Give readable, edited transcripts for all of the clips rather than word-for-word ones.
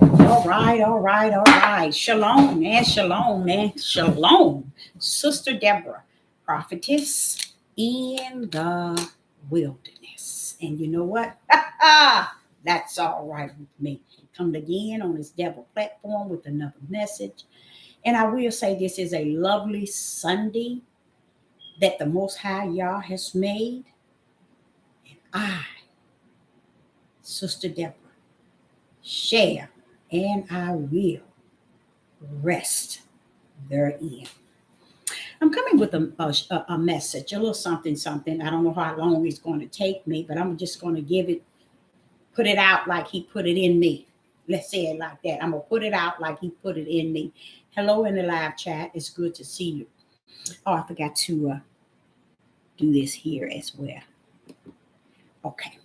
All right, all right, all right. Shalom, man. Shalom, man. Shalom. Sister Deborah, prophetess in the wilderness. And you know what? That's all right with me. Come again on this Deborah platform with another message. And I will say this is a lovely Sunday that the Most High Yah has made. And I, Sister Deborah, share and I will rest therein. I'm coming with a message, a little something, something. I don't know how long it's going to take me, but I'm just going to put it out like he put it in me. Let's say it like that. I'm going to put it out like he put it in me. Hello in the live chat. It's good to see you. Oh, I forgot to do this here as well. Okay.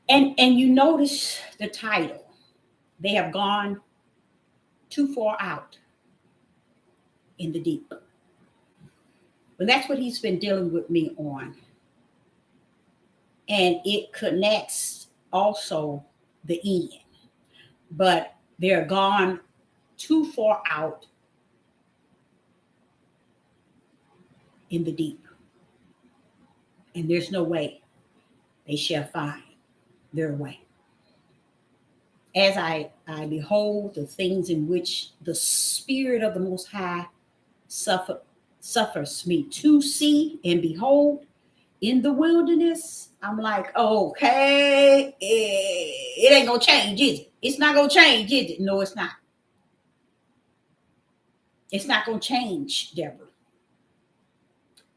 And you notice the title. They have gone too far out in the deep. But that's what he's been dealing with me on. And it connects also the end. But they're gone too far out in the deep. And there's no way they shall find their way. As I behold the things in which the Spirit of the Most High suffers me to see and behold in the wilderness, I'm like, okay, it ain't gonna change, is it? It's not gonna change, is it? No, it's not. It's not gonna change, Deborah.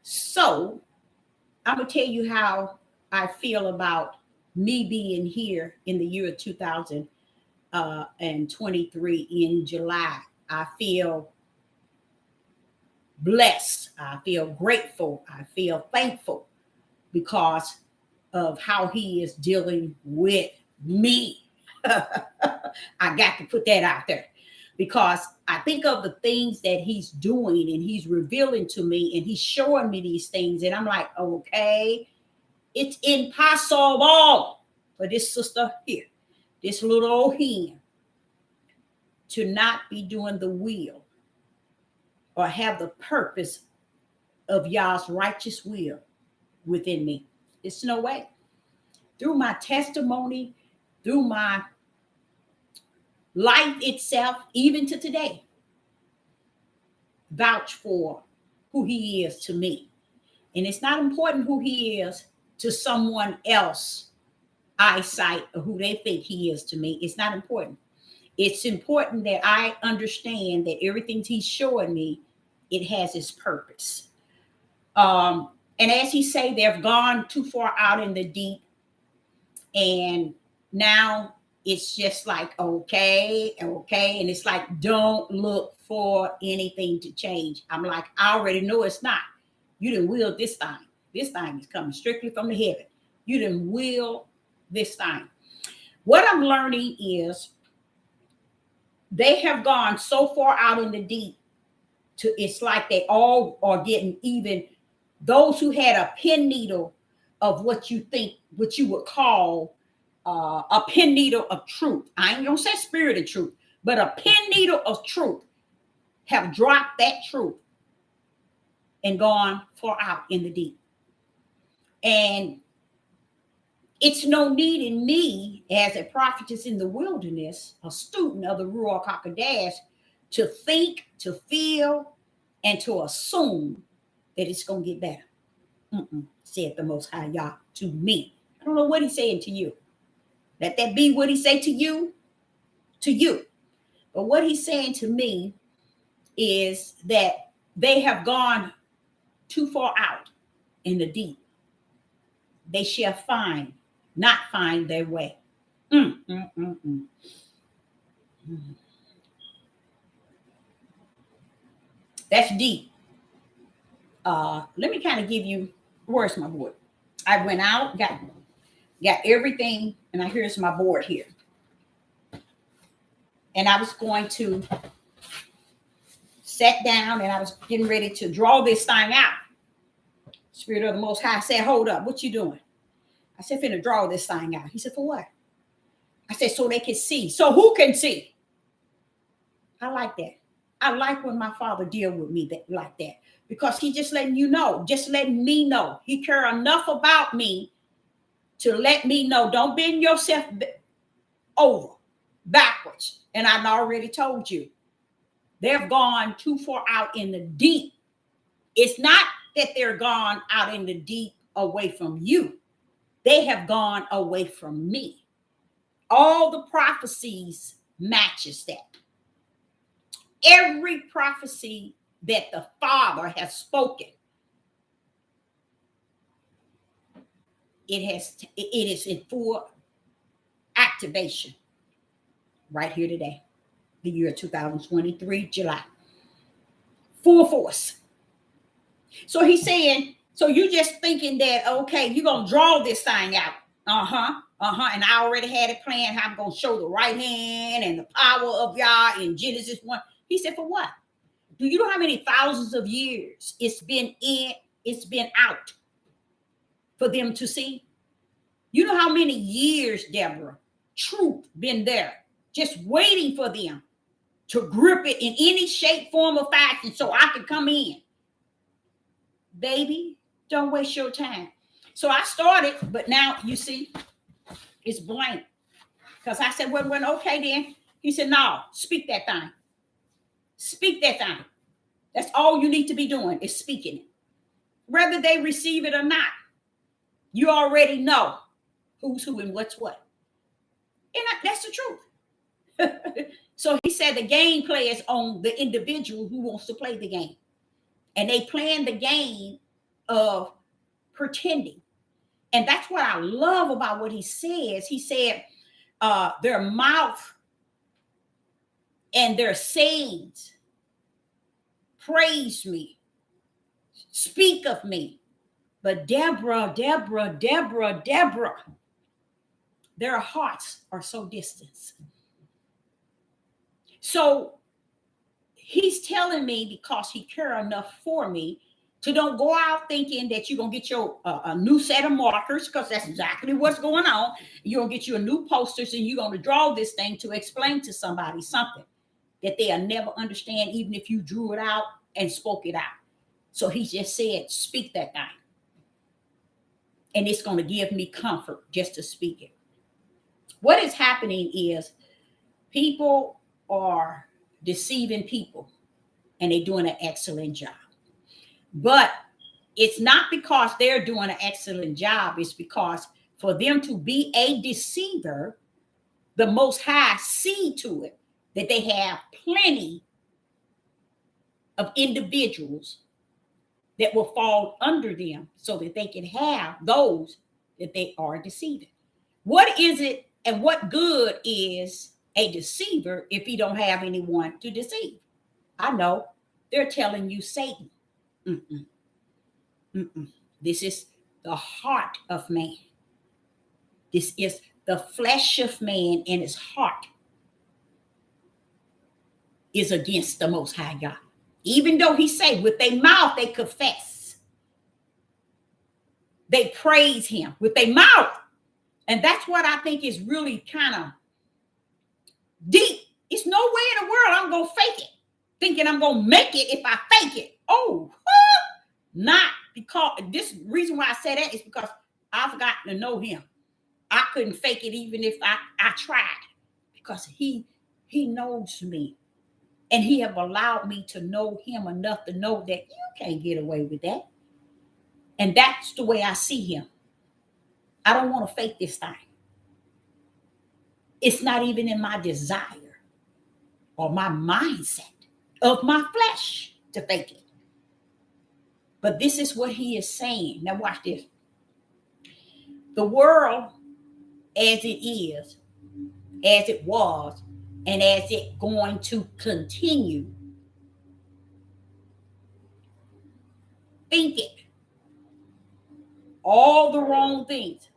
So I'm gonna tell you how I feel about me being here in the year of 2023 in July. I feel blessed. I feel grateful. I feel thankful because of how he is dealing with me. I got to put that out there because I think of the things that he's doing and he's revealing to me and he's showing me these things. And I'm like, okay, it's impossible for this sister here, this little old hen, to not be doing the will or have the purpose of Yah's righteous will within me. It's no way. Through my testimony, through my life itself, even to today, vouch for who he is to me. And it's not important who he is to someone else eyesight or who they think he is to me. It's not important. It's important that I understand that everything he's showing me, it has its purpose. And as he say, they've gone too far out in the deep. And now it's just like, okay. And it's like, don't look for anything to change. I'm like, I already know it's not. You didn't will this thing. This thing is coming strictly from the heaven. You didn't will this thing. What I'm learning is they have gone so far out in the deep it's like they all are getting even. Those who had a pin needle of what you would call a pin needle of truth. I ain't gonna say spirit of truth, but a pin needle of truth have dropped that truth and gone far out in the deep. And it's no need in me as a prophetess in the wilderness, a student of the Ruach HaKodesh, to think, to feel, and to assume that it's going to get better. Said the Most High Yah to me. I don't know what he's saying to you. Let that be what he say to you. But what he's saying to me is that they have gone too far out in the deep. They shall not find their way. That's deep. Let me kind of give you, where's my board? I went out, got everything, and here's my board here. And I was going to sat down and I was getting ready to draw this thing out. Spirit of the Most High said, hold up, what you doing? I said, finna draw this thing out. He said, for what? I said, so they can see. So who can see? I like that. I like when my father deal with me like that, because he just letting you know, just letting me know. He care enough about me to let me know, don't bend yourself over, backwards. And I've already told you, they've gone too far out in the deep. It's not that they're gone out in the deep away from you. They have gone away from me. All the prophecies matches that. Every prophecy that the Father has spoken, it is in full activation right here today, the year 2023, July. Full force. So he's saying, so you just thinking that, okay, you're going to draw this thing out. And I already had it planned how I'm going to show the right hand and the power of Yah in Genesis 1. He said, for what? Do you know how many thousands of years it's been out for them to see? You know how many years, Deborah, truth been there, just waiting for them to grip it in any shape, form, or fashion so I can come in. Baby, don't waste your time. So I started, but now you see, it's blank. Because I said, well, okay then. He said, no, speak that thing. Speak that thing. That's all you need to be doing is speaking it. Whether they receive it or not, you already know who's who and what's what. And that's the truth. So he said the game play is on the individual who wants to play the game. And they playing the game of pretending. And that's what I love about what he says. He said their mouth and their sayings praise me, speak of me. But Deborah, their hearts are so distant. So he's telling me, because he cares enough for me, to don't go out thinking that you're going to get your a new set of markers, because that's exactly what's going on. You're going to get you a new posters and you're going to draw this thing to explain to somebody something that they'll never understand, even if you drew it out and spoke it out. So he just said, speak that thing. And it's going to give me comfort just to speak it. What is happening is people are deceiving people, and they're doing an excellent job. But it's not because they're doing an excellent job. It's because for them to be a deceiver, the Most High see to it that they have plenty of individuals that will fall under them so that they can have those that they are deceiving. What is it, and what good is a deceiver if he don't have anyone to deceive? I know they're telling you Satan. This is the heart of man. This is the flesh of man, and his heart is against the Most High God. Even though he say with their mouth they confess, they praise him with their mouth. And that's what I think is really kind of deep. It's no way in the world I'm going to fake it, thinking I'm going to make it if I fake it. Oh, not because this reason why I say that is because I've gotten to know him. I couldn't fake it even if I tried, because he knows me, and he have allowed me to know him enough to know that you can't get away with that. And that's the way I see him. I don't want to fake this thing. It's not even in my desire or my mindset of my flesh to fake it. But this is what he is saying. Now watch this. The world as it is, as it was, and as it going to continue, thinking all the wrong things.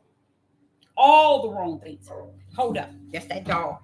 All the wrong things. Hold up. That's that dog.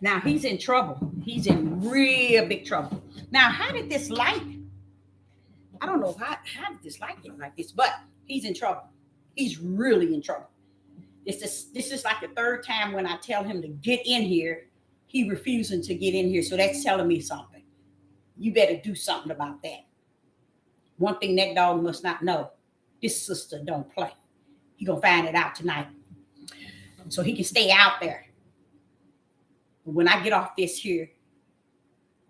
Now he's in trouble. He's in real big trouble. Now, how did this light? I don't know how did this light get like this, but he's in trouble. He's really in trouble. This is like the third time when I tell him to get in here, he refusing to get in here. So that's telling me something. You better do something about that. One thing that dog must not know: this sister don't play. He gonna find it out tonight, so he can stay out there. When I get off this here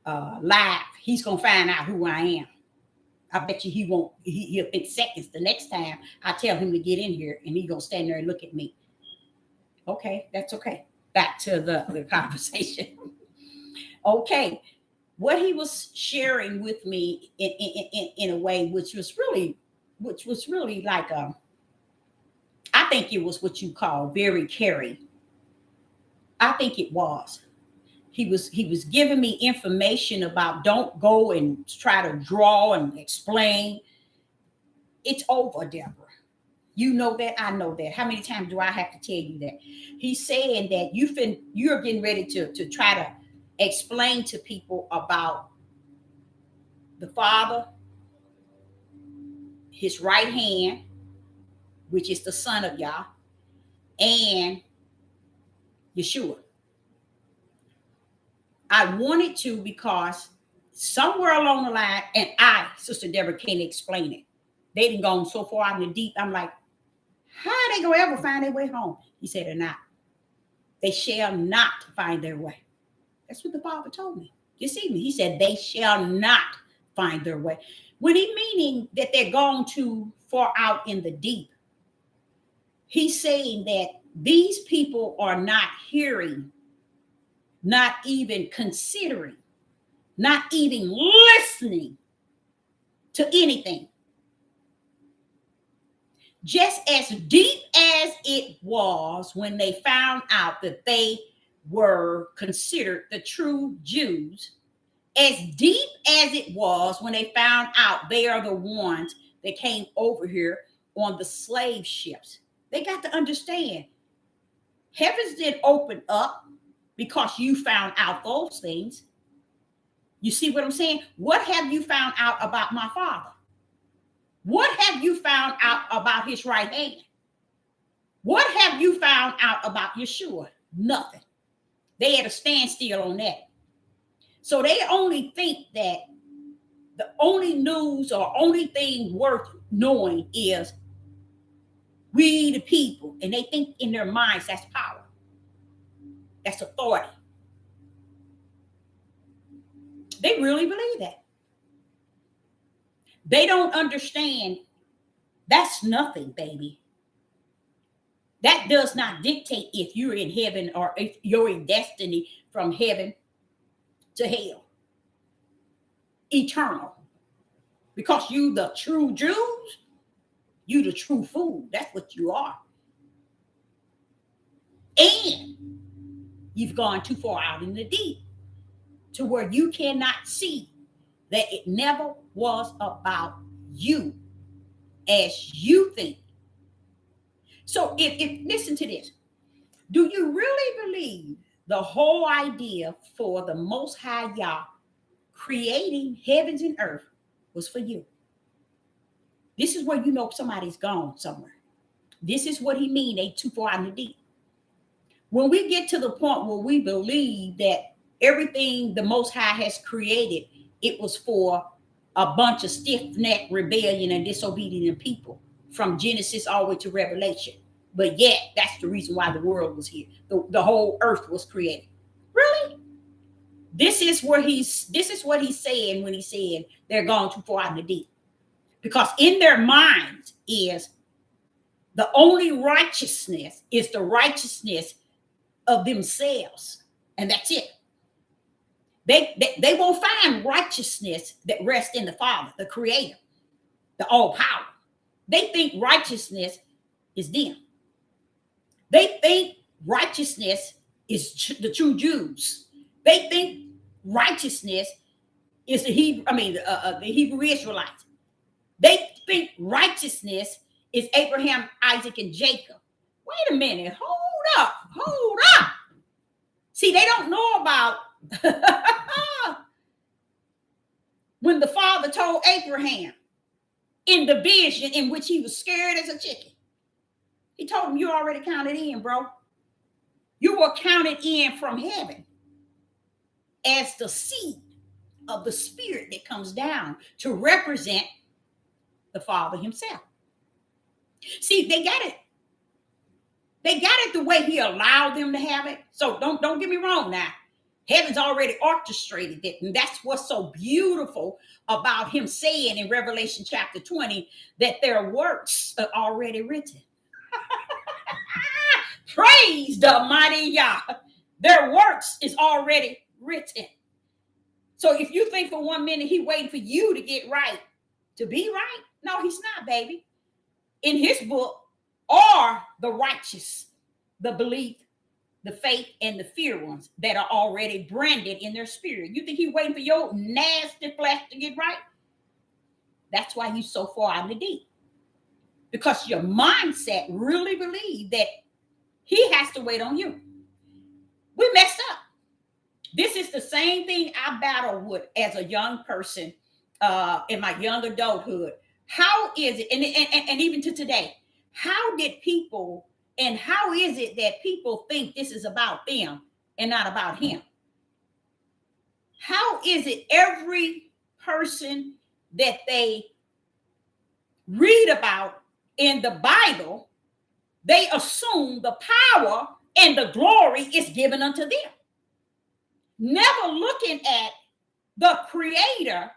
live, he's gonna find out who I am. I bet you he won't. He'll think seconds. The next time I tell him to get in here, and he gonna stand there and look at me. Okay, that's okay. Back to the conversation. Okay, what he was sharing with me in a way, which was really like I think it was what you call very caring. I think it was. He was giving me information about don't go and try to draw and explain. It's over, Deborah. You know that, I know that. How many times do I have to tell you that? He's saying that you're getting ready to try to explain to people about the Father, his right hand, which is the Son of Yah, and Yeshua. I wanted to because somewhere along the line, and Sister Deborah, can't explain it. They done gone so far out in the deep. I'm like, how are they gonna ever find their way home? He said, they're not. They shall not find their way. That's what the Father told me this evening. He said, they shall not find their way. When he meaning that they're gone too far out in the deep, he's saying that these people are not hearing, not even considering, not even listening to anything. Just as deep as it was when they found out that they were considered the true Jews, as deep as it was when they found out they are the ones that came over here on the slave ships, they got to understand heavens didn't open up because you found out those things. You see what I'm saying? What have you found out about my Father? What have you found out about his right hand? What have you found out about Yeshua? Nothing. They had a standstill on that. So they only think that the only news or only thing worth knowing is we the people. And they think in their minds that's power. That's authority. They really believe that. They don't understand that's nothing, baby. That does not dictate if you're in heaven or if you're in destiny from heaven to hell. Eternal. Because you the true Jews, you the true fool. That's what you are. And you've gone too far out in the deep to where you cannot see that it never was about you as you think. So if listen to this. Do you really believe the whole idea for the Most High Yah creating heavens and earth was for you? This is where you know somebody's gone somewhere. This is what he mean, they too far out in the deep. When we get to the point where we believe that everything the Most High has created, it was for a bunch of stiff-necked rebellion and disobedient people from Genesis all the way to Revelation. But yet, that's the reason why the world was here. The whole earth was created. Really? This is what he's saying when he said they're going too far out in the deep. Because in their minds is the only righteousness is the righteousness of themselves. And that's it. They won't find righteousness that rests in the Father, the Creator, the all power. They think righteousness is them. They think righteousness is the true Jews. They think righteousness is the Hebrew Israelites. They think righteousness is Abraham, Isaac, and Jacob. Wait a minute. Hold up. See, they don't know about when the father told Abraham in the vision in which he was scared as a chicken. He told him, you already counted in, bro. You were counted in from heaven as the seed of the spirit that comes down to represent the Father himself. See, they got it. They got it the way he allowed them to have it. So don't get me wrong now. Heaven's already orchestrated it. And that's what's so beautiful about him saying in Revelation chapter 20 that their works are already written. Praise the mighty Yah. Their works is already written. So if you think for 1 minute he's waiting for you to get right, to be right, no, he's not, baby. In his book are the righteous, the belief, the faith, and the fear ones that are already branded in their spirit. You think he's waiting for your nasty flesh to get right? That's why he's so far out in the deep. Because your mindset really believes that he has to wait on you. We messed up. This is the same thing I battled with as a young person in my young adulthood. How is it, and even to today, how did people, and how is it that people think this is about them and not about him? How is it every person that they read about in the Bible, they assume the power and the glory is given unto them? Never looking at the creator,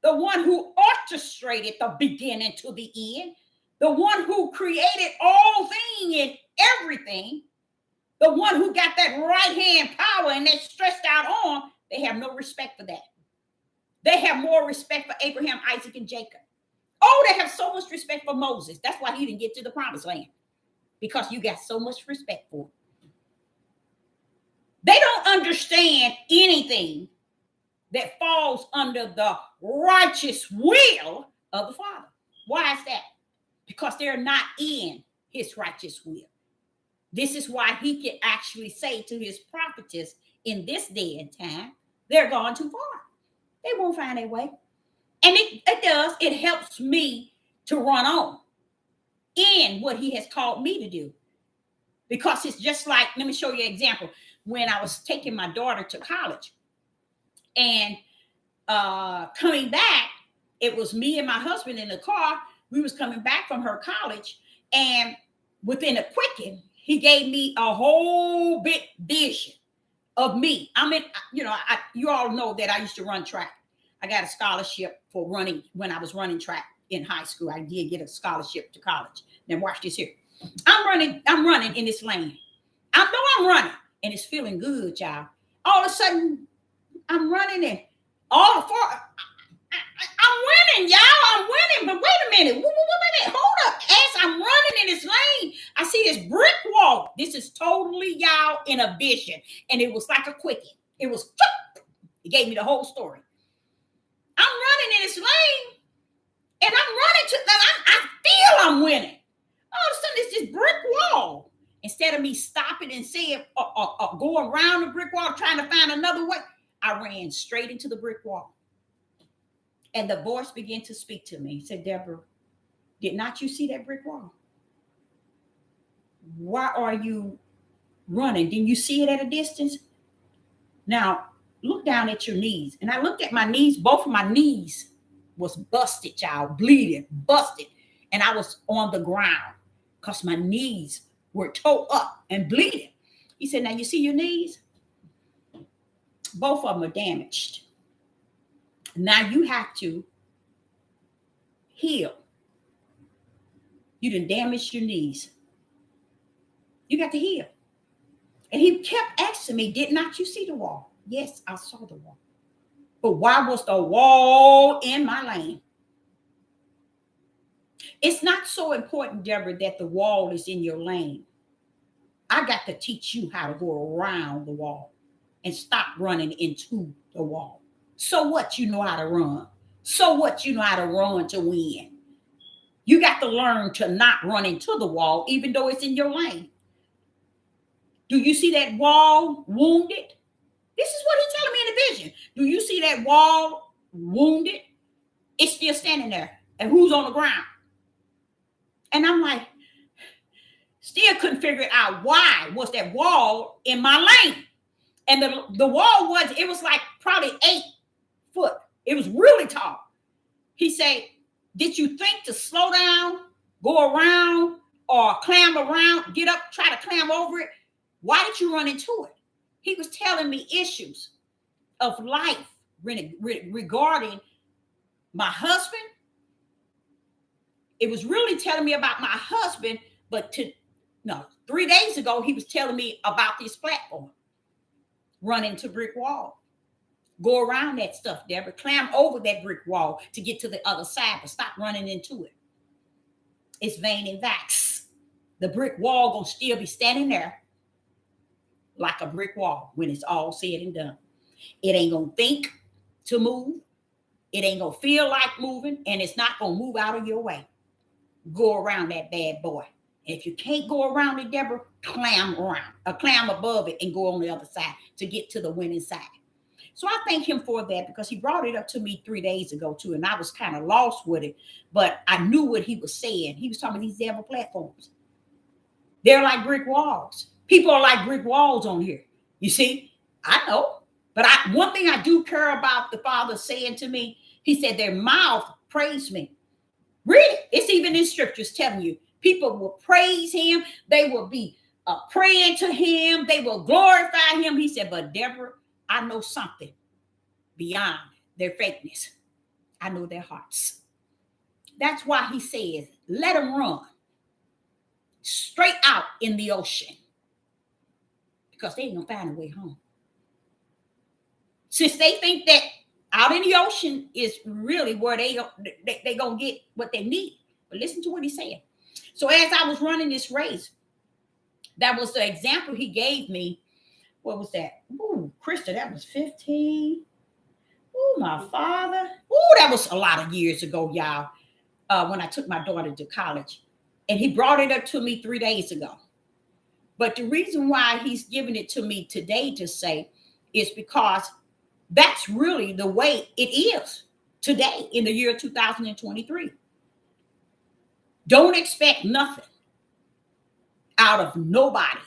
the one who orchestrated the beginning to the end, the one who created all things and everything, the one who got that right hand power and that stretched out arm. They have no respect for that. They have more respect for Abraham, Isaac, and Jacob. Oh, they have so much respect for Moses. That's why he didn't get to the promised land, because you got so much respect for him. They don't understand anything that falls under the righteous will of the Father. Why is that? Because they're not in his righteous will. This is why he can actually say to his prophetess in this day and time, they're gone too far. They won't find their way. And it does. It helps me to run on in what he has called me to do. Because it's just like, let me show you an example. When I was taking my daughter to college and coming back, it was me and my husband in the car. We was coming back from her college, and within a quicken, he gave me a whole big vision of me. I mean, you all know that I used to run track. I got a scholarship for running when I was running track in high school. I did get a scholarship to college. Now watch this here. I'm running in this lane. I know I'm running, and it's feeling good, y'all. All of a sudden, I'm running in. I'm winning, y'all. I'm winning. But wait a minute. Hold up. As I'm running in this lane, I see this brick wall. This is totally, y'all, in a vision. And it was like a quickie. It gave me the whole story. I'm running in this lane, and I'm running I feel I'm winning. All of a sudden, it's this brick wall. Instead of me stopping and saying, going around the brick wall, trying to find another way, I ran straight into the brick wall. And the voice began to speak to me. He said, Deborah, did not you see that brick wall? Why are you running? Didn't you see it at a distance? Now, look down at your knees. And I looked at my knees. Both of my knees was busted, y'all, bleeding, busted. And I was on the ground because my knees were tore up and bleeding. He said, now you see your knees? Both of them are damaged. Now you have to heal. You done damaged your knees. You got to heal. And he kept asking me, did not you see the wall? Yes, I saw the wall. But why was the wall in my lane? It's not so important, Deborah, that the wall is in your lane. I got to teach you how to go around the wall and stop running into the wall. So what? You know how to run. So what? You know how to run to win. You got to learn to not run into the wall, even though it's in your lane. Do you see that wall wounded? This is what he's telling me in the vision. Do you see that wall wounded? It's still standing there. And who's on the ground? And I'm like, still couldn't figure out why was that wall in my lane. And the wall was like probably 8 foot. It was really tall. He said, did you think to slow down, go around, or climb around, get up, try to climb over it? Why did you run into it? He was telling me issues of life regarding my husband. It was really telling me about my husband, but 3 days ago, he was telling me about this platform. Run into brick wall. Go around that stuff, Deborah. Climb over that brick wall to get to the other side, but stop running into it. It's vain and vax. The brick wall gonna still be standing there like a brick wall when it's all said and done. It ain't gonna think to move. It ain't gonna feel like moving, and it's not gonna move out of your way. Go around that bad boy. If you can't go around it, Deborah, climb around, or climb above it and go on the other side to get to the winning side. So I thank him for that, because he brought it up to me 3 days ago too, and I was kind of lost with it, but I knew what he was saying. He was talking about these devil platforms. They're like brick walls. People are like brick walls on here. You see, I know, but one thing I do care about the Father saying to me, he said their mouth praised me. Really, it's even in scriptures telling you, people will praise him. They will be praying to him. They will glorify him. He said, but Deborah, I know something beyond their fakeness. I know their hearts. That's why he says, let them run straight out in the ocean, because they ain't gonna find a way home. Since they think that out in the ocean is really where they gonna get what they need. But listen to what he's saying. So as I was running this race, that was the example he gave me. What was that? Ooh, Krista, that was 15. Ooh, my father. Ooh, that was a lot of years ago, y'all, when I took my daughter to college. And he brought it up to me 3 days ago. But the reason why he's giving it to me today to say is because that's really the way it is today in the year 2023. Don't expect nothing out of nobody.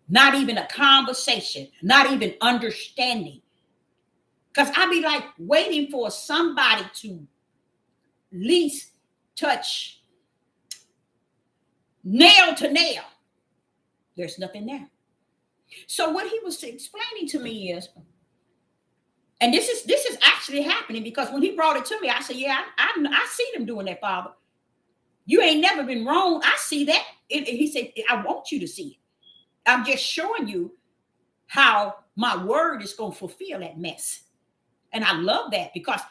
Not even a conversation, not even understanding. Because I be like waiting for somebody to at least touch nail to nail. There's nothing there. So what he was explaining to me is, and this is actually happening, because when he brought it to me, I said, yeah, I see them doing that, Father. You ain't never been wrong. I see that. He said, I want you to see it. I'm just showing you how my word is going to fulfill that mess. And I love that, because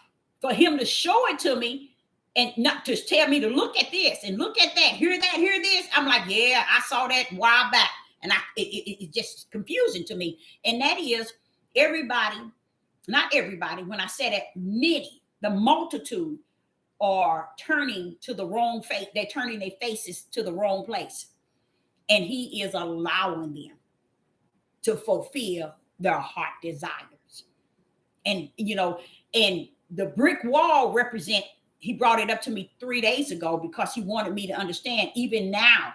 for him to show it to me and not just tell me to look at this and look at that, hear this. I'm like, yeah, I saw that a while back. And it's just confusing to me. And that is everybody, not everybody, when I said that, many, the multitude are turning to the wrong face. They're turning their faces to the wrong place. And he is allowing them to fulfill their heart desires. And, and the brick wall represent, he brought it up to me 3 days ago because he wanted me to understand, even now,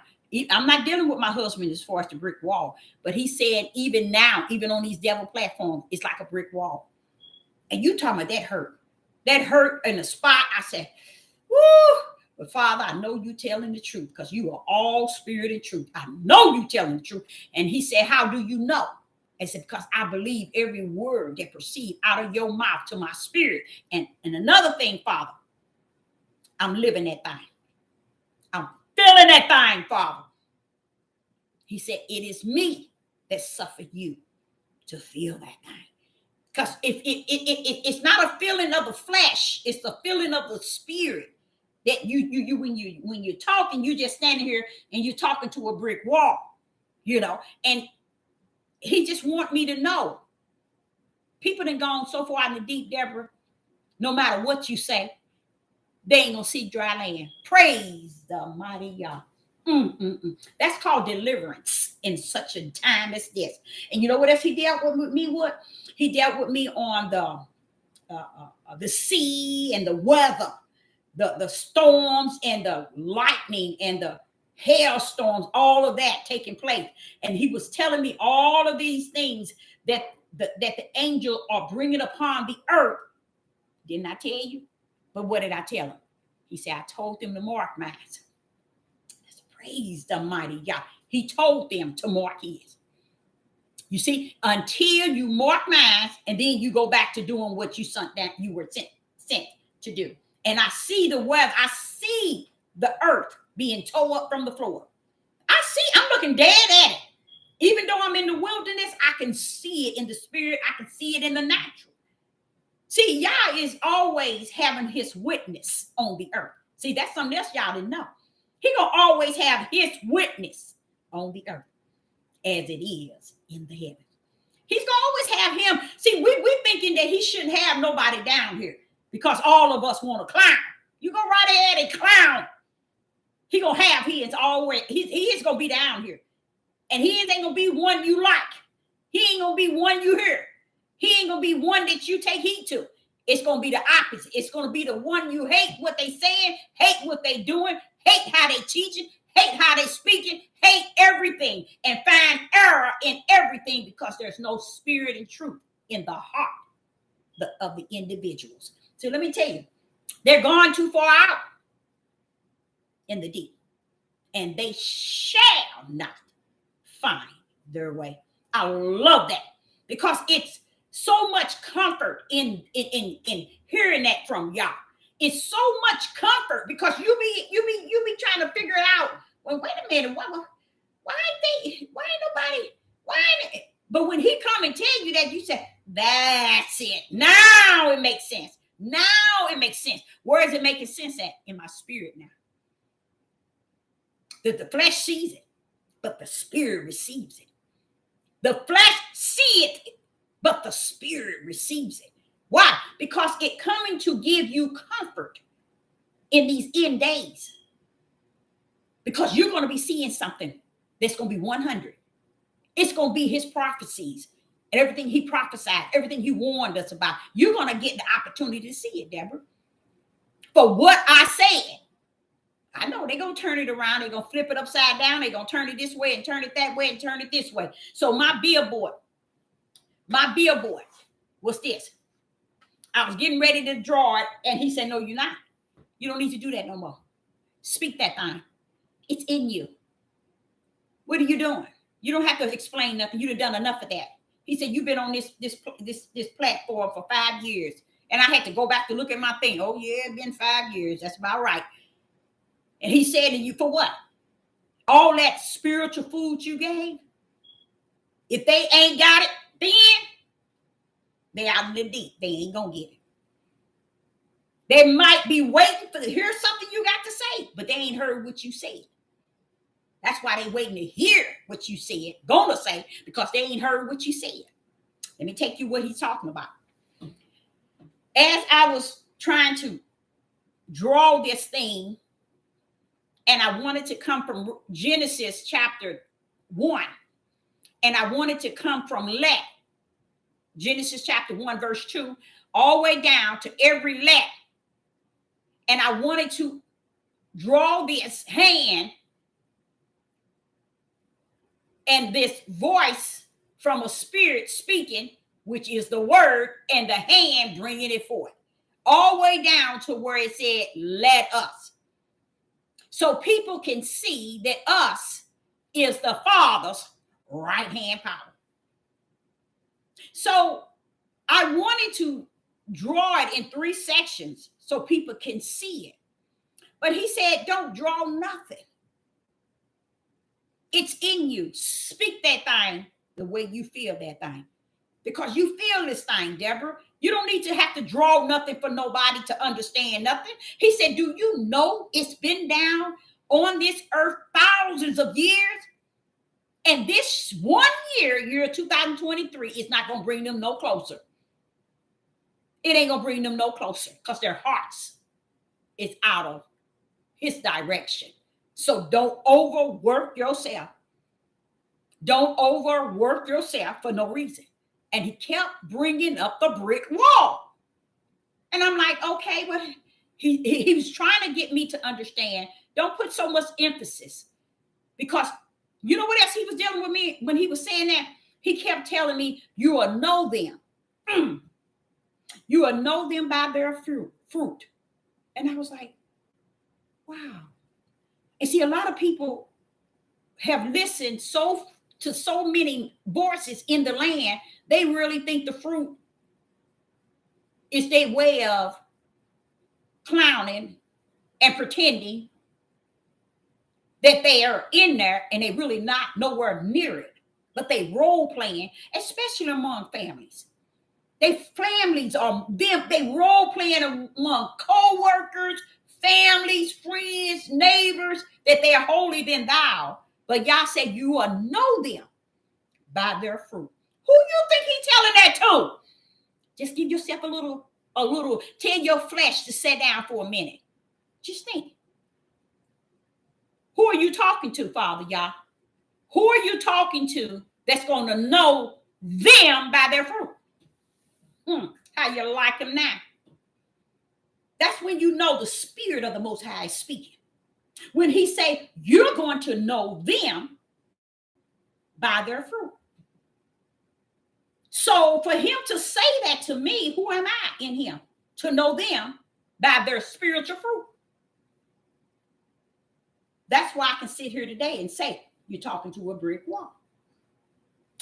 I'm not dealing with my husband as far as the brick wall, but he said, even now, even on these devil platforms, it's like a brick wall. And you talking about that hurt in the spot. I said, woo, but Father, I know you telling the truth, because you are all spirit and truth. I know you telling the truth. And he said, how do you know? I said, because I believe every word that proceeds out of your mouth to my spirit. And another thing, Father, I'm living that thing. I'm feeling that thing, Father. He said, it is me that suffered you to feel that thing. Because if it's not a feeling of the flesh, it's the feeling of the spirit. That you when you're talking, you just standing here and you're talking to a brick wall, and he just want me to know. People done gone so far in the deep, Deborah, no matter what you say, they ain't gonna see dry land. Praise the mighty Yah. That's called deliverance in such a time as this. And you know what else he dealt with me with? He dealt with me on the sea and the weather, the storms and the lightning and the hailstorms, all of that taking place. And he was telling me all of these things that the angel are bringing upon the earth. Didn't I tell you? But what did I tell him? He said, I told them to mark mine. Praise the mighty God. He told them to mark his. You see, until you mark mine, and then you go back to doing what you were sent to do. And I see the weather. I see the earth being tore up from the floor. I'm looking dead at it. Even though I'm in the wilderness, I can see it in the spirit. I can see it in the natural. See, Yah is always having his witness on the earth. See, that's something else y'all didn't know. He gonna always have his witness on the earth as it is in the heavens. He's gonna always have him. See, we're thinking that he shouldn't have nobody down here because all of us want to clown. You go right ahead and clown. He gonna have his always. He is gonna be down here, and he ain't gonna be one you like. He ain't gonna be one you hear. He ain't gonna be one that you take heed to. It's gonna be the opposite. It's gonna be the one you hate what they saying, hate what they doing, hate how they teaching, hate how they speaking, hate everything, and find error in everything because there's no spirit and truth in the heart of the individuals. So let me tell you, they're gone too far out in the deep, and they shall not find their way. I love that because it's so much comfort in hearing that from y'all. It's so much comfort because you be trying to figure it out. Well, wait a minute, why ain't nobody? But when he come and tell you that, you say, that's it. Now it makes sense. Now it makes sense. Where is it making sense at? In my spirit now. The flesh sees it, but the spirit receives it. The flesh sees it, but the spirit receives it. Why? Because it coming to give you comfort in these end days. Because you're going to be seeing something that's going to be 100. It's going to be his prophecies and everything he prophesied, everything he warned us about. You're going to get the opportunity to see it, Deborah. For what I said. I know they're going to turn it around. They're going to flip it upside down. They're going to turn it this way and turn it that way and turn it this way. So my billboard was this. I was getting ready to draw it, and he said, no, you're not. You don't need to do that no more. Speak that thing. It's in you. What are you doing? You don't have to explain nothing. You've done enough of that. He said, you've been on this platform for 5 years. And I had to go back to look at my thing. Oh, yeah, it's been 5 years. That's about right. And he said to you, for what? All that spiritual food you gave? If they ain't got it, then they out in the deep. They ain't going to get it. They might be waiting to hear something you got to say, but they ain't heard what you said. That's why they waiting to hear what you said, gonna say, because they ain't heard what you said. Let me take you what he's talking about. As I was trying to draw this thing, and I wanted to come from Genesis chapter 1, and I wanted to come from let, Genesis chapter 1, verse 2, all the way down to every let. And I wanted to draw this hand and this voice from a spirit speaking, which is the word, and the hand bringing it forth. All the way down to where it said, let us. So people can see that us is the Father's right hand power. So I wanted to draw it in 3 sections so people can see it. But he said, don't draw nothing. It's in you. Speak that thing the way you feel that thing. Because you feel this thing, Deborah. You don't need to have to draw nothing for nobody to understand nothing. He said, do you know it's been down on this earth thousands of years? And this 1 year 2023, is not going to bring them no closer. It ain't going to bring them no closer because their hearts is out of his direction. So don't overwork yourself. Don't overwork yourself for no reason. And he kept bringing up the brick wall. And I'm like, okay, well, he was trying to get me to understand, don't put so much emphasis. Because you know what else he was dealing with me when he was saying that? He kept telling me, you will know them. You will know them by their fruit. And I was like, wow. And see, a lot of people have listened to so many voices in the land, they really think the fruit is their way of clowning and pretending that they are in there and they really not nowhere near it. But they role playing, especially among families. Families are them, they role playing among co-workers, families, friends, neighbors, that they are holier than thou. But y'all said you will know them by their fruit. Who you think he's telling that to? Just give yourself a little, tell your flesh to sit down for a minute. Just think. Who are you talking to, Father, y'all? Who are you talking to that's going to know them by their fruit? How you like them now? That's when you know the Spirit of the Most High is speaking. When he say, you're going to know them by their fruit. So for him to say that to me, who am I in him? To know them by their spiritual fruit. That's why I can sit here today and say, you're talking to a brick wall.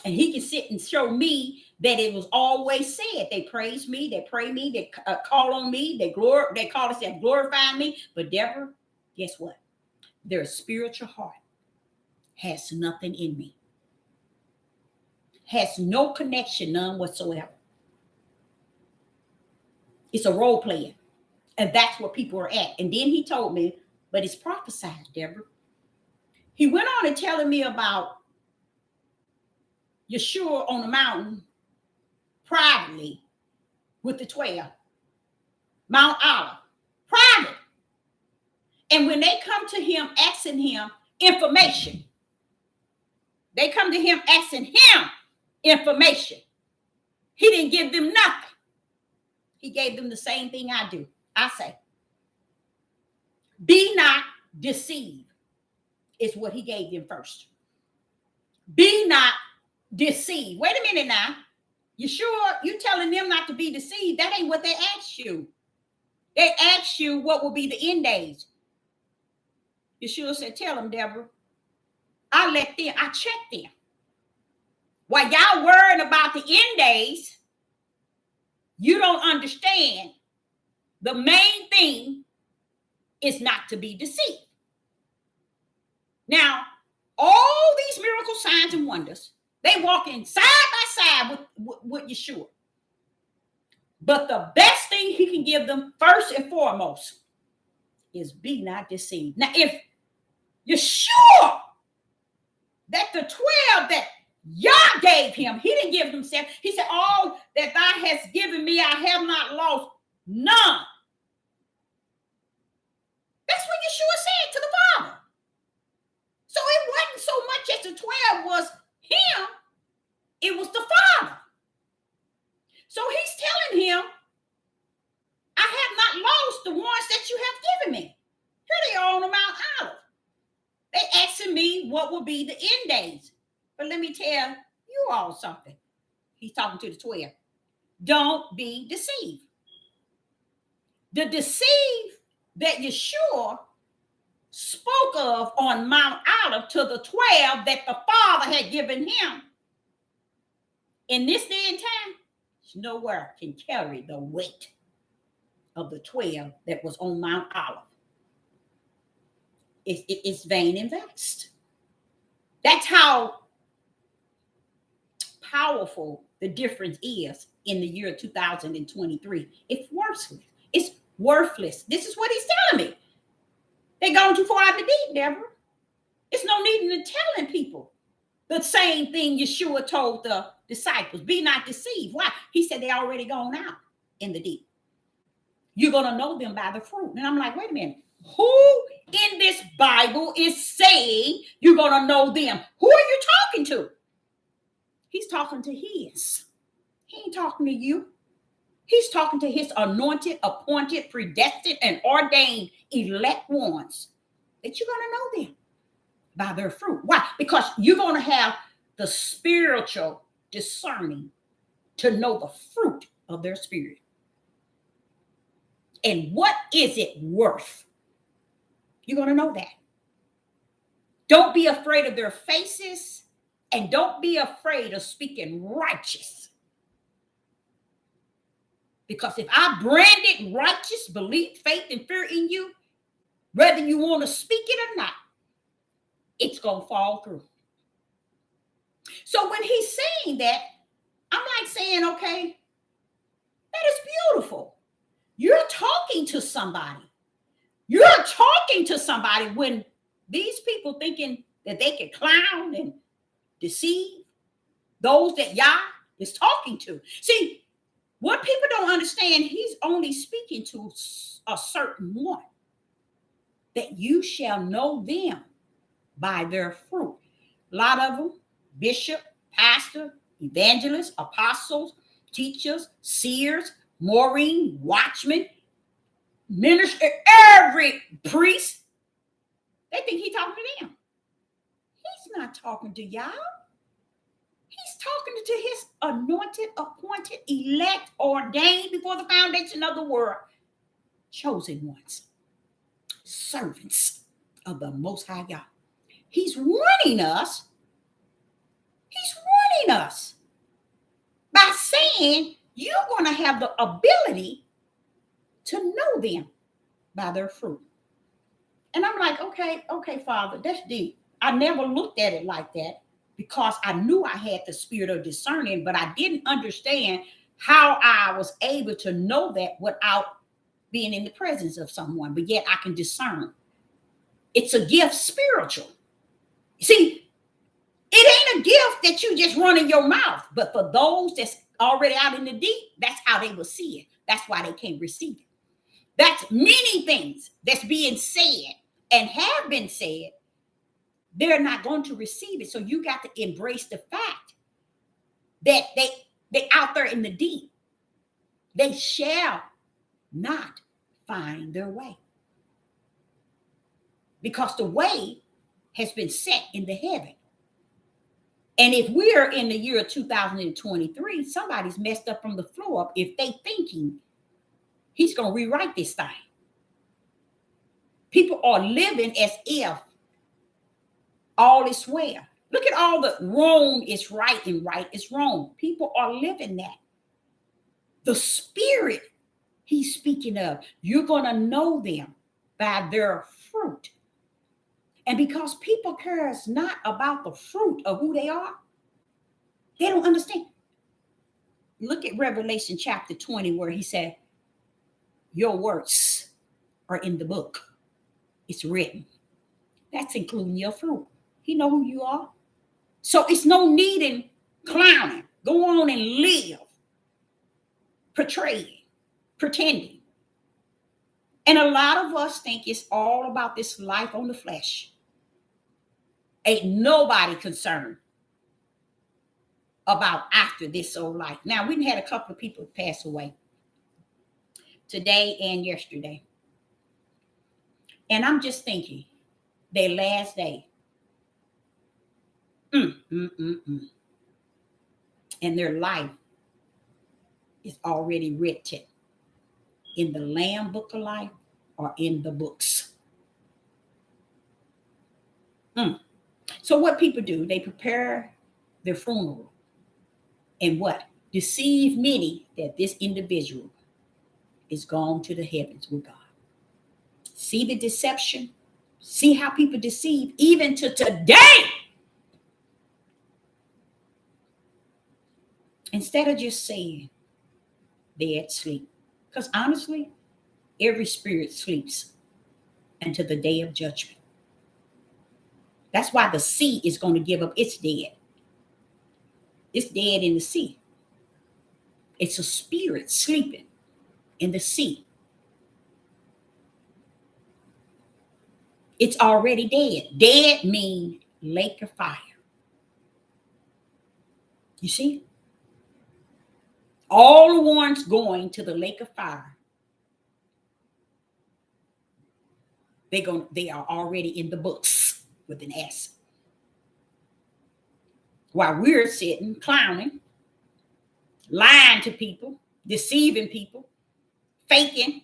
And he can sit and show me that it was always said. They praise me, they pray me, they call on me, they call themselves glorifying me. But Deborah, guess what? Their spiritual heart has nothing in me. Has no connection, none whatsoever. It's a role playing. And that's what people are at. And then he told me, but it's prophesied, Deborah. He went on and telling me about Yeshua on the mountain privately with the 12, Mount Olive, private. And when they come to him asking him information, they come to him asking him information. He didn't give them nothing. He gave them the same thing I do. I say, be not deceived is what he gave them first. Be not deceived. Wait a minute now. You sure you telling them not to be deceived? That ain't what they asked you. They asked you what will be the end days. Yeshua said, tell them, Deborah, I checked them. While y'all worrying about the end days, you don't understand. The main thing is not to be deceived. Now, all these miracle signs and wonders, they walking side by side with Yeshua. But the best thing he can give them first and foremost is be not deceived. Now, if you're sure that the 12 that Yah gave him, he didn't give himself. He said, all that thou hast given me, I have not lost none. That's what Yeshua said to the Father. So it wasn't so much as the 12 was him, it was the Father. So he's telling him, I have not lost the ones that you have given me. Here they are on the Mount Olive. They asking me what will be the end days. But let me tell you all something. He's talking to the 12. Don't be deceived. The deceive that Yeshua spoke of on Mount Olive to the 12 that the Father had given him, in this day and time, nowhere can carry the weight of the 12 that was on Mount Olive. It's vain and vast. That's how powerful the difference is in the year 2023. It's worthless. It's worthless. This is what he's telling me. They're going too far out the deep, Deborah. It's no need in telling people the same thing Yeshua told the disciples. Be not deceived. Why? He said they already gone out in the deep. You're going to know them by the fruit. And I'm like, wait a minute. Who in this Bible is saying you're going to know them? Who are you talking to? He's talking to his. He ain't talking to you. He's talking to his anointed, appointed, predestined, and ordained elect ones that you're going to know them by their fruit. Why? Because you're going to have the spiritual discerning to know the fruit of their spirit. And what is it worth? You're going to know that. Don't be afraid of their faces, and don't be afraid of speaking righteous. Because if I branded righteous belief, faith, and fear in you, whether you want to speak it or not, it's going to fall through. So when he's saying that, I'm like saying, okay, that is beautiful. You're talking to somebody. You're talking to somebody when these people thinking that they can clown and deceive those that Yah is talking to. See, what people don't understand, he's only speaking to a certain one. That you shall know them by their fruit. A lot of them, bishop, pastor, evangelists, apostles, teachers, seers, Maureen, watchmen, minister, every priest, they think he's talking to them. He's not talking to y'all. He's talking to his anointed, appointed, elect, ordained before the foundation of the world, chosen ones, servants of the Most High God. He's warning us. He's warning us by saying you're going to have the ability to know them by their fruit. And I'm like, okay, Father, that's deep. I never looked at it like that because I knew I had the spirit of discerning, but I didn't understand how I was able to know that without being in the presence of someone, but yet I can discern. It's a gift spiritual. See, it ain't a gift that you just run in your mouth, but for those that's already out in the deep, that's how they will see it. That's why they can't receive it. That's many things that's being said and have been said. They're not going to receive it. So you got to embrace the fact that they out there in the deep. They shall not find their way. Because the way has been set in the heaven. And if we're in the year 2023, somebody's messed up from the floor up if they thinking he's going to rewrite this thing. People are living as if all is well. Look at all the wrong is right and right is wrong. People are living that. The spirit he's speaking of, you're going to know them by their fruit. And because people cares not about the fruit of who they are, they don't understand. Look at Revelation chapter 20, where he said, your works are in the book. It's written. That's including your fruit. He know who you are. So it's no need in clowning. Go on and live. Portraying. Pretending. And a lot of us think it's all about this life on the flesh. Ain't nobody concerned about after this old life. Now, we've had a couple of people pass away today and yesterday. And I'm just thinking, their last day. And their life is already written in the Lamb Book of Life or in the books. So what people do, they prepare their funeral and what? Deceive many that this individual is gone to the heavens with God. See the deception? See how people deceive even to today. Instead of just saying they at sleep. Because honestly, every spirit sleeps until the day of judgment. That's why the sea is going to give up its dead. It's dead in the sea. It's a spirit sleeping in the sea. It's already dead. Dead means lake of fire. You see? All the ones going to the lake of fire, they are already in the books with an S. While we're sitting clowning, lying to people, deceiving people, faking,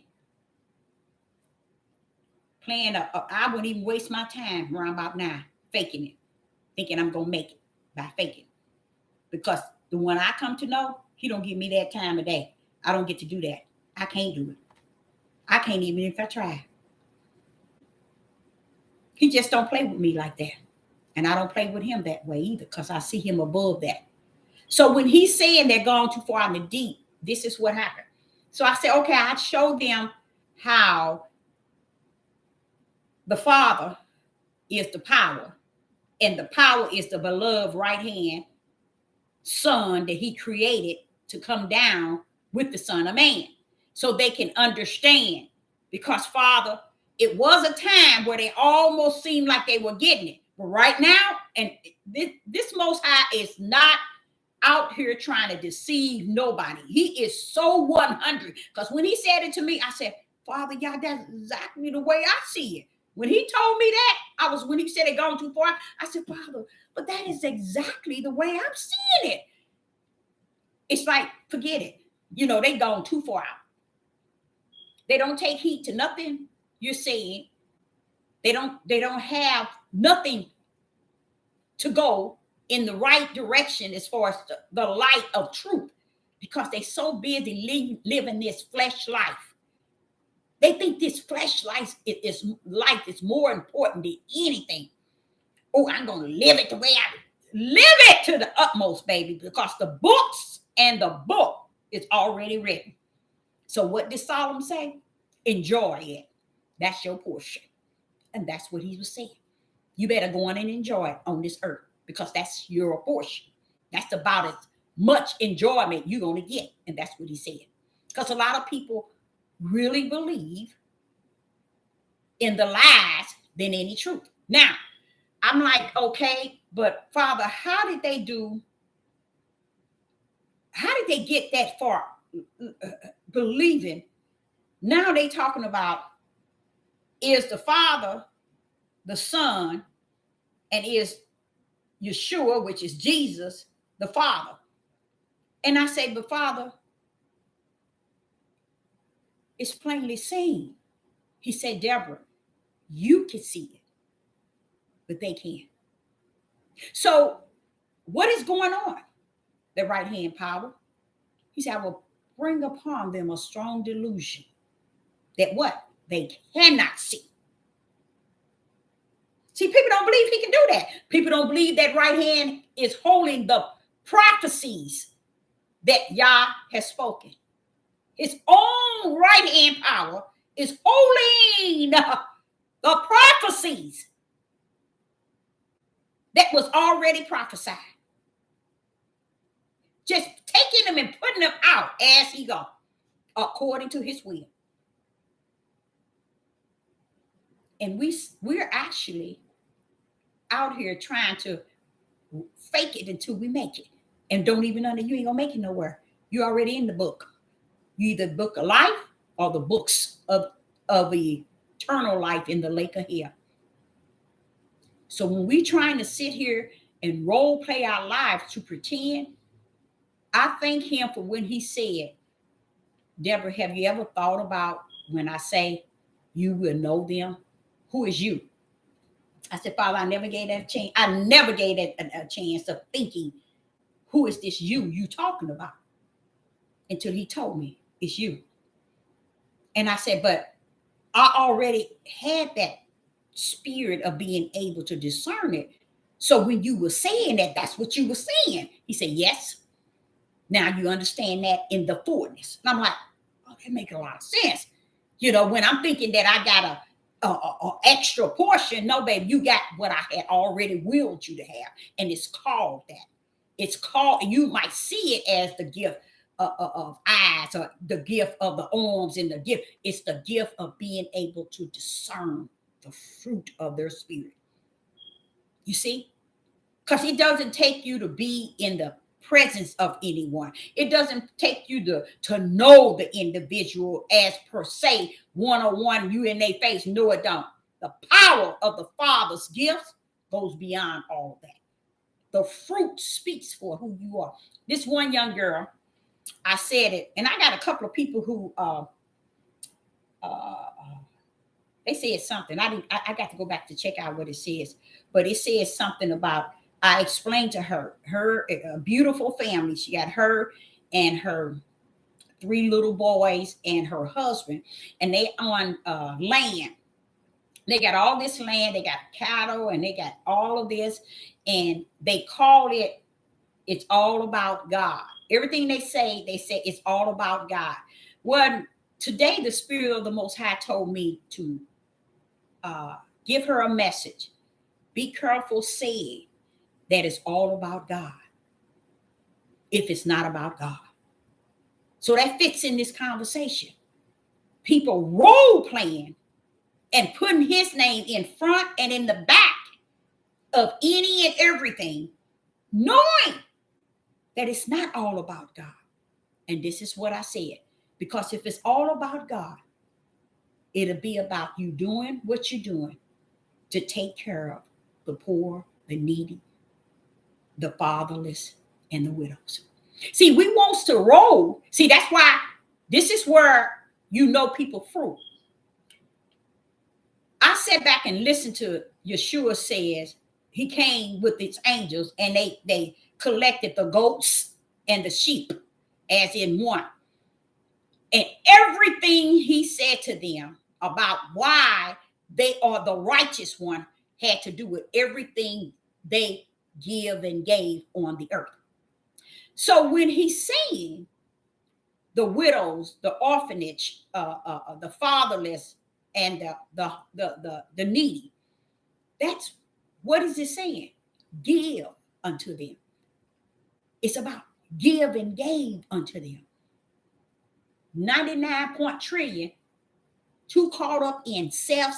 playing I wouldn't even waste my time around about now faking it, thinking I'm gonna make it by faking. Because the one I come to know, he don't give me that time of day. I don't get to do that. I can't do it. I can't even if I try. He just don't play with me like that. And I don't play with him that way either, because I see him above that. So when he's saying they're going too far in the deep, this is what happened. So I said, okay, I showed them how the Father is the power, and the power is the beloved right hand Son that he created to come down with the Son of Man, so they can understand. Because Father, it was a time where they almost seemed like they were getting it, but right now, and this Most High is not out here trying to deceive nobody. He is so 100. Because when he said it to me, I said, Father, y'all, that's exactly the way I see it. When he told me that, when he said it gone too far, I said, Father, but that is exactly the way I'm seeing it. It's like, forget it. They gone too far out. They don't take heed to nothing you're saying. They don't have nothing to go in the right direction as far as the light of truth, because they're so busy living this flesh life. They think this flesh life is more important than anything. Oh, I'm going to live it the way I live it to the utmost, baby, because the books and the book is already written. So what did Solomon say? Enjoy it. That's your portion. And that's what he was saying. You better go on and enjoy it on this earth, because that's your portion. That's about as much enjoyment you're going to get. And that's what he said. Because a lot of people really believe in the lies than any truth. Now, I'm like, okay, but Father, how did they get that far believing? Now they talking about, is the Father the Son, and is Yeshua, which is Jesus, the Father? And I say, but Father, it's plainly seen. He said, Deborah, you can see it, but they can't. So what is going on? The right hand power. He said, I will bring upon them a strong delusion that what? They cannot see. See, people don't believe he can do that. People don't believe that right hand is holding the prophecies that Yah has spoken. His own right hand power is holding the prophecies that was already prophesied. Just taking them and putting them out as he goes, according to his will. And we're actually out here trying to fake it until we make it. And don't even know that you ain't gonna make it nowhere. You're already in the book. You either the book of life or the books of the eternal life in the lake of hell. So when we trying to sit here and role play our lives to pretend, I thank him for when he said, Deborah, have you ever thought about when I say you will know them? Who is you? I said, Father, I never gave that a chance. I never gave that a chance of thinking, who is this you talking about? Until he told me, it's you. And I said, but I already had that spirit of being able to discern it. So when you were saying that, that's what you were saying. He said, yes. Now you understand that in the fullness. And I'm like, oh, that makes a lot of sense. When I'm thinking that I got a extra portion, no, baby, you got what I had already willed you to have. And it's called that. It's called, and you might see it as the gift of eyes, or the gift of the arms, and the gift. It's the gift of being able to discern the fruit of their spirit. You see? Because it doesn't take you to be in the presence of anyone. It doesn't take you to know the individual as per se, one-on-one, you in their face. No, it don't. The power of the Father's gifts goes beyond all that. The fruit speaks for who you are. This one young girl, I said it, and I got a couple of people who they said something. I got to go back to check out what it says, but it says something about, I explained to her a beautiful family. She got her and her 3 little boys and her husband, and they on land. They got all this land, they got cattle, and they got all of this, and they call it, it's all about God. Everything they say it's all about God. Well, today the Spirit of the Most High told me to give her a message. Be careful saying that it's all about God if it's not about God. So that fits in this conversation. People role playing and putting his name in front and in the back of any and everything, knowing that it's not all about God. And this is what I said, because if it's all about God, it'll be about you doing what you're doing to take care of the poor, the needy, the fatherless, and the widows. See, we wants to roll. See, that's why this is where you know people fruit. I sat back and listened to Yeshua says he came with his angels and they collected the goats and the sheep as in one. And everything he said to them about why they are the righteous one had to do with everything they give and gave on the earth. So when he's saying the widows, the orphanage, the fatherless, and the needy, that's what is it saying? Give unto them. It's about give and gave unto them. 99 trillion, too caught up in self,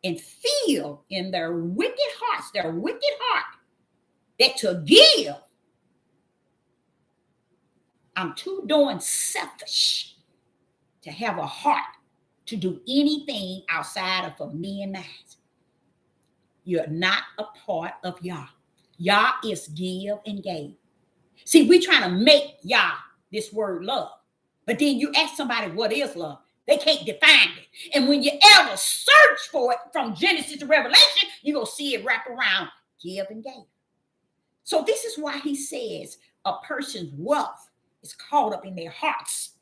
and feel in their wicked hearts, that to give, I'm too darn selfish to have a heart to do anything outside of for me and mine. You're not a part of Yah. Yah is give and gave. See, we trying to make Yah this word love. But then you ask somebody what is love. They can't define it. And when you ever search for it from Genesis to Revelation, you're going to see it wrap around give and gave. So this is why he says a person's wealth is caught up in their hearts,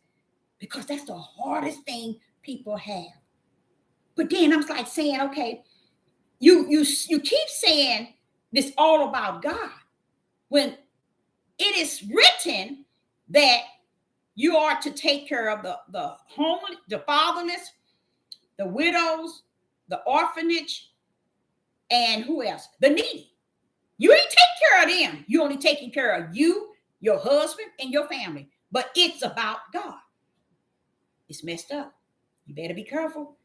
because that's the hardest thing people have. But then I'm like saying, okay, you keep saying this all about God when it is written that you are to take care of the homeless, the fatherless, the widows, the orphanage, and who else? The needy. You ain't taking care of them. You only taking care of you, your husband, and your family. But it's about God. It's messed up. You better be careful.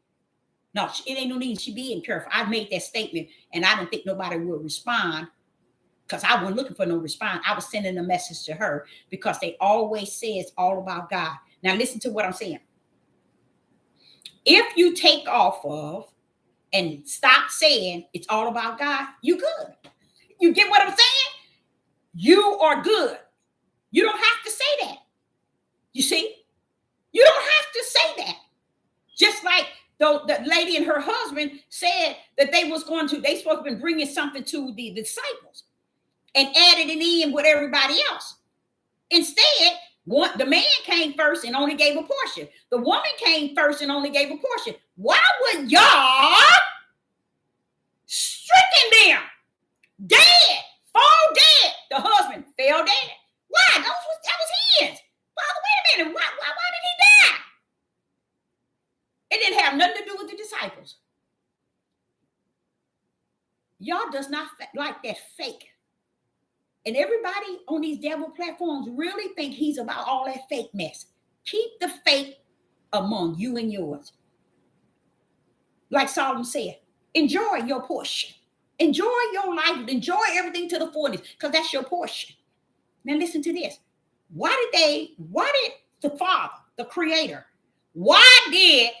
No, it ain't no need she being careful. I made that statement, and I didn't think nobody would respond because I wasn't looking for no response. I was sending a message to her because they always say it's all about God. Now, listen to what I'm saying. If you take off of and stop saying it's all about God, you good. You get what I'm saying? You are good. You don't have to say that. You see? You don't have to say that. Just like the lady and her husband said that they supposed to be bringing something to the disciples and added it in with everybody else. Instead, the man came first and only gave a portion. The woman came first and only gave a portion. Why would y'all stricken them dead, fall dead? The husband fell dead. Why? That was his. Father, wait a minute. Why did he die? It didn't have nothing to do with the disciples. Y'all does not like that fake. And everybody on these devil platforms really think he's about all that fake mess. Keep the fake among you and yours. Like Solomon said, enjoy your portion. Enjoy your life. Enjoy everything to the fullness, because that's your portion. Now listen to this. Why did the Father, the Creator, why did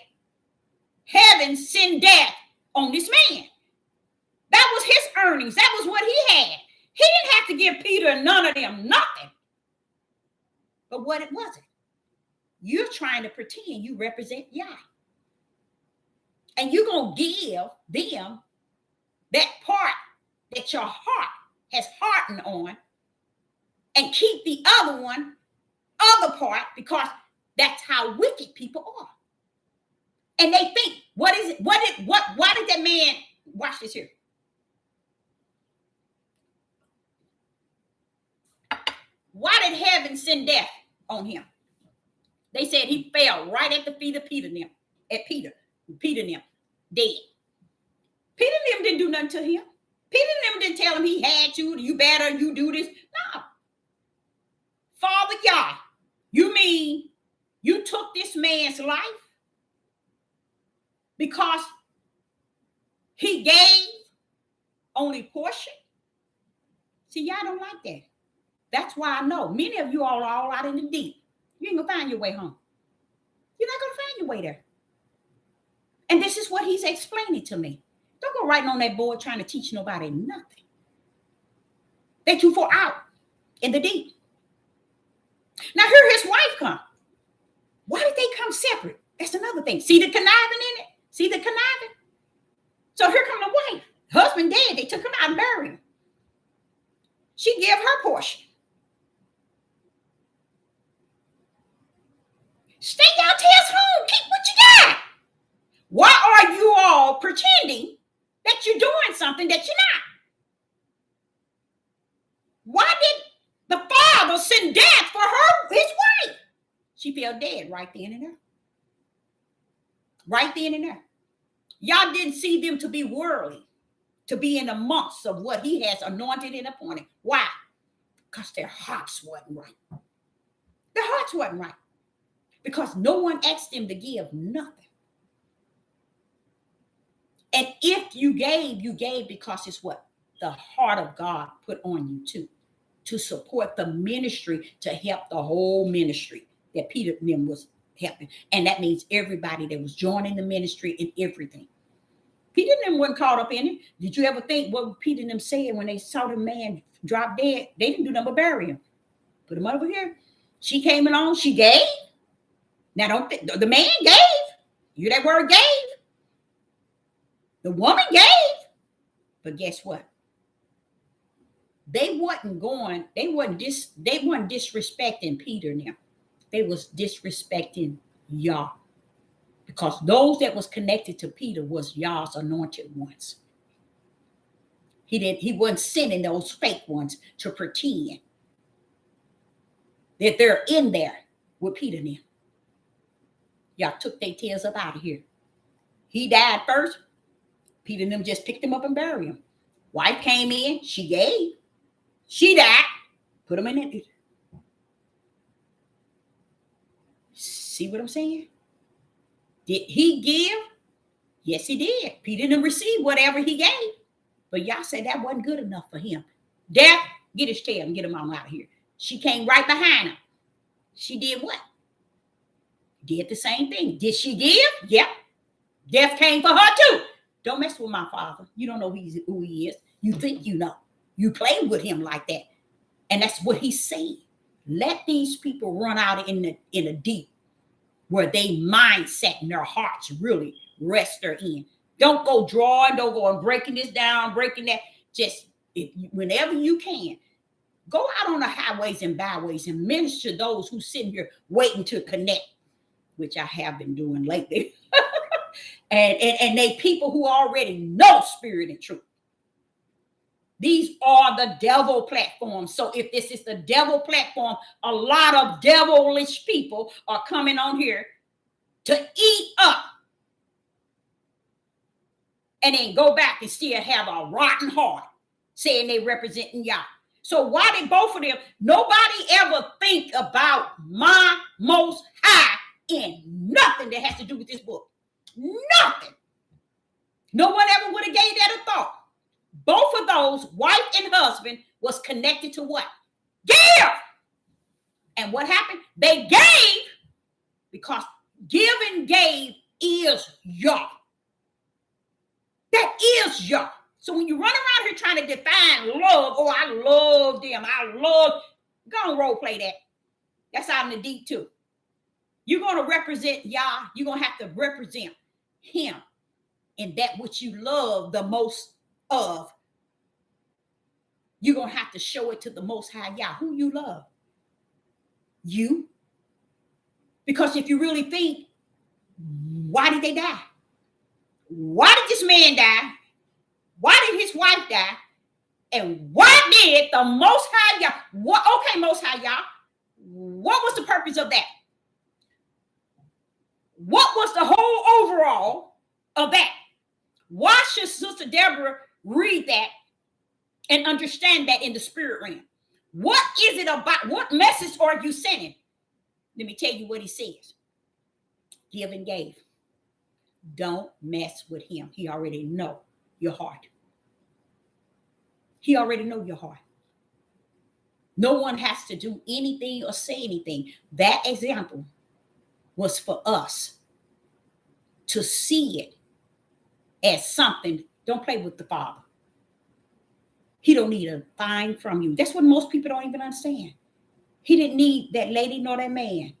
heaven send death on this man? That was his earnings. That was what he had. He didn't have to give Peter and none of them nothing. But what it wasn't. You're trying to pretend you represent Yah. And you're going to give them that part that your heart has hardened on, and keep the other part, because that's how wicked people are. And they think, why did that man, watch this here. Why did heaven send death on him? They said he fell right at the feet of Peter and them. Peter and them, dead. Peter and them didn't do nothing to him. Peter and them didn't tell him he had to, you better, you do this. No. Father Yah, you mean you took this man's life because he gave only portion? See, y'all don't like that. That's why I know many of you all are all out in the deep. You ain't gonna find your way home. You're not gonna find your way there. And this is what he's explaining to me. Don't go writing on that board trying to teach nobody nothing. They too far out in the deep. Now here his wife come. Why did they come separate? That's another thing. See the conniving in it? See the conniving? So here come the wife. Husband dead. They took him out and buried him. She gave her portion. Stay your tails home. Keep what you got. Why are you all pretending that you're doing something that you're not? Why did the Father send death for her, his wife? She fell dead right then and there. Right then and there. Y'all didn't see them to be worldly, to be in the months of what he has anointed and appointed. Why? Because their hearts wasn't right. Their hearts wasn't right. Because no one asked them to give nothing. And if you gave because it's what the heart of God put on you to support the ministry, to help the whole ministry that Peter and them was helping. And that means everybody that was joining the ministry and everything. Peter and them wasn't caught up in it. Did you ever think what Peter and them said when they saw the man drop dead? They didn't do nothing but bury him. Put him over here. She came along, she gave. Now don't think the man gave. You that word gave. The woman gave. But guess what? They wasn't disrespecting Peter now. They was disrespecting Yah. Because those that was connected to Peter was Yah's anointed ones. He wasn't sending those fake ones to pretend that they're in there with Peter now. Y'all took their tails up out of here. He died first. Peter and them just picked him up and buried him. Wife came in. She gave. She died. Put him in it. See what I'm saying? Did he give? Yes, he did. Peter and them received whatever he gave. But y'all said that wasn't good enough for him. Death, get his tail and get him on out of here. She came right behind him. She did what? Did the same thing. Did she give? Yep. Death came for her too. Don't mess with my Father. You don't know who he is. You think you know. You play with him like that. And that's what he's saying. Let these people run out in the deep where they mindset and their hearts really rest their in. Don't go drawing. Don't go and breaking this down, breaking that. Just whenever you can, go out on the highways and byways and minister to those who sitting here waiting to connect, which I have been doing lately. and they people who already know spirit and truth. These are the devil platforms. So if this is the devil platform, a lot of devilish people are coming on here to eat up and then go back and still have a rotten heart saying they representing Yah. So why did both of them, nobody ever think about my most high in nothing that has to do with this book? Nothing. No one ever would have gave that a thought. Both of those, wife and husband, was connected to what? Give. And what happened? They gave because give and gave is Yah. That is Yah. So when you run around here trying to define love, oh, I love them, I love, go on role play that. That's out in the deep too. You're going to represent Yah. You're going to have to represent him in that which you love the most of. You're going to have to show it to the Most High Yah, who you love. You. Because if you really think, why did they die? Why did this man die? Why did his wife die? And why did the Most High Yah? What? Okay, Most High Yah. What was the purpose of that? What was the whole overall of that? Why should Sister Deborah read that and understand that in the spirit realm? What is it about? What message are you sending? Let me tell you what he says. Give and gave. Don't mess with him. He already know your heart. He already know your heart. No one has to do anything or say anything. That example was for us to see it as something. Don't play with the Father. He don't need a thing from you. That's what most people don't even understand. He didn't need that lady nor that man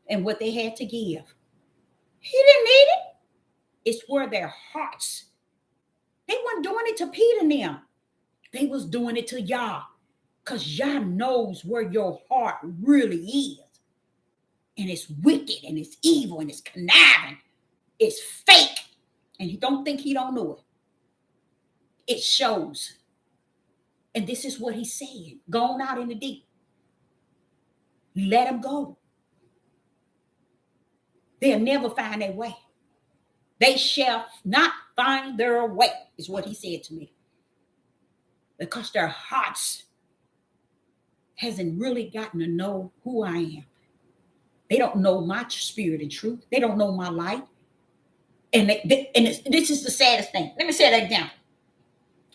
and what they had to give. He didn't need it. It's where their hearts. They weren't doing it to Peter and them. They was doing it to Yah. Because Yah knows where your heart really is. And it's wicked and it's evil and it's conniving. It's fake. And you don't think he don't know it. It shows. And this is what he's saying. Going out in the deep. Let them go. They'll never find their way. They shall not find their way, is what he said to me. Because their hearts hasn't really gotten to know who I am. They don't know my spirit and truth. They don't know my light. And this is the saddest thing. Let me say that again.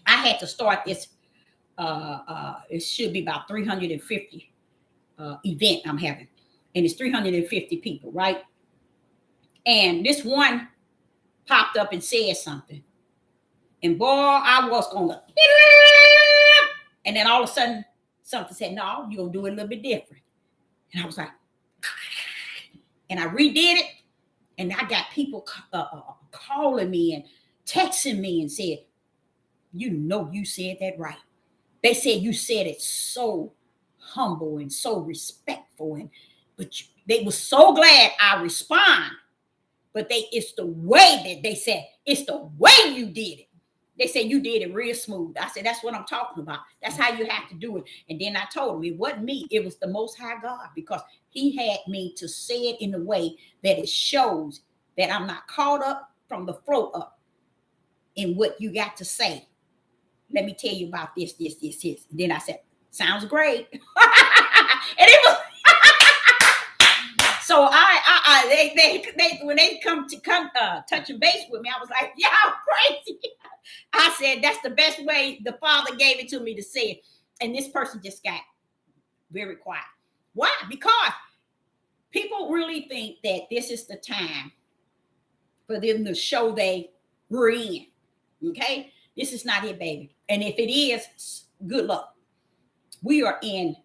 I had to start this. It should be about 350 event I'm having. And it's 350 people, right? And this one popped up and said something. And boy, I was going to. And then all of a sudden, something said, no, you're going to do it a little bit different. And I was like, and I redid it. And I got people calling me and texting me and said, you know, you said that right. They said you said it so humble and so respectful. But they were so glad I respond. But it's the way that they said, it's the way you did it. They said you did it real smooth. I said, that's what I'm talking about. That's how you have to do it. And then I told them it wasn't me. It was the Most High God, because he had me to say it in a way that it shows that I'm not caught up from the flow up in what you got to say. Let me tell you about this. And then I said, sounds great. And it was. So they when they come touching base with me, I was like, y'all crazy. I said, that's the best way the Father gave it to me to say it. And this person just got very quiet. Why? Because people really think that this is the time for them to show they were in. Okay? This is not it, baby. And if it is, good luck. We are in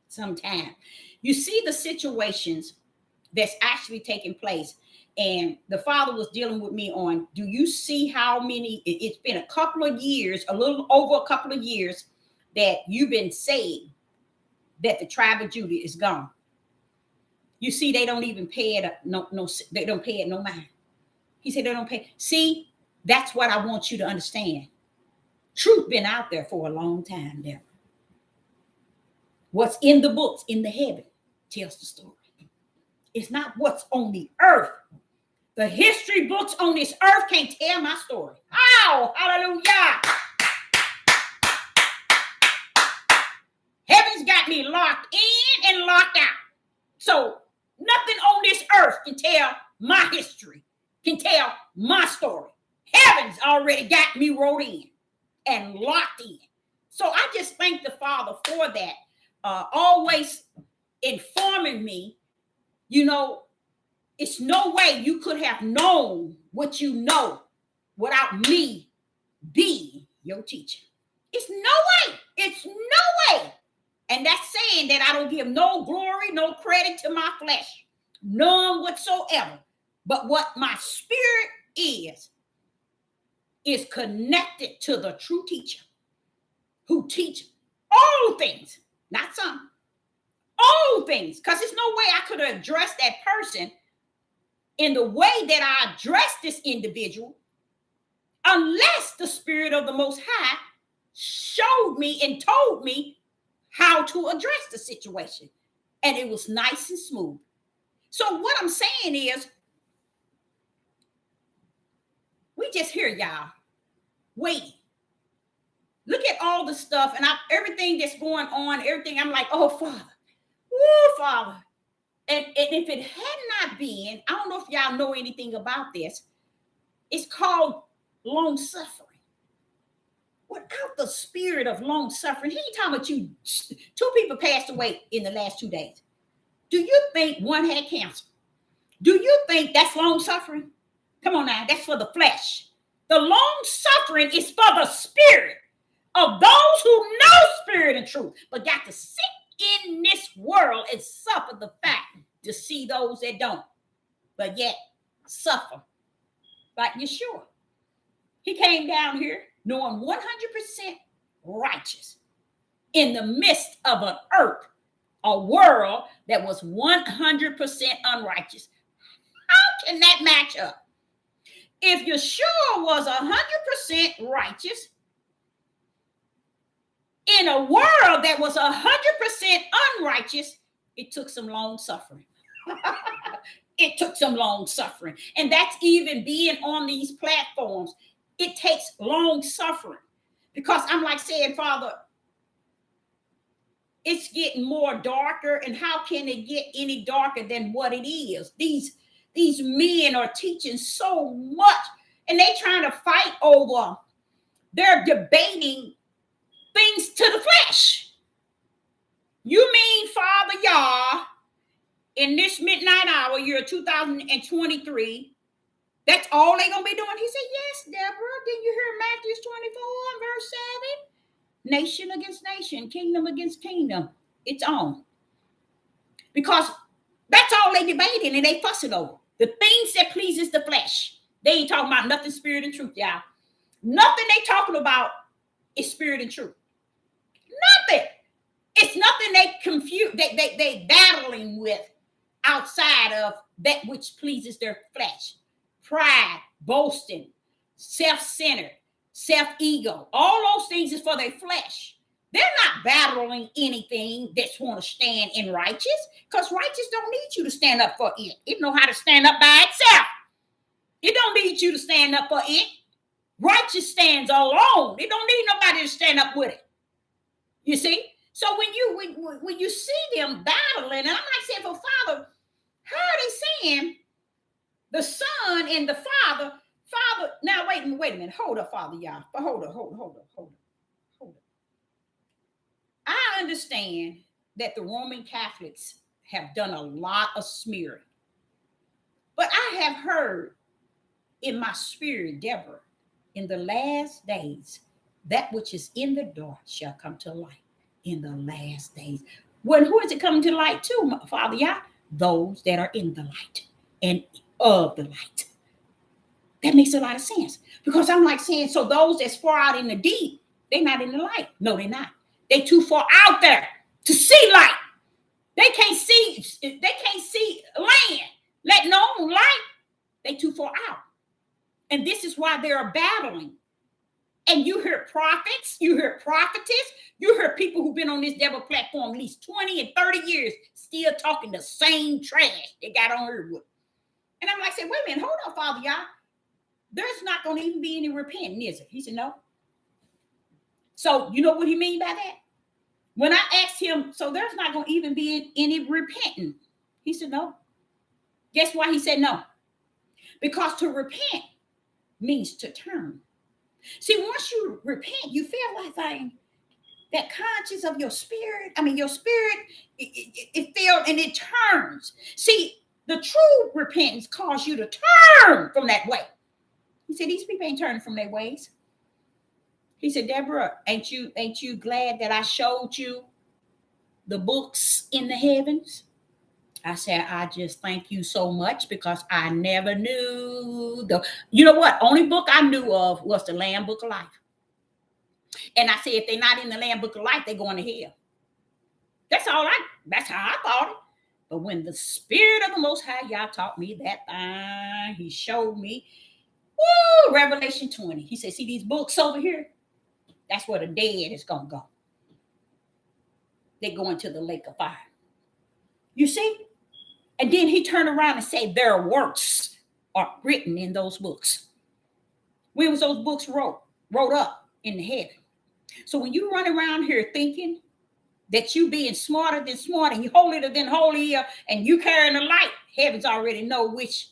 some time. You see the situations that's actually taking place. And the Father was dealing with me on, do you see how many, it's been a couple of years, a little over a couple of years that you've been saved, that the tribe of Judah is gone. You see, they don't even pay it, they don't pay it no mind. He said they don't pay. See, that's what I want you to understand. Truth been out there for a long time there. What's in the books, in the heaven, tells the story. It's not what's on the earth. The history books on this earth can't tell my story. Oh, hallelujah. Heaven's got me locked in and locked out. So nothing on this earth can tell my history. can tell my story. Heaven's already got me wrote in and locked in. So I just thank the Father for that, always informing me, it's no way you could have known what you know without me being your teacher. It's no way. It's no way. And that's saying that I don't give no glory, no credit to my flesh, none whatsoever. But what my spirit is connected to the true teacher who teaches all things, not some, all things. Because there's no way I could have addressed that person in the way that I addressed this individual unless the Spirit of the Most High showed me and told me how to address the situation. And it was nice and smooth. So what I'm saying is, we just hear y'all waiting. Look at all the stuff and everything that's going on, everything. I'm like, oh, Father. Oh, Father. And if it had not been, I don't know if y'all know anything about this. It's called long suffering. Without the spirit of long suffering, he ain't talking about you. 2 people passed away in the last 2 days. Do you think one had cancer? Do you think that's long suffering? Come on now, that's for the flesh. The long suffering is for the spirit of those who know spirit and truth, but got to sit in this world and suffer the fact to see those that don't, but yet suffer like Yeshua. He came down here knowing 100% righteous in the midst of an earth, a world that was 100% unrighteous. How can that match up? If Yeshua was 100% righteous in a world that was 100% unrighteous, it took some long suffering. It took some long suffering. And that's even being on these platforms. It takes long suffering. Because I'm like saying, Father, it's getting more darker. And how can it get any darker than what it is? These men are teaching so much. And they trying to fight over. They're debating things to the flesh. You mean, Father Yah, in this midnight hour, year 2023, that's all they're going to be doing? He said, yes, Deborah. Didn't you hear Matthew 24, verse 7? Nation against nation, kingdom against kingdom. It's on. Because that's all they debating and they fussing over. The things that pleases the flesh. They ain't talking about nothing spirit and truth, y'all. Nothing they talking about is spirit and truth. Nothing. It's nothing they confuse, they battling with outside of that which pleases their flesh. Pride, boasting, self-centered, self-ego. All those things is for their flesh. They're not battling anything that's want to stand in righteous, because righteous don't need you to stand up for it. It know how to stand up by itself. It don't need you to stand up for it. Righteous stands alone. It don't need nobody to stand up with it. You see? So when you see them battling, and I'm like saying, for Father, how are they saying the Son and the Father? Father, now wait a minute. Hold up, Father, y'all. Hold up. I understand that the Roman Catholics have done a lot of smearing. But I have heard in my spirit, Deborah, in the last days, that which is in the dark shall come to light in the last days. Well, who is it coming to light to, Father Yah? Those that are in the light and of the light. That makes a lot of sense. Because I'm like saying, so those that's far out in the deep, they're not in the light. No, they're not. They too far out there to see light. They can't see land, let alone light. They too far out. And this is why they're battling. And you hear prophets, you hear prophetess, you hear people who've been on this devil platform at least 20 and 30 years still talking the same trash they got on her with. And I'm like, say, wait a minute, hold on, Father Yah. There's not going to even be any repenting, is it? He said, no. So you know what he mean by that? When I asked him, so there's not going to even be any repenting. He said, no. Guess why he said no? Because to repent means to turn. See, once you repent, you feel like that conscience of your spirit. I mean, your spirit, it feels and it turns. See, the true repentance calls you to turn from that way. He said, these people ain't turning from their ways. He said, Deborah, ain't you glad that I showed you the books in the heavens? I said, I just thank you so much because I never knew you know what? Only book I knew of was the Lamb Book of Life. And I said, if they're not in the Lamb Book of Life, they're going to hell. That's how I thought it. But when the Spirit of the Most High Yah taught me that thing, he showed me, Revelation 20. He said, see these books over here? That's where the dead is going to go. They're going to the lake of fire. You see? And then he turned around and said, their works are written in those books. When was those books wrote up in the heaven? So when you run around here thinking that you being smarter than smart and you holier than holy and you carrying the light, heavens already know which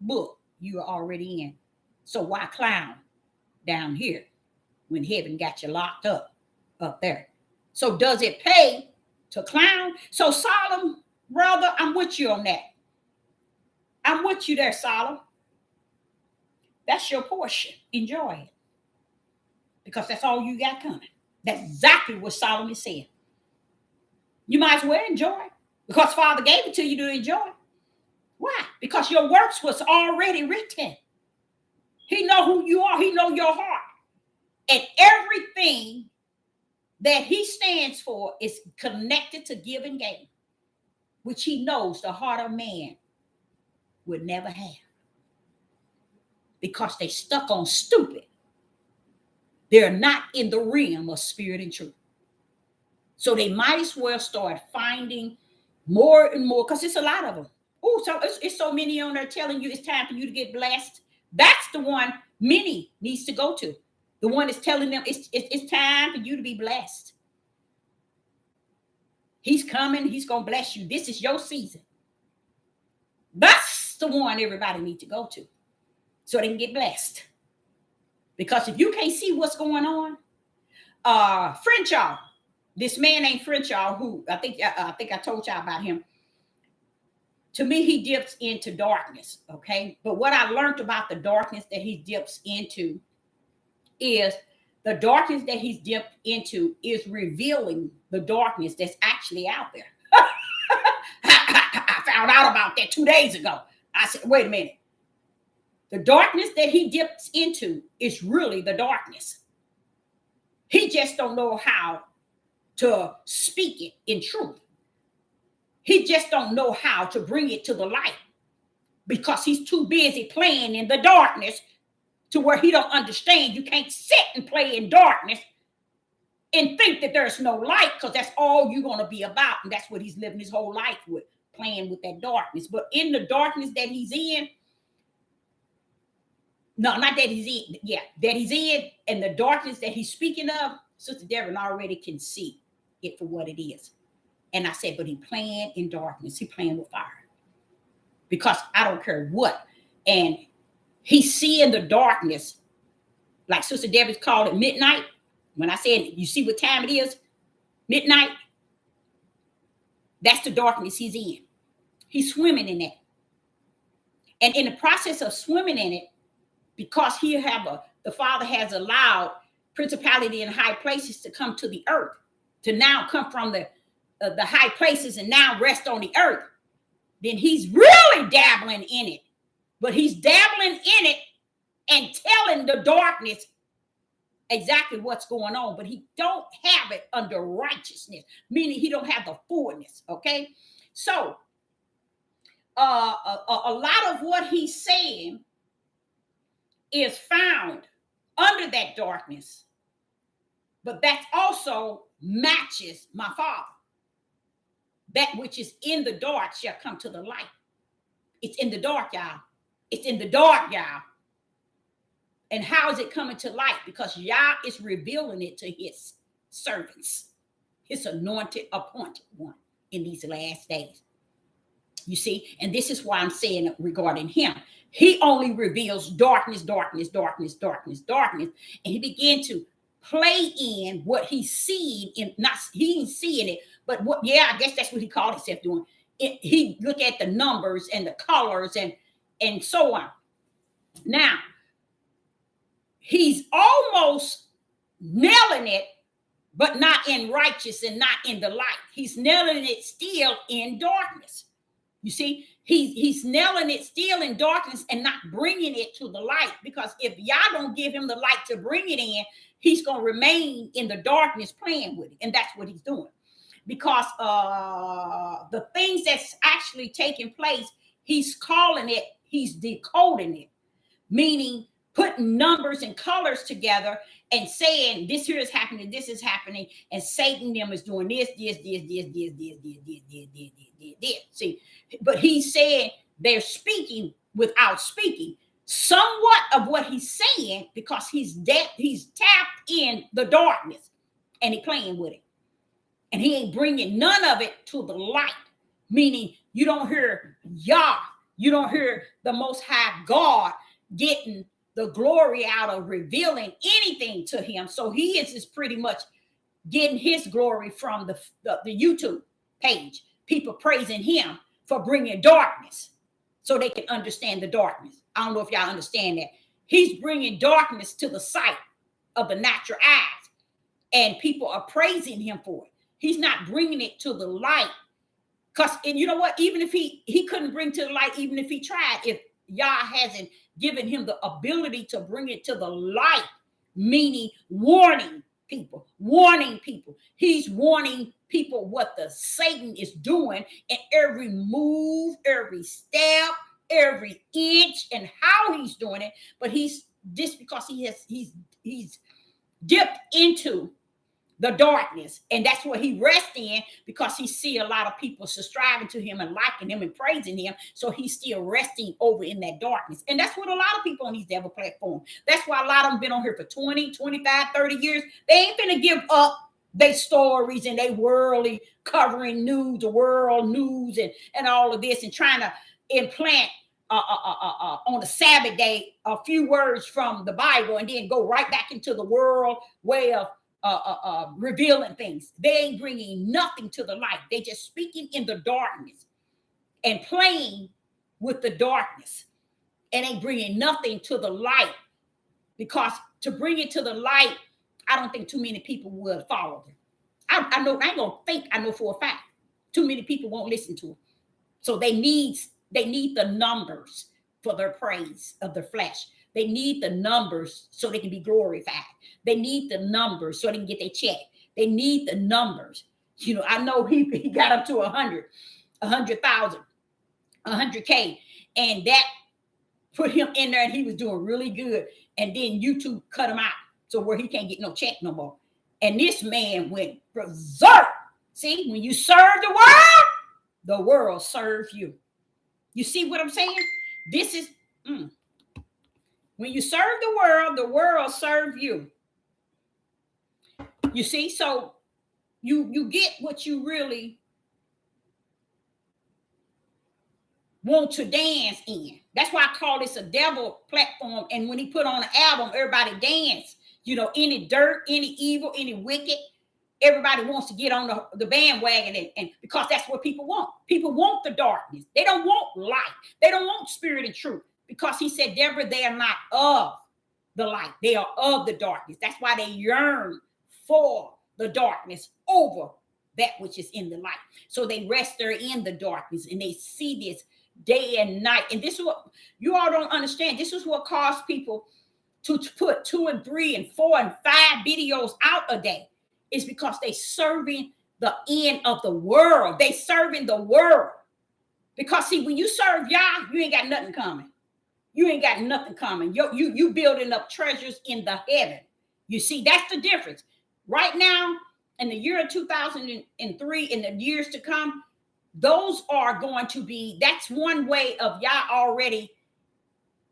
book you are already in. So why clown down here when heaven got you locked up there? So does it pay to clown? So Solomon, brother, I'm with you on that. I'm with you there, Solomon. That's your portion. Enjoy it. Because that's all you got coming. That's exactly what Solomon said. You might as well enjoy it. Because Father gave it to you to enjoy it. Why? Because your works was already written. He know who you are. He know your heart. And everything that he stands for is connected to give and gain, which he knows the heart of man would never have. Because they stuck on stupid. They're not in the realm of spirit and truth. So they might as well start finding more and more, because it's a lot of them. Oh, so it's so many on there telling you it's time for you to get blessed. That's the one many needs to go to. The one that's telling them it's time for you to be blessed. He's coming. He's going to bless you. This is your season. That's the one everybody needs to go to so they can get blessed. Because if you can't see what's going on, Frenchall, this man named Frenchall, who I think I told y'all about him. To me, he dips into darkness, okay? But what I learned about the darkness that he dips into is the darkness that he's dipped into is revealing the darkness that's actually out there. I found out about that 2 days ago. I said, wait a minute. The darkness that he dips into is really the darkness. He just don't know how to speak it in truth. He just don't know how to bring it to the light because he's too busy playing in the darkness to where he don't understand. You can't sit and play in darkness and think that there's no light, because that's all you're going to be about. And that's what he's living his whole life with, playing with that darkness. But in the darkness that he's in, no, not that he's in, yeah, that he's in, and the darkness that he's speaking of, Sister Devin already can see it for what it is. And I said, but he playing in darkness. He playing with fire. Because I don't care what. And he's seeing the darkness, like Sister Debbie called it midnight. When I said, you see what time it is? Midnight. That's the darkness he's in. He's swimming in that. And in the process of swimming in it, because the Father has allowed principality in high places to come to the earth, to now come from the high places and now rest on the earth, then he's really dabbling in it. But he's dabbling in it and telling the darkness exactly what's going on, but he don't have it under righteousness, meaning he don't have the fullness, okay? So a lot of what he's saying is found under that darkness, but that also matches my Father. That which is in the dark shall come to the light. It's in the dark, y'all. It's in the dark, y'all. And how is it coming to light? Because Yah is revealing it to his servants, his anointed, appointed one in these last days. You see, and this is why I'm saying regarding him. He only reveals darkness, darkness, darkness, darkness, darkness. And he began to play in what he's seeing in, not he ain't seeing it, but what, yeah, I guess that's what he called himself doing. He look at the numbers and the colors and so on. Now, he's almost nailing it, but not in righteous and not in the light. He's nailing it still in darkness. You see, he's nailing it still in darkness and not bringing it to the light, because if y'all don't give him the light to bring it in, he's going to remain in the darkness playing with it. And that's what he's doing, because the things that's actually taking place, he's calling it, he's decoding it, meaning putting numbers and colors together and saying this here is happening, this is happening, and Satan them is doing this. See, but he's saying they're speaking without speaking somewhat of what he's saying, because he's tapped in the darkness and he's playing with it, and he ain't bringing none of it to the light. Meaning, you don't hear Yah, you don't hear the Most High God getting the glory out of revealing anything to him. So he is just pretty much getting his glory from the YouTube page. People praising him for bringing darkness so they can understand the darkness. I don't know if y'all understand that. He's bringing darkness to the sight of the natural eyes, and people are praising him for it. He's not bringing it to the light, because, and you know what, even if he couldn't bring to the light, even if he tried, if Yah hasn't given him the ability to bring it to the light, meaning warning people. He's warning people what the Satan is doing, and every move, every step, every inch, and how he's doing it. But he's just because he's dipped into the darkness, and that's what he rests in, because he see a lot of people subscribing to him and liking him and praising him, so he's still resting over in that darkness. And that's what a lot of people on these devil platforms, that's why a lot of them been on here for 20, 25, 30 years. They ain't gonna give up their stories and they worldly covering news, the world news, and all of this, and trying to implant on the Sabbath day a few words from the Bible, and then go right back into the world way of revealing things. They ain't bringing nothing to the light. They just speaking in the darkness and playing with the darkness, and ain't bringing nothing to the light, because to bring it to the light, I don't think too many people will follow them. I know, I ain't gonna think, I know for a fact too many people won't listen to them. So they need the numbers for their praise of their flesh. They need the numbers so they can be glorified. They need the numbers so they can get their check. They need the numbers. You know, I know he got up to 100,000, 100K, and that put him in there, and he was doing really good. And then YouTube cut him out, so where he can't get no check no more. And this man went berserk. See, when you serve the world serves you. You see what I'm saying? This is when you serve the world serves you. You see, so you get what you really want to dance in. That's why I call this a devil platform. And when he put on an album, everybody dance. You know, any dirt, any evil, any wicked, everybody wants to get on the bandwagon, and because that's what people want. People want the darkness. They don't want light. They don't want spirit and truth, because he said, Deborah, they are not of the light. They are of the darkness. That's why they yearn for the darkness over that which is in the light. So they rest there in the darkness, and they see this day and night. And this is what you all don't understand. This is what caused people to put 2 and 3 and 4 and 5 videos out a day. Is because they serving the end of the world. They serving the world. Because see, when you serve Yah, you ain't got nothing coming. You ain't got nothing coming. You building up treasures in the heaven. You see, that's the difference. Right now, in the year of 2003, in the years to come, those are going to be, that's one way of Yah already.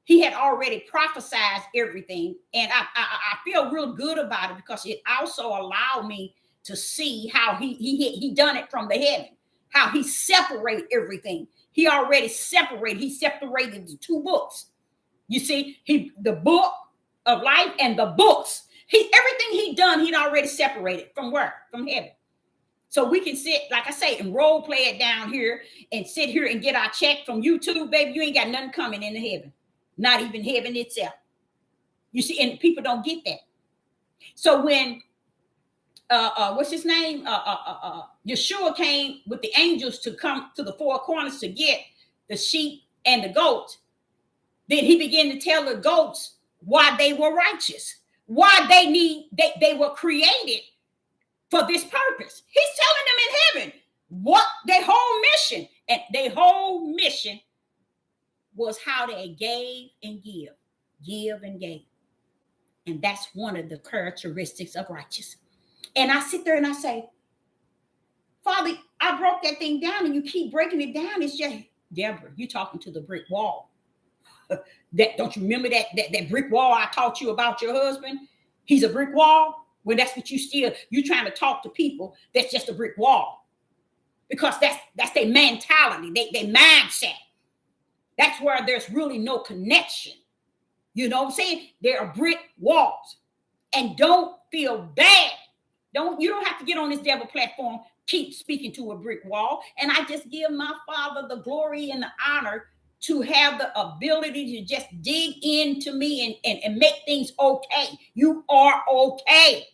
He had already prophesied everything. And I feel real good about it, because it also allowed me to see how he done it from the heaven, how he separate everything. He already separated. He separated the two books. You see, the book of life and the books. Everything he done, he'd already separated from where? From heaven. So we can sit, like I say, and role play it down here and sit here and get our check from YouTube, baby. You ain't got nothing coming into heaven. Not even heaven itself. You see, and people don't get that. So when what's his name? Yeshua came with the angels to come to the four corners to get the sheep and the goats. Then he began to tell the goats why they were righteous, why they were created for this purpose. He's telling them in heaven what their whole mission, and their whole mission was how they gave and give and gave. And that's one of the characteristics of righteous. And I sit there and I say, Father, I broke that thing down and you keep breaking it down. It's just, Deborah, you're talking to the brick wall. Don't you remember that brick wall I taught you about your husband? He's a brick wall. Well, that's what you're trying to talk to people. That's just a brick wall. Because that's their mentality, their mindset. That's where there's really no connection. You know what I'm saying? There are brick walls. And don't feel bad. You don't have to get on this devil platform, keep speaking to a brick wall. And I just give my Father the glory and the honor to have the ability to just dig into me and make things okay. You are okay.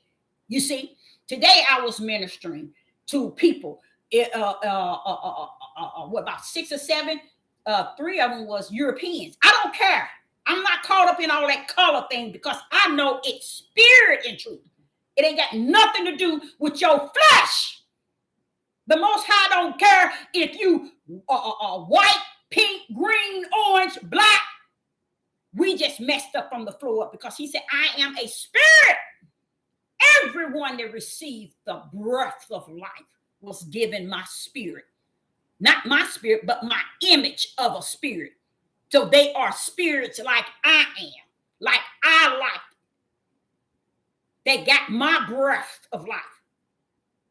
You see, today I was ministering to people. What, about 6 or 7? 3 of them was Europeans. I don't care. I'm not caught up in all that color thing because I know it's spirit and truth. It ain't got nothing to do with your flesh. The Most High don't care if you are white, pink, green, orange, black. We just messed up from the floor up because he said, I am a spirit. Everyone that received the breath of life was given my spirit. Not my spirit, but my image of a spirit. So they are spirits like I am, like I like. They got my breath of life.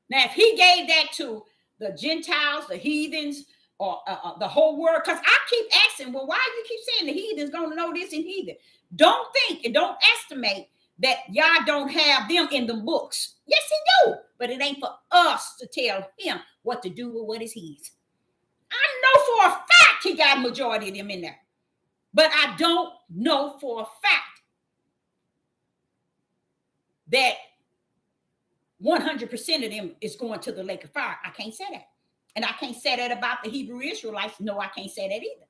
Now, if he gave that to the Gentiles, the heathens, or the whole world, because I keep asking, well, why do you keep saying the heathen's going to know this and heathen? Don't think and don't estimate that y'all don't have them in the books. Yes, he do. But it ain't for us to tell him what to do with what is his. I know for a fact he got a majority of them in there. But I don't know for a fact that 100% of them is going to the lake of fire. I can't say that. And I can't say that about the Hebrew Israelites. No, I can't say that either.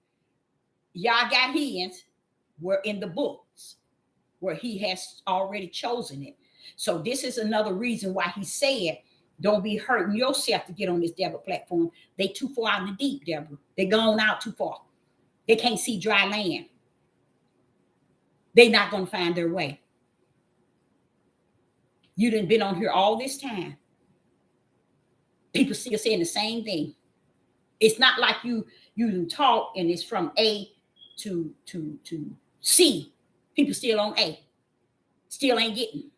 Y'all got heathens were in the books where he has already chosen it. So this is another reason why he said, don't be hurting yourself to get on this devil platform. They too far out in the deep, Deborah. They gone out too far. They can't see dry land. They're not going to find their way. You done been on here all this time. People still saying the same thing. It's not like you done talk and it's from A to C. People still on A. Still ain't getting.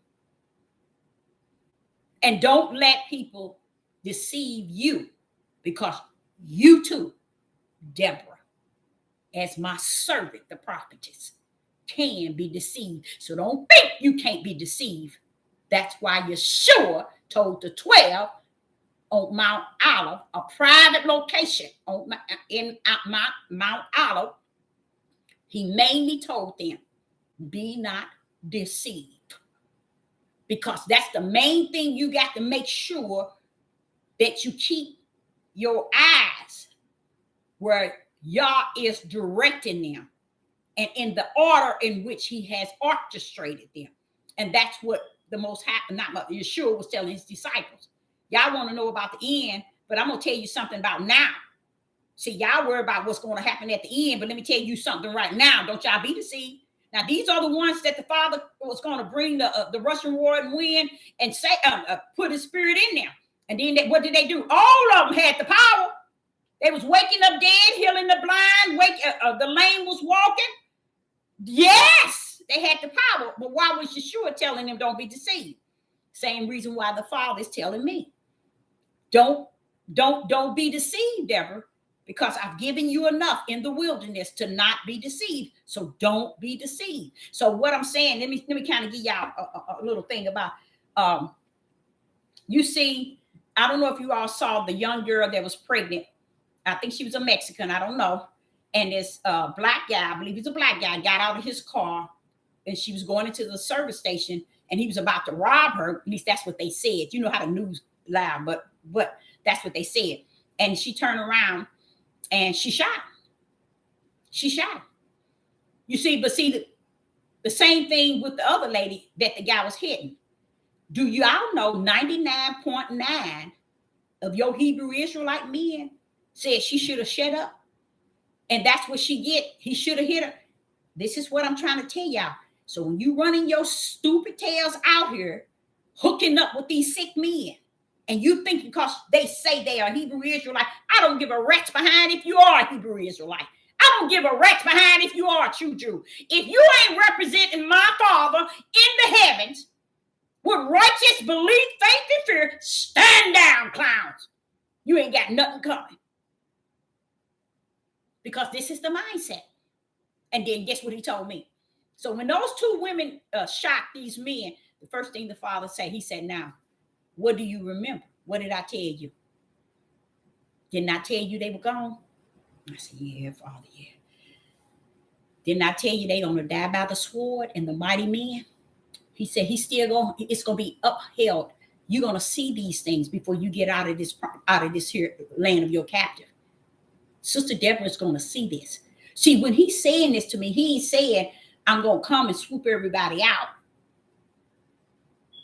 And don't let people deceive you because you too, Deborah, as my servant, the prophetess, can be deceived. So don't think you can't be deceived. That's why Yeshua told the 12 on Mount Olive, a private location in Mount Olive, he mainly told them, be not deceived. Because that's the main thing you got to make sure that you keep your eyes where Yah is directing them and in the order in which he has orchestrated them. And that's what the Most High, Yeshua was telling his disciples. Y'all want to know about the end, but I'm going to tell you something about now. See, y'all worry about what's going to happen at the end, but let me tell you something right now. Don't y'all be deceived. Now, these are the ones that the Father was going to bring the Russian war and win and say, put his spirit in them. And then what did they do? All of them had the power. They was waking up dead, healing the blind, the lame was walking. Yes, they had the power. But why was Yeshua telling them don't be deceived? Same reason why the Father is telling me. Don't be deceived, Deborah, because I've given you enough in the wilderness to not be deceived. So don't be deceived. So what I'm saying, let me kind of give y'all a little thing about, you see, I don't know if you all saw the young girl that was pregnant. I think she was a Mexican. I don't know. And this black guy, I believe he's a black guy, got out of his car and she was going into the service station and he was about to rob her. At least that's what they said. You know how the news lied, but that's what they said. And she turned around and she shot him. She shot him. You see, but see, the same thing with the other lady that the guy was hitting. Do y'all know 99.9 of your Hebrew Israelite men said she should have shut up? And that's what she get. He should have hit her. This is what I'm trying to tell y'all. So when you running your stupid tails out here, hooking up with these sick men, and you think because they say they are Hebrew Israelite, I don't give a rat's behind if you are a Hebrew Israelite. I don't give a rat's behind if you are a true Jew. If you ain't representing my Father in the heavens with righteous belief, faith, and fear, stand down, clowns. You ain't got nothing coming. Because this is the mindset. And then guess what he told me? So when those two women shot these men, the first thing the father said, he said, now, what do you remember? What did I tell you? Didn't I tell you they were gone? I said, yeah, Father, yeah. Didn't I tell you they gonna die by the sword and the mighty men? He said, he's still going, it's gonna be upheld. You're gonna see these things before you get out of this here land of your captive. Sister Deborah is gonna see this. See, when he's saying this to me, he ain't saying, I'm gonna come and swoop everybody out.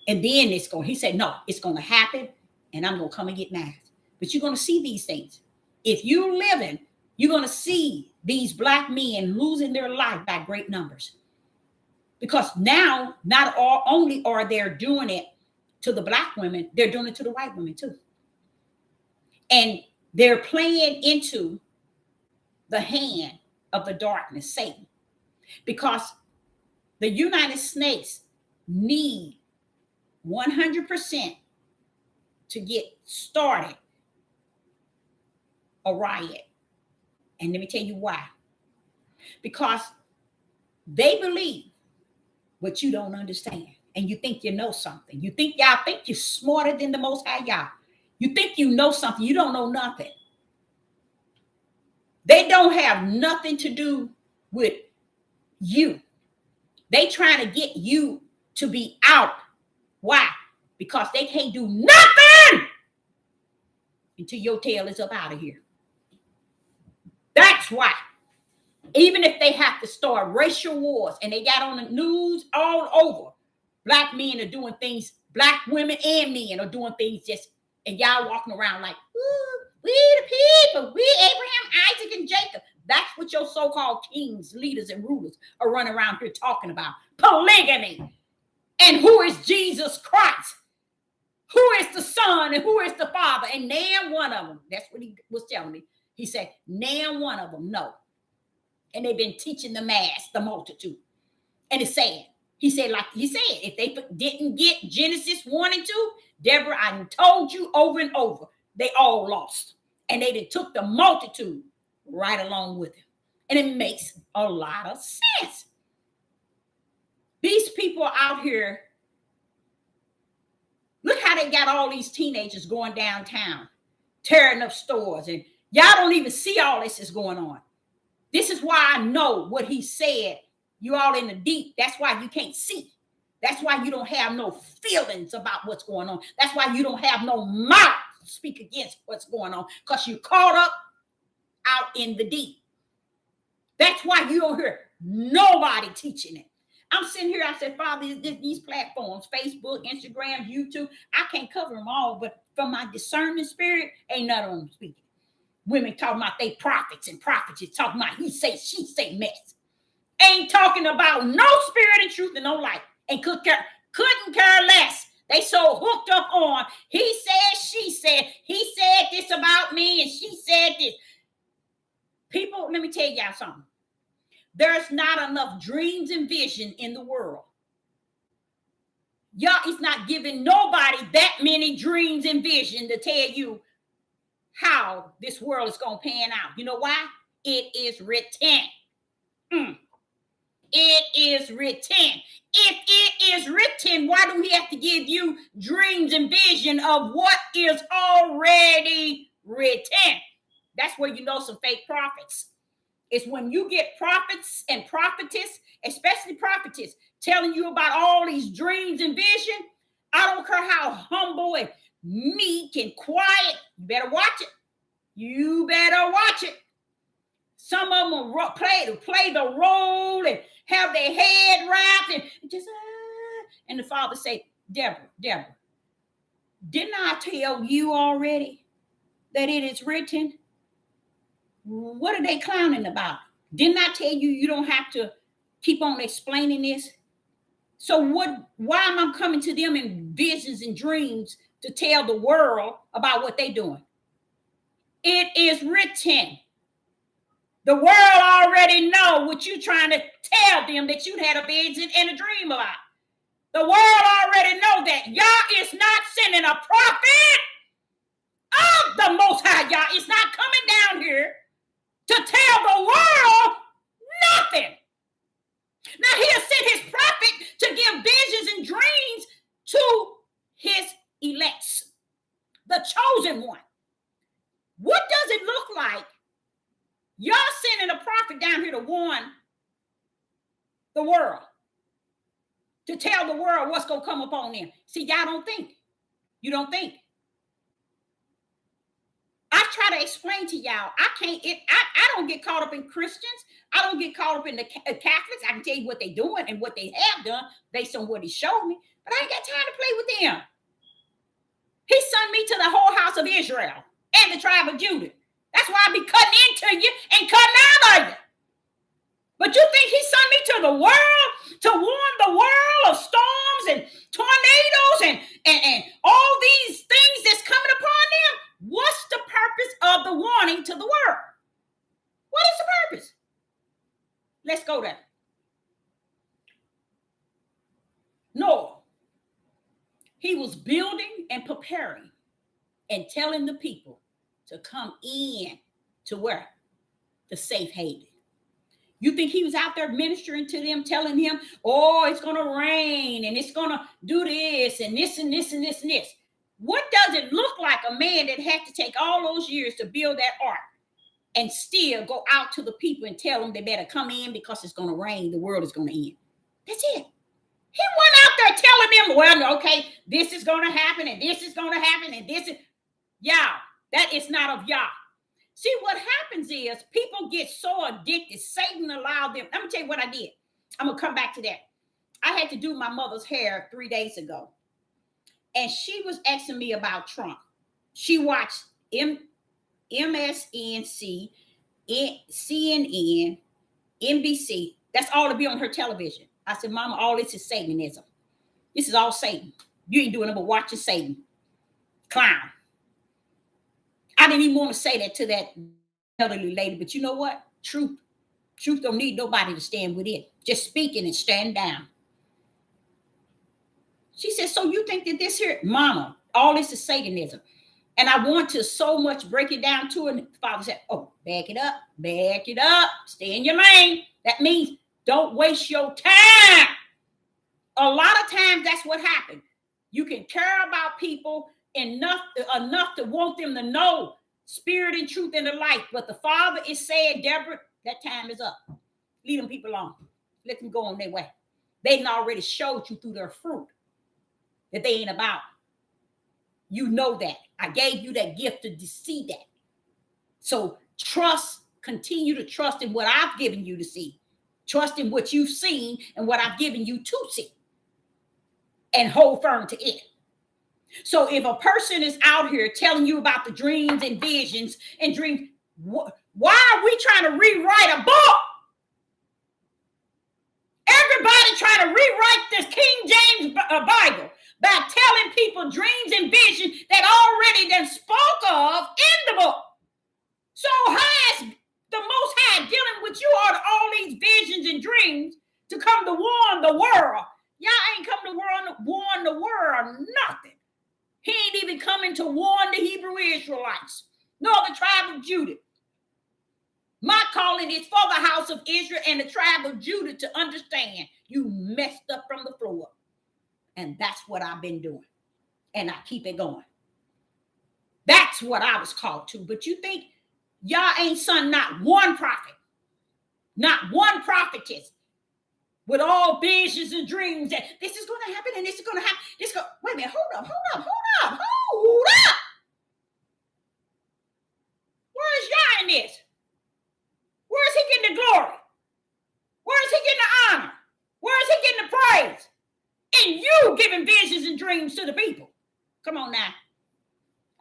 And then he said, no, it's gonna happen, and I'm gonna come and get mine. But you're gonna see these things. If you're living, you're gonna see these black men losing their life by great numbers. Because now, not only are they doing it to the black women, they're doing it to the white women too. And they're playing into the hand of the darkness, Satan. Because the United States need 100% to get started a riot. And let me tell you why. Because they believe what you don't understand. And you think you know something. You think y'all think you're smarter than the Most High y'all. You think you know something. You don't know nothing. They don't have nothing to do with you. They trying to get you to be out. Why? Because they can't do nothing until your tail is up out of here. That's why. Even if they have to start racial wars, and they got on the news all over, black men are doing things, black women and men are doing things just, and y'all walking around like, ooh, we the people, we Abraham, Isaac, and Jacob. That's what your so-called kings, leaders, and rulers are running around here talking about. Polygamy. And who is Jesus Christ? Who is the Son and who is the Father? And name one of them. That's what he was telling me. He said, name one of them. No. And they've been teaching the mass, the multitude. And it's sad. He said, if they didn't get Genesis 1 and 2, Deborah, I told you over and over, they all lost. And they took the multitude right along with him. And it makes a lot of sense. These people out here, look how they got all these teenagers going downtown, tearing up stores. And y'all don't even see all this is going on. This is why I know what he said. You all in the deep. That's why you can't see. That's why you don't have no feelings about what's going on. That's why you don't have no mouth to speak against what's going on, because you're caught up out in the deep. That's why you don't hear nobody teaching it. I'm sitting here, I said, Father, these platforms, Facebook, Instagram, YouTube, I can't cover them all, but from my discerning spirit, ain't none of them speaking. Women talking about they prophets and prophetess, talking about he say, she say mess. Ain't talking about no spirit and truth and no light. And couldn't care less. They so hooked up on, he said, she said, he said this about me and she said this. People, let me tell y'all something. There's not enough dreams and vision in the world. Y'all is not giving nobody that many dreams and vision to tell you how this world is going to pan out. You know why? It is written. It is written. If it is written, why do we have to give you dreams and vision of what is already written? That's where you know some fake prophets. It's when you get prophets and prophetess, especially prophetess, telling you about all these dreams and vision. I don't care how humble and meek and quiet. You better watch it. You better watch it. Some of them will play the role and have their head wrapped and just and the father say, Deborah, didn't I tell you already that it is written? What are they clowning about? Didn't I tell you you don't have to keep on explaining this? So why am I coming to them in visions and dreams to tell the world about what they're doing? It is written. The world already know what you're trying to tell them that you had a vision and a dream about. The world already know that Yah is not sending a prophet of the Most High. Yah is not coming down here to tell the world nothing. Now he'll send his prophet to give visions and dreams to his elects, the chosen one. What does it look like? Y'all sending a prophet down here to warn the world, to tell the world what's going to come upon them. See, y'all don't think. You don't think. I try to explain to y'all, I don't get caught up in Christians. I don't get caught up in the Catholics. I can tell you what they're doing and what they have done based on what he showed me, but I ain't got time to play with them. He sent me to the whole house of Israel and the tribe of Judah. That's why I be cutting into you and cutting out of you. But you think he sent me to the world to warn the world of storms and tornadoes and all these things that's coming upon them? What's the purpose of the warning to the world? What is the purpose? Let's go there. Noah, he was building and preparing and telling the people to come in to where? The safe haven. You think he was out there ministering to them, telling him, oh, it's going to rain and it's going to do this and this and this and this and this. What does it look like a man that had to take all those years to build that ark and still go out to the people and tell them they better come in because it's going to rain, the world is going to end? That's it. He went out there telling them, well, okay, this is going to happen and this is going to happen and this is, Yah, that is not of Yah. See, what happens is people get so addicted. Satan allowed them. Let me tell you what I did. I'm going to come back to that. I had to do my mother's hair 3 days ago. And she was asking me about Trump. She watched MSNC, CNN, NBC. That's all to be on her television. I said, Mama, all this is Satanism. This is all Satan. You ain't doing it but watching Satan. Clown. I didn't even want to say that to that elderly lady, but you know what? Truth don't need nobody to stand with it. Just speaking and stand down. She said, so you think that this here, Mama, all this is Satanism. And I want to so much break it down to her. And the father said, oh, back it up, stay in your lane. That means don't waste your time. A lot of times that's what happened. You can care about people enough to want them to know spirit and truth and the light. But the Father is saying, Deborah, that time is up. Leave them people alone. Let them go on their way. They already showed you through their fruit that they ain't about. You know that. I gave you that gift to see that. So continue to trust in what I've given you to see. Trust in what you've seen and what I've given you to see. And hold firm to it. So if a person is out here telling you about the dreams and visions and dreams, why are we trying to rewrite a book? Everybody trying to rewrite this King James Bible by telling people dreams and visions that already been spoke of in the book. So how is the Most High dealing with you on all these visions and dreams to come to warn the world? Y'all ain't come to warn the world nothing. He ain't even coming to warn the Hebrew Israelites. nor the tribe of Judah. My calling is for the house of Israel and the tribe of Judah to understand you messed up from the floor. And that's what I've been doing. And I keep it going. That's what I was called to. But you think y'all ain't son not one prophet, not one prophetess with all visions and dreams that this is going to happen and this is going to happen. Wait a minute, hold up. Where is y'all in this? Where is he getting the glory? Where is he getting the honor? Where is he getting the praise? And you giving visions and dreams to the people. Come on now.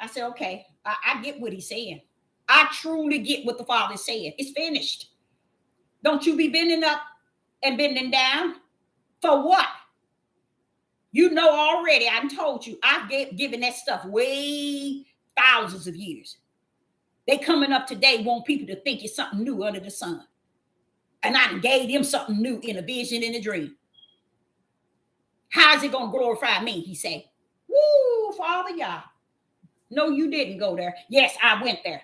I said, okay, I get what he's saying. I truly get what the Father is saying. It's finished. Don't you be bending up and bending down. For what? You know already, I told you, I've given that stuff way thousands of years. They coming up today want people to think it's something new under the sun. And I gave them something new in a vision and a dream. How's it going to glorify me, he said. Woo, Father, y'all. No, you didn't go there. Yes, I went there.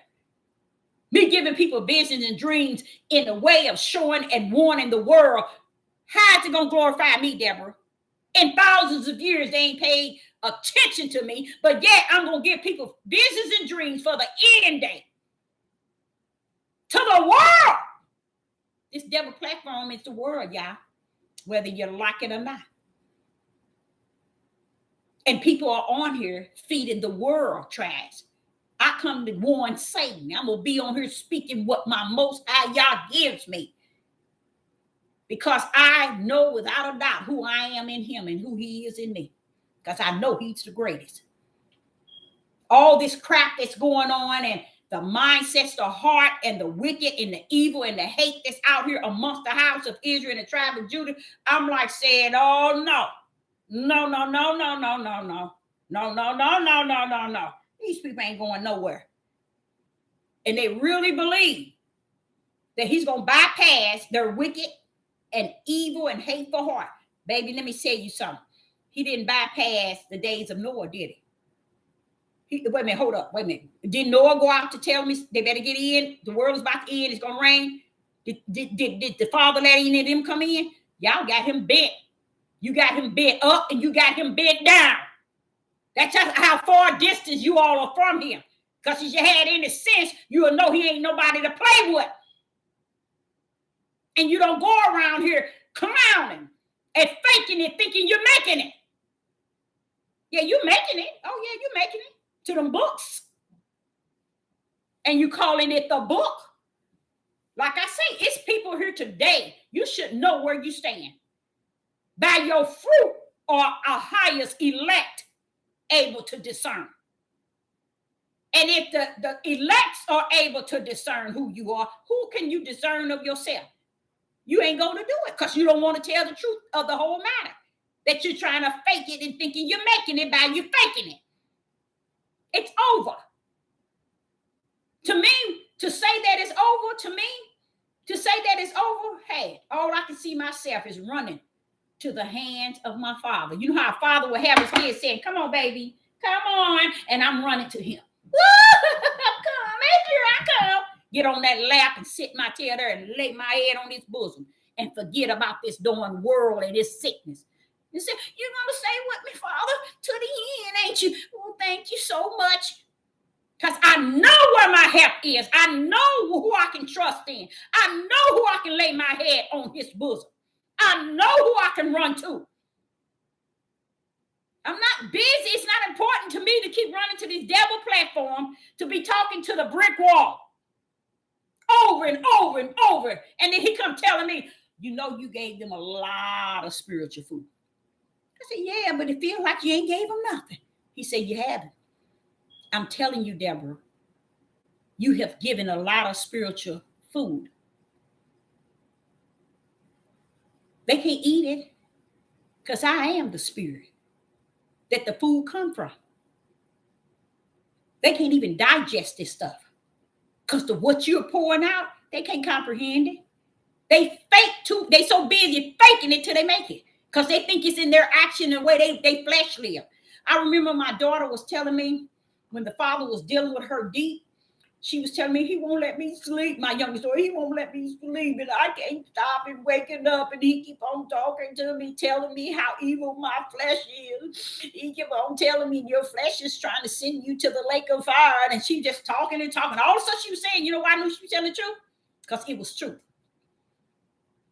Me giving people visions and dreams in a way of showing and warning the world. How's it going to glorify me, Deborah? In thousands of years, they ain't paid attention to me. But yet, I'm going to give people visions and dreams for the end day. To the world. This devil platform is the world, y'all. Whether you like it or not. And people are on here feeding the world trash. I come to warn Satan. I'm going to be on here speaking what my most high Yah gives me. Because I know without a doubt who I am in him and who he is in me. Because I know he's the greatest. All this crap that's going on and the mindsets, the heart and the wicked and the evil and the hate that's out here amongst the house of Israel and the tribe of Judah. I'm like saying, oh no. No. These people ain't going nowhere. And they really believe that he's going to bypass their wicked and evil and hateful heart. Baby, let me tell you something. He didn't bypass the days of Noah, did he? Wait a minute, hold up. Wait a minute. Did Noah go out to tell me they better get in? The world is about to end. It's going to rain. Did the Father let any of them come in? Y'all got him bent. You got him bent up and you got him bent down. That's just how far distance you all are from him. Because if you had any sense, you will know he ain't nobody to play with. And you don't go around here clowning and faking it, thinking you're making it. Yeah, you're making it. Oh, yeah, you're making it to them books. And you calling it the book. Like I say, it's people here today. You should know where you stand. By your fruit are our highest elect able to discern. And if the elects are able to discern who you are, who can you discern of yourself? You ain't going to do it because you don't want to tell the truth of the whole matter. That you're trying to fake it and thinking you're making it by you faking it. It's over. To me, to say that it's over, hey, all I can see myself is running to the hands of my Father. You know how a father will have his kids saying, come on, baby, come on. And I'm running to him. Come, here I come. Get on that lap and sit my tail there and lay my head on his bosom and forget about this darn world and this sickness. You say, you're going to stay with me, Father, to the end, ain't you? Well, thank you so much. Because I know where my help is. I know who I can trust in. I know who I can lay my head on his bosom. I know who I can run to. I'm not busy. It's not important to me to keep running to this devil platform to be talking to the brick wall over and over and over. And then he come telling me, you know, you gave them a lot of spiritual food. I said, yeah, but it feels like you ain't gave them nothing. He said, you haven't. I'm telling you, Deborah, you have given a lot of spiritual food. They can't eat it because I am the spirit that the food come from. They can't even digest this stuff because of what you're pouring out, they can't comprehend it. They fake too. They so busy faking it till they make it because they think it's in their action and the way they flesh live. I remember my daughter was telling me when the Father was dealing with her deep, She was telling me he won't let me sleep. My youngest daughter, he won't let me sleep, and I can't stop him waking up. And he keep on talking to me, telling me how evil my flesh is. He keep on telling me your flesh is trying to send you to the lake of fire. And she just talking and talking. All of a sudden she was saying, you know why I knew she was telling the truth? Because it was true.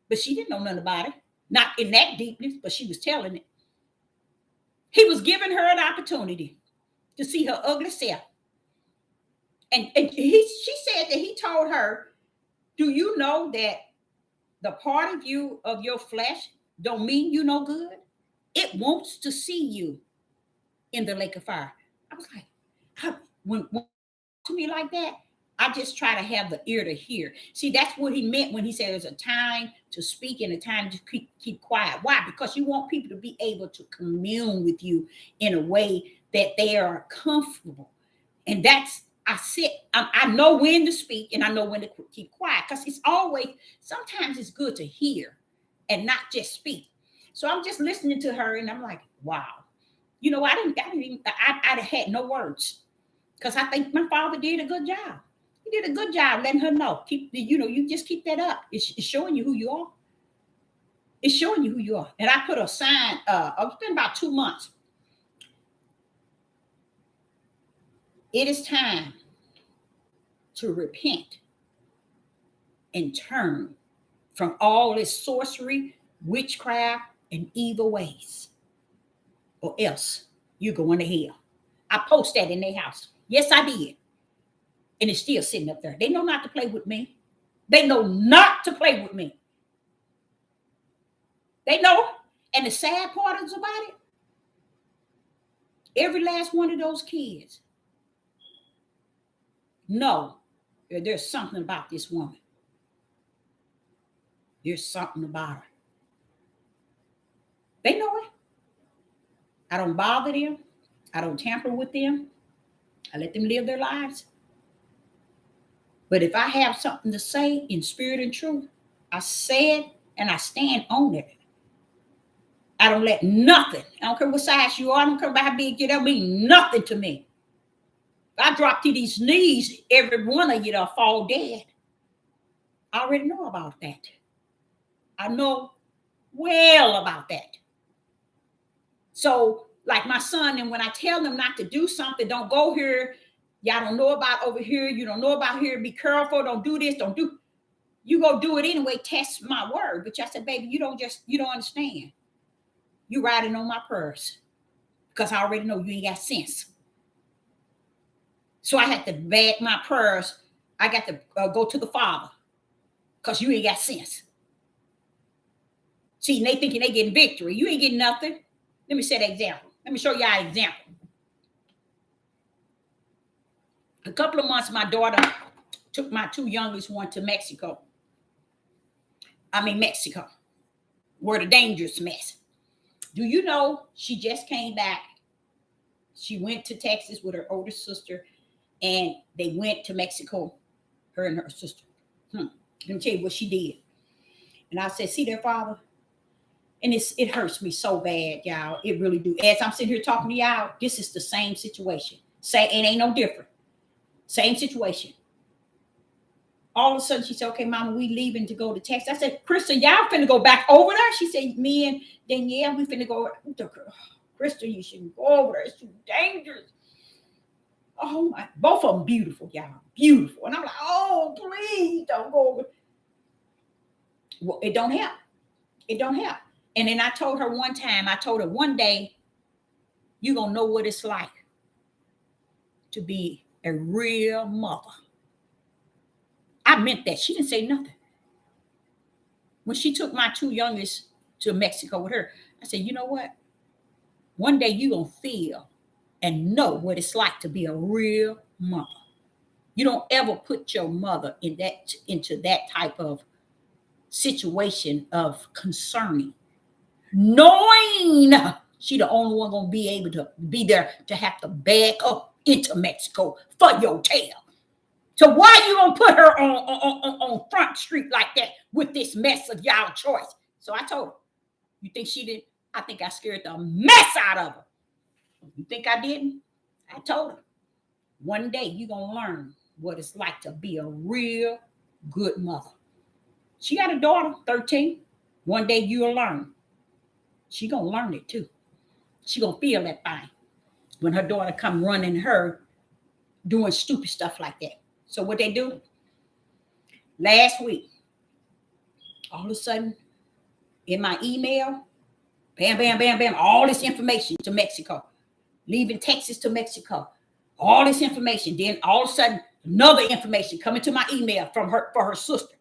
But she didn't know nothing about it. Not in that deepness, but she was telling it. He was giving her an opportunity to see her ugly self. And she said that he told her, do you know that the part of you, of your flesh, don't mean you no good? It wants to see you in the lake of fire. I was like, when to me like that, I just try to have the ear to hear. See, that's what he meant when he said there's a time to speak and a time to keep quiet. Why? Because you want people to be able to commune with you in a way that they are comfortable. And that's, I know when to speak and I know when to keep quiet, because it's always, sometimes it's good to hear and not just speak. So I'm just listening to her and I'm like, wow. You know, I had no words, because I think my father did a good job. He did a good job letting her know. You just keep that up. It's showing you who you are. It's showing you who you are. And I put a sign, it's been about 2 months. It is time to repent and turn from all this sorcery, witchcraft, and evil ways, or else you're going to hell. I post that in their house. Yes, I did. And it's still sitting up there. They know not to play with me. They know not to play with me. They know. And the sad part is about it, every last one of those kids know that there's something about this woman. There's something about her. They know it. I don't bother them. I don't tamper with them. I let them live their lives. But if I have something to say in spirit and truth, I say it and I stand on it. I don't let nothing, I don't care what size you are, I don't care about how big you are, that mean nothing to me. If I drop to these knees, every one of you will fall dead. I already know about that. I know well about that. So, like my son, and when I tell them not to do something, don't go here, y'all don't know about over here, you don't know about here, be careful, don't do this, don't do, you go do it anyway, test my word. But I said, baby, you don't understand. You riding on my purse, because I already know you ain't got sense. So I had to bag my purse. I got to go to the Father, because you ain't got sense. See, they thinking they getting victory. You ain't getting nothing. Let me set an example. Let me show y'all an example. A couple of months, my daughter took my 2 youngest one to Mexico. Mexico, where the dangerous mess. Do you know she just came back? She went to Texas with her older sister, and they went to Mexico, her and her sister. Let me tell you what she did. And I said, see there, Father? And it hurts me so bad, y'all. It really do. As I'm sitting here talking to y'all, this is the same situation. It ain't no different. Same situation. All of a sudden, she said, okay, Mama, we leaving to go to Texas. I said, Krista, y'all finna go back over there? She said, me and Danielle, we finna go. Krista, you shouldn't go over there. It's too dangerous. Oh, my. Both of them beautiful, y'all. Beautiful. And I'm like, oh, please don't go over. Well, it don't help. It don't help. And then I told her one day, you're going to know what it's like to be a real mother. I meant that. She didn't say nothing. When she took my 2 youngest to Mexico with her, I said, you know what? One day you're going to feel and know what it's like to be a real mother. You don't ever put your mother into that type of situation of concerning, knowing she the only one going to be able to be there to have to back up into Mexico for your tail. So why you gonna put her on Front Street like that with this mess of y'all choice? So I told her, you think she did? I think I scared the mess out of her. You think I didn't? I told her, one day you gonna learn what it's like to be a real good mother. She got a daughter, 13. One day you'll learn. She gonna learn it too. She gonna feel that thing when her daughter come running her doing stupid stuff like that. So what they do? Last week, all of a sudden, in my email, bam, bam, bam, bam, all this information to Mexico, leaving Texas to Mexico, all this information. Then all of a sudden, another information coming to my email from her for her sister.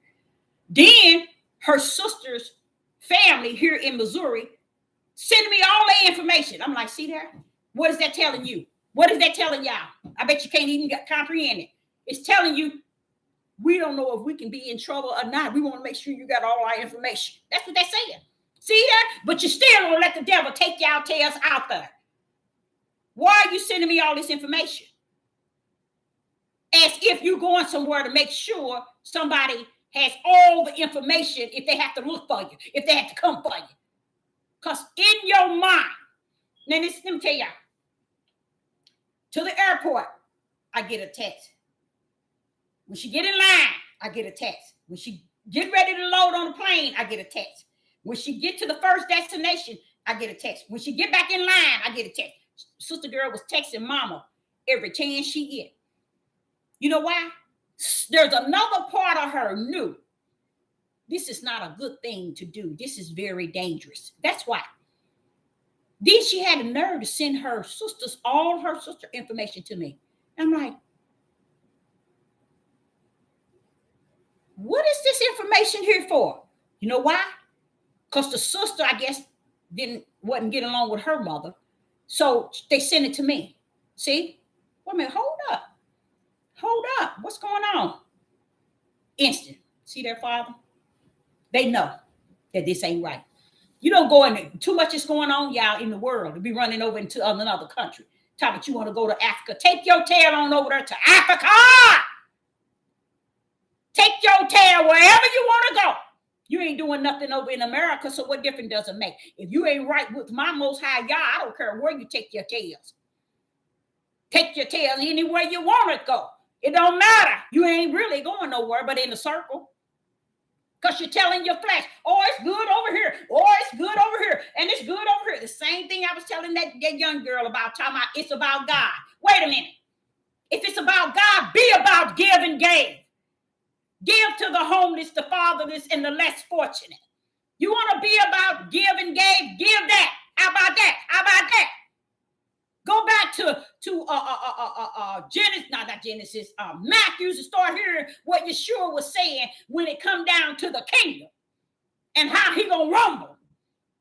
Then her sister's family here in Missouri sending me all that information. I'm like, see there? What is that telling you? What is that telling y'all? I bet you can't even comprehend it. It's telling you we don't know if we can be in trouble or not. We want to make sure you got all our information. That's what they're saying. See that? But you still don't let the devil take y'all tails out there. Why are you sending me all this information? As if you're going somewhere to make sure somebody has all the information if they have to look for you, if they have to come for you. Because in your mind, now let me tell y'all, to the airport, I get a text. When she get in line, I get a text. When she get ready to load on the plane, I get a text. When she get to the first destination, I get a text. When she get back in line, I get a text. Sister girl was texting mama every chance she get. You know why? There's another part of her knew this is not a good thing to do. This is very dangerous. That's why. Then she had a nerve to send her sisters, all her sister information to me. I'm like, what is this information here for? You know why? Because the sister, I guess, wasn't getting along with her mother. So they sent it to me. See? Wait a minute, hold up. Hold up. What's going on? Instant. See their father? They know that this ain't right. You don't go in, too much is going on, y'all, in the world to be running over into another country. Talk about you want to go to Africa. Take your tail on over there to Africa. Take your tail wherever you want to go. You ain't doing nothing over in America, so what difference does it make? If you ain't right with my most high God, I don't care where you take your tails. Take your tail anywhere you want to go. It don't matter. You ain't really going nowhere but in a circle. Because you're telling your flesh, oh, it's good over here. Oh, it's good over here. And it's good over here. The same thing I was telling that young girl about, talking about it's about God. Wait a minute. If it's about God, be about give and give. Give to the homeless, the fatherless, and the less fortunate. You want to be about give and give that. How about that? How about that? Go back to Genesis, not Genesis, Matthew, to start hearing what Yeshua was saying when it come down to the kingdom and how he gonna rumble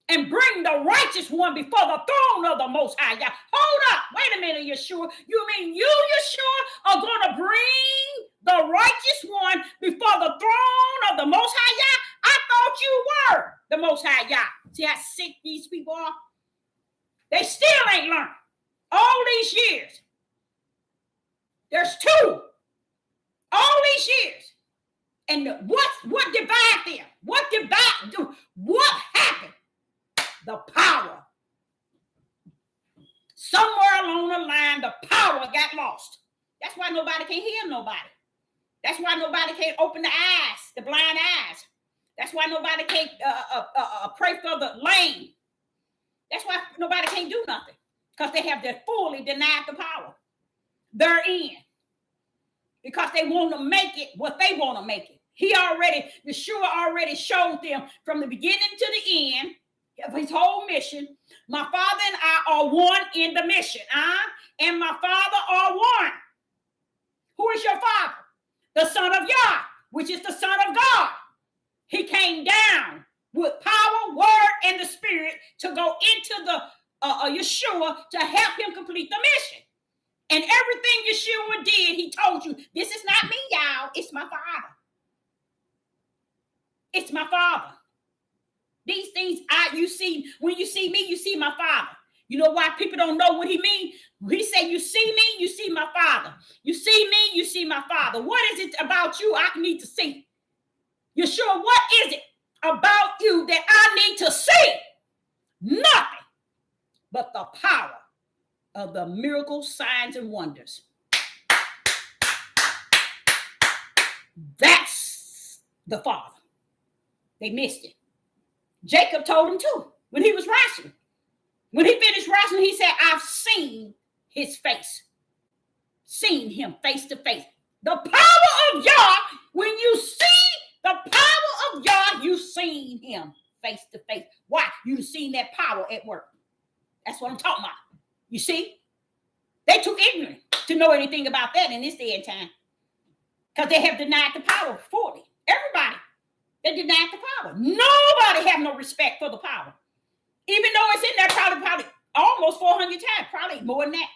and bring the righteous one before the throne of the Most High. Y'all, hold up, wait a minute, Yeshua. You mean you, Yeshua, are gonna bring the righteous one before the throne of the Most High? Y'all? I thought you were the Most High. Y'all. See how sick these people are? They still ain't learned. All these years, there's two. All these years, and what divided them? What happened? The power. Somewhere along the line, the power got lost. That's why nobody can hear nobody. That's why nobody can open the eyes, the blind eyes. That's why nobody can pray for the lame. That's why nobody can do nothing. Because they have fully denied the power. They're in. Because they want to make it what they want to make it. Yeshua already showed them from the beginning to the end of his whole mission. My Father and I are one in the mission. And my Father are one. Who is your Father? The Son of Yah, which is the Son of God. He came down with power, word, and the Spirit to go into the Yeshua to help him complete the mission. And everything Yeshua did, he told you, this is not me, y'all. It's my Father. It's my Father. These things, you see, when you see me, you see my Father. You know why people don't know what he means? He said, you see me, you see my Father. You see me, you see my Father. What is it about you I need to see? Yeshua, what is it about you that I need to see? Nothing but the power of the miracles, signs, and wonders. That's the Father. They missed it. Jacob told him too when he was wrestling. When he finished wrestling, he said, I've seen his face. Seen him face to face. The power of Yah, when you see the power of Yah, you've seen him face to face. Why? You've seen that power at work. That's what I'm talking about. You see? They too ignorant to know anything about that in this day and time. Because they have denied the power fully. Everybody. They denied the power. Nobody have no respect for the power. Even though it's in there probably almost 400 times. Probably more than that.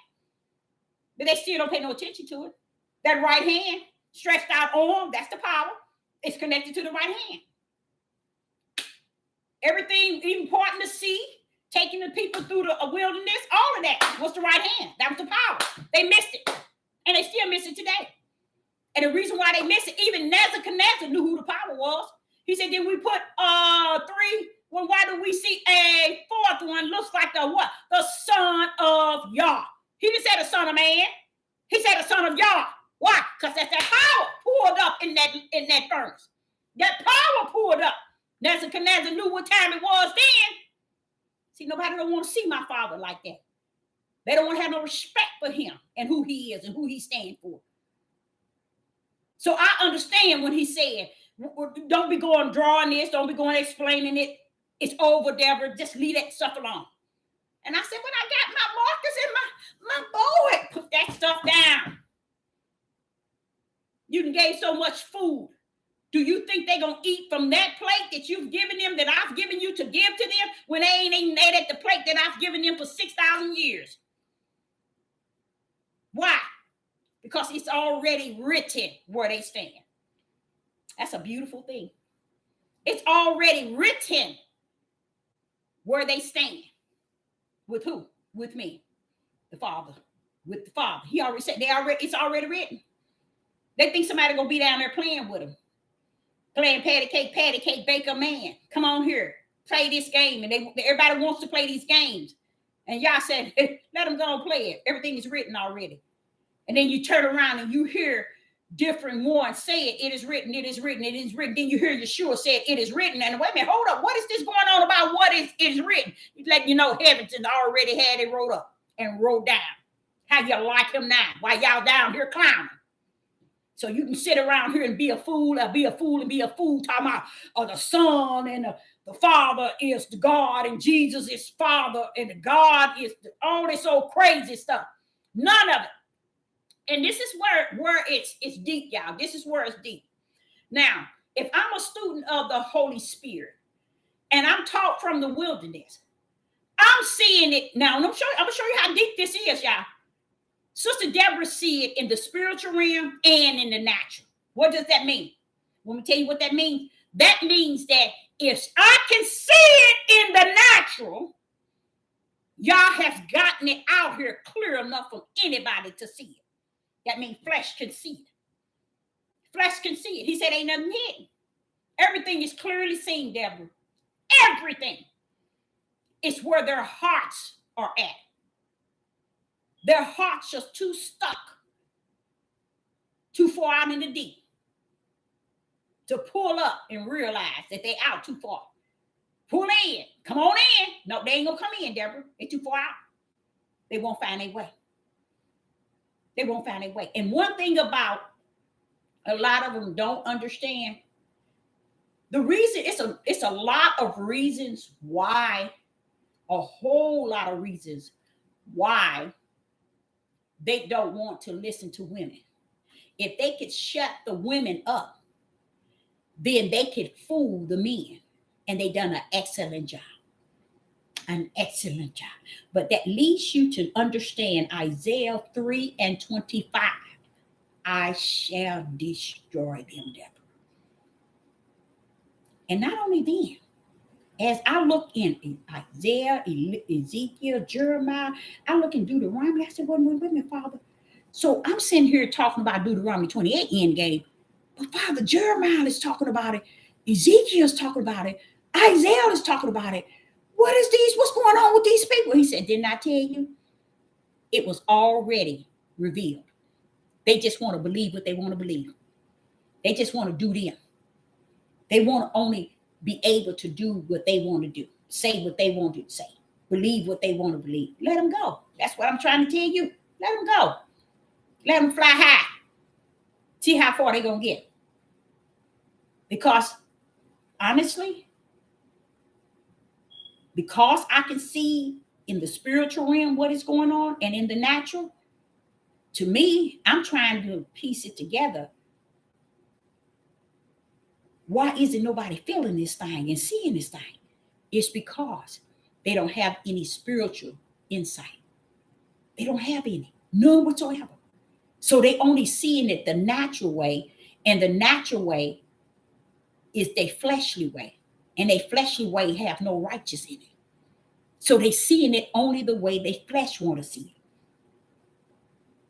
But they still don't pay no attention to it. That right hand, stretched out arm, that's the power. It's connected to the right hand. Everything important to see, taking the people through the wilderness, all of that was the right hand. That was the power. They missed it. And they still miss it today. And the reason why they miss it, even Nebuchadnezzar knew who the power was. He said, then we put three. Well, why do we see a fourth one? Looks like the what? The son of Yah. He didn't say the son of man. He said the son of Yah. Why? Because that's that power poured up in that furnace. That power poured up. Nebuchadnezzar knew what time it was then. See, nobody don't want to see my father like that. They don't want to have no respect for him and who he is and who he stands for. So I understand when he said, don't be going drawing this, don't be going explaining it. It's over, Deborah. Just leave that stuff alone. And I said, but I got my markers and my board. Put that stuff down. You done gave so much food. Do you think they're going to eat from that plate that you've given them, that I've given you to give to them, when they ain't eating that at the plate that I've given them for 6,000 years? Why? Because it's already written where they stand. That's a beautiful thing. It's already written where they stand. With who? With me. The Father. With the Father. He already said it's already written. They think somebody gonna be down there playing with them. Playing patty cake, bake a man. Come on here. Play this game. And everybody wants to play these games. And y'all said, let them go and play it. Everything is written already. And then you turn around and you hear different ones say it. It is written, it is written, it is written. Then you hear Yeshua say it is written. And wait a minute, hold up. What is this going on about what is written? He's letting you know heavens already had it wrote up and wrote down. How you like him now while y'all down here clowning. So you can sit around here and be a fool, talking about the Son and the Father is the God and Jesus is Father and the God is all this old crazy stuff. None of it. And this is where it's deep, y'all. This is where it's deep. Now, if I'm a student of the Holy Spirit and I'm taught from the wilderness, I'm seeing it now. And I'm going to show you how deep this is, y'all. Sister Deborah see it in the spiritual realm and in the natural. What does that mean? Let me tell you what that means. That means that if I can see it in the natural, y'all have gotten it out here clear enough for anybody to see it. That means flesh can see it. Flesh can see it. He said ain't nothing hidden. Everything is clearly seen, Deborah. Everything. It's where their hearts are at. Their hearts just too stuck, too far out in the deep to pull up and realize that they're out too far. Pull in. Come on in. No, they ain't going to come in, Deborah. They're too far out. They won't find their way. They won't find their way. And one thing about a lot of them don't understand, the reason, it's a lot of reasons why, a whole lot of reasons why they don't want to listen to women. If they could shut the women up, then they could fool the men. And they done an excellent job. An excellent job. But that leads you to understand Isaiah 3:25. I shall destroy them, Deborah. And not only then, as I look in Isaiah, Ezekiel, Jeremiah, I look in Deuteronomy, I said, wait a minute, Father. So I'm sitting here talking about Deuteronomy 28 end game. But Father, Jeremiah is talking about it. Ezekiel is talking about it. Isaiah is talking about it. What's going on with these people? He said, didn't I tell you? It was already revealed. They just want to believe what they want to believe. They just want to do them. They want to only be able to do what they want to do, say what they want to say, believe what they want to believe. Let them go. That's what I'm trying to tell you. Let them go. Let them fly high. See how far they're going to get. Because honestly, because I can see in the spiritual realm what is going on and in the natural, to me, I'm trying to piece it together. Why isn't nobody feeling this thing and seeing this thing? It's because they don't have any spiritual insight. They don't have any, none whatsoever. So they only seeing it the natural way, and the natural way is their fleshly way, and their fleshly way have no righteous in it. So they seeing it only the way their flesh want to see it.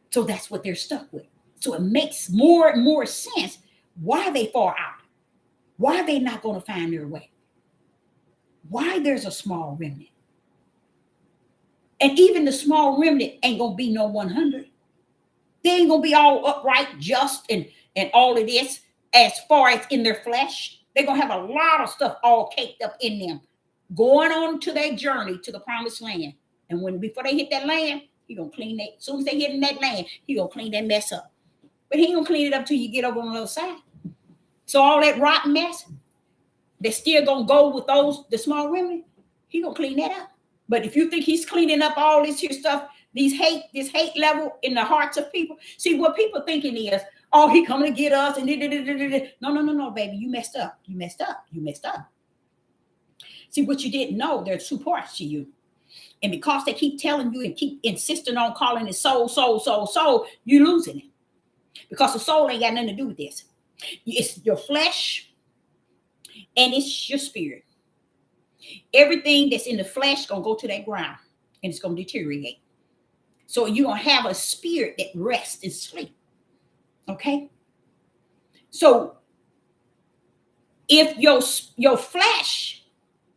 So that's what they're stuck with. So it makes more and more sense why they fall out. Why they not going to find their way? Why there's a small remnant? And even the small remnant ain't going to be no 100. They ain't going to be all upright, just, and all of this as far as in their flesh. They're going to have a lot of stuff all caked up in them, going on to their journey to the promised land. And before they hit that land, he going to clean that. As soon as they hit in that land, he going to clean that mess up. But he ain't going to clean it up till you get over on the other side. So all that rotten mess, they're still going to go with the small remnant. He going to clean that up. But if you think he's cleaning up all this here stuff, this hate level in the hearts of people, see what people thinking is, oh, he coming to get us. And no, baby, you messed up. You messed up. You messed up. See, what you didn't know, there's two parts to you. And because they keep telling you and keep insisting on calling it soul, you're losing it. Because the soul ain't got nothing to do with this. It's your flesh and it's your spirit. Everything that's in the flesh gonna go to that ground and it's gonna deteriorate. So you're gonna have a spirit that rests and sleep. Okay? So if your flesh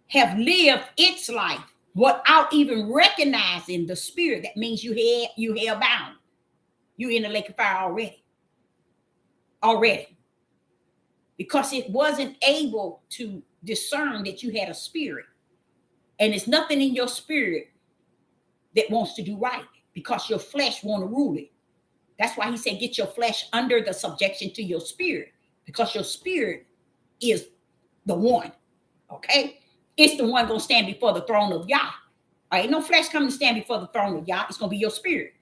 have lived its life without even recognizing the spirit, that means you hell bound. You in the lake of fire already. Because it wasn't able to discern that you had a spirit. And there's nothing in your spirit that wants to do right, because your flesh want to rule it. That's why he said, get your flesh under the subjection to your spirit, because your spirit is the one. Okay? It's the one going to stand before the throne of Yah. Ain't no flesh coming to stand before the throne of Yah. It's going to be your spirit.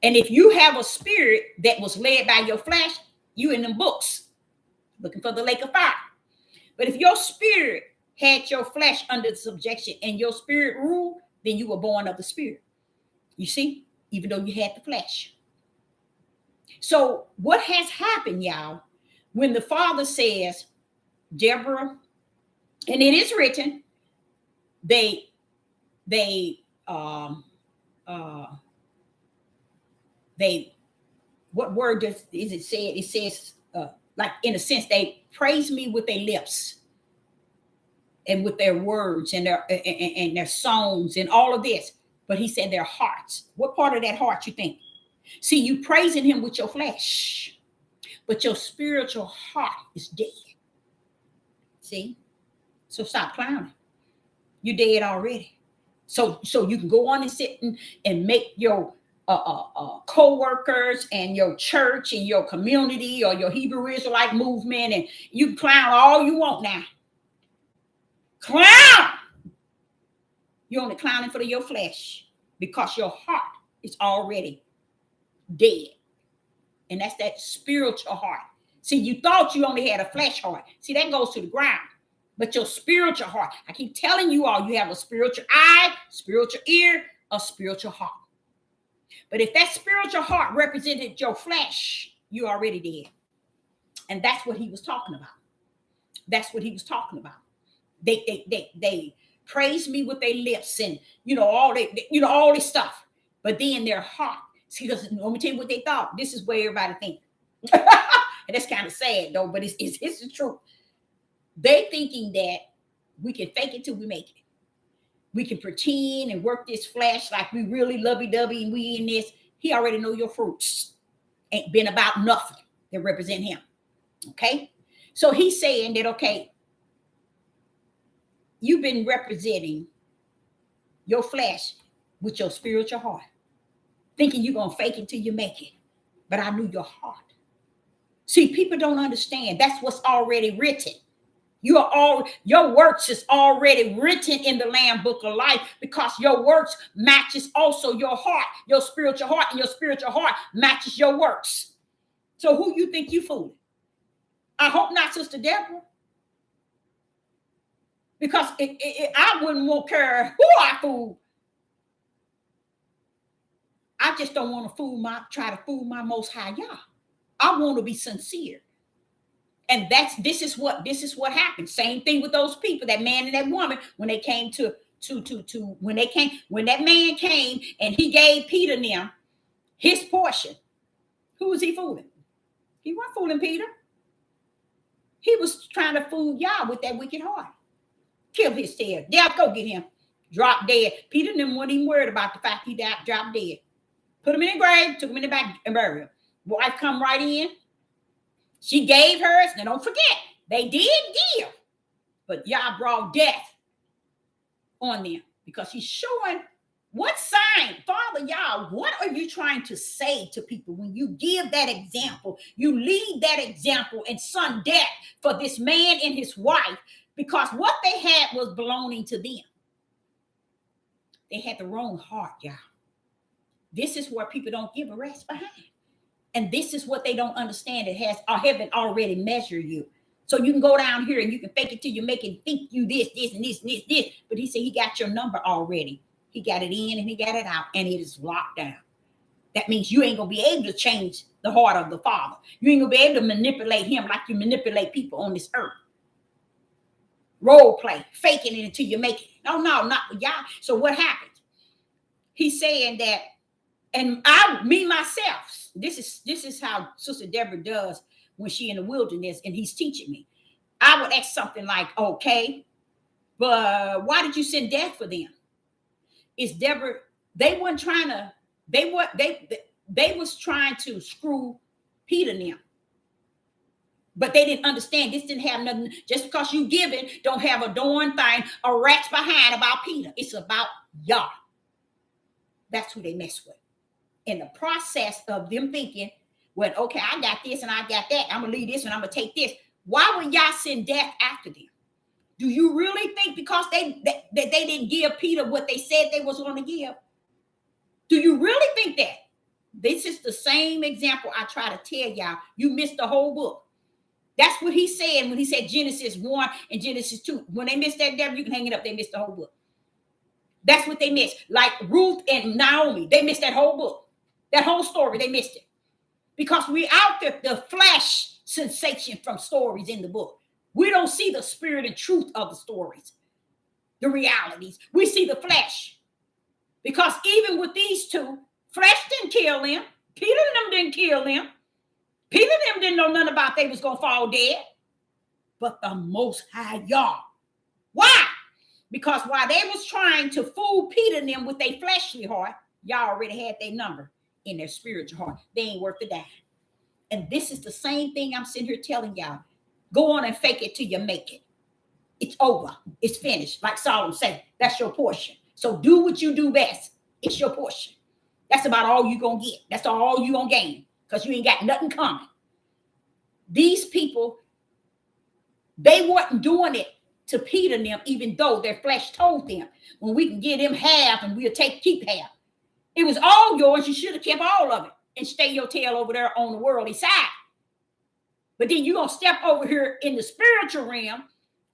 And if you have a spirit that was led by your flesh, you in them books looking for the lake of fire. But if your spirit had your flesh under the subjection and your spirit ruled, then you were born of the spirit. You see, even though you had the flesh. So what has happened, y'all, when the Father says, Deborah, and it is written, what word is it said? It says, like in a sense, they praise me with their lips and with their words and their songs and all of this. But he said their hearts. What part of that heart you think? See, you praising him with your flesh, but your spiritual heart is dead. See? So stop clowning. You're dead already. So you can go on and sit and make your co-workers and your church and your community or your Hebrew Israelite movement, and you can clown all you want now. Clown! You're only clowning for your flesh because your heart is already dead. And that's that spiritual heart. See, you thought you only had a flesh heart. See, that goes to the ground. But your spiritual heart, I keep telling you all, you have a spiritual eye, spiritual ear, a spiritual heart. But if that spiritual heart represented your flesh, you're already dead. And that's what he was talking about. That's what he was talking about. They praise me with their lips and all this stuff. But then their heart. See, because let me tell you what they thought. This is where everybody thinks. And that's kind of sad though, but it's the truth. They thinking that we can fake it till we make it. We can pretend and work this flesh like we really lovey-dovey and we in this. He already know your fruits. Ain't been about nothing. that represent him. Okay? So he's saying that, okay, you've been representing your flesh with your spiritual heart, thinking you're going to fake it till you make it. But I knew your heart. See, people don't understand. That's what's already written. Your works is already written in the Lamb Book of Life, because your works matches also your heart, your spiritual heart, and your spiritual heart matches your works. So who you think you fooling? I hope not Sister Deborah. Because I wouldn't want to care who I fool. I just don't want to try to fool my Most High Yah. I want to be sincere. And this is what happened. Same thing with those people, that man and that woman, when they came when that man came and he gave Peter and them his portion. Who was he fooling? He wasn't fooling Peter. He was trying to fool Yah with that wicked heart. Kill his tail. Yeah, go get him. Drop dead. Peter and them weren't even worried about the fact he died, dropped dead. Put him in the grave, took him in the back and buried him. Wife come right in. She gave hers. Now don't forget, they did give. But Yah brought death on them, because he's showing what sign. Father Yah, what are you trying to say to people when you give that example? You lead that example and son death for this man and his wife, because what they had was belonging to them. They had the wrong heart, Yah. This is where people don't give a rest behind. And this is what they don't understand. It has heaven already measured you. So you can go down here and you can fake it till you make it think you this, and this, and this. But he said he got your number already. He got it in and he got it out, and it is locked down. That means you ain't going to be able to change the heart of the Father. You ain't going to be able to manipulate him like you manipulate people on this earth. Role play, faking it until you make it. No, not with Yah. So what happens? He's saying that, and myself, this is how Sister Deborah does when she in the wilderness and he's teaching me. I would ask something like, okay, but why did you send death for them? It's Deborah, they was trying to screw Peter and them. But they didn't understand. This didn't have nothing. Just because you giving don't have a darn thing, a rat's behind about Peter. It's about Yah. That's who they mess with. In the process of them thinking, well, okay, I got this and I got that. I'm going to leave this and I'm going to take this. Why would Yah send death after them? Do you really think because they didn't give Peter what they said they was going to give? Do you really think that? This is the same example I try to tell y'all. You missed the whole book. That's what he said when he said Genesis 1 and Genesis 2. When they missed that, Deborah, you can hang it up. They missed the whole book. That's what they missed. Like Ruth and Naomi, they missed that whole book. That whole story, they missed it. Because we out there, the flesh sensation from stories in the book. We don't see the spirit and truth of the stories, the realities. We see the flesh. Because even with these two, flesh didn't kill them. Peter and them didn't kill them. Peter and them didn't know nothing about they was going to fall dead. But the Most High Yah. Why? Because while they was trying to fool Peter and them with their fleshly heart, Yah already had their number in their spiritual heart. They ain't worth the dime. And this is the same thing I'm sitting here telling y'all. Go on and fake it till you make it. It's over. It's finished. Like Solomon said, that's your portion. So do what you do best. It's your portion. That's about all you're going to get. That's all you're going to gain, because you ain't got nothing coming. These people, they weren't doing it to Peter and them, even though their flesh told them, when we can give them half and we'll keep half. It was all yours. You should have kept all of it and stay your tail over there on the worldly side. But then you're going to step over here in the spiritual realm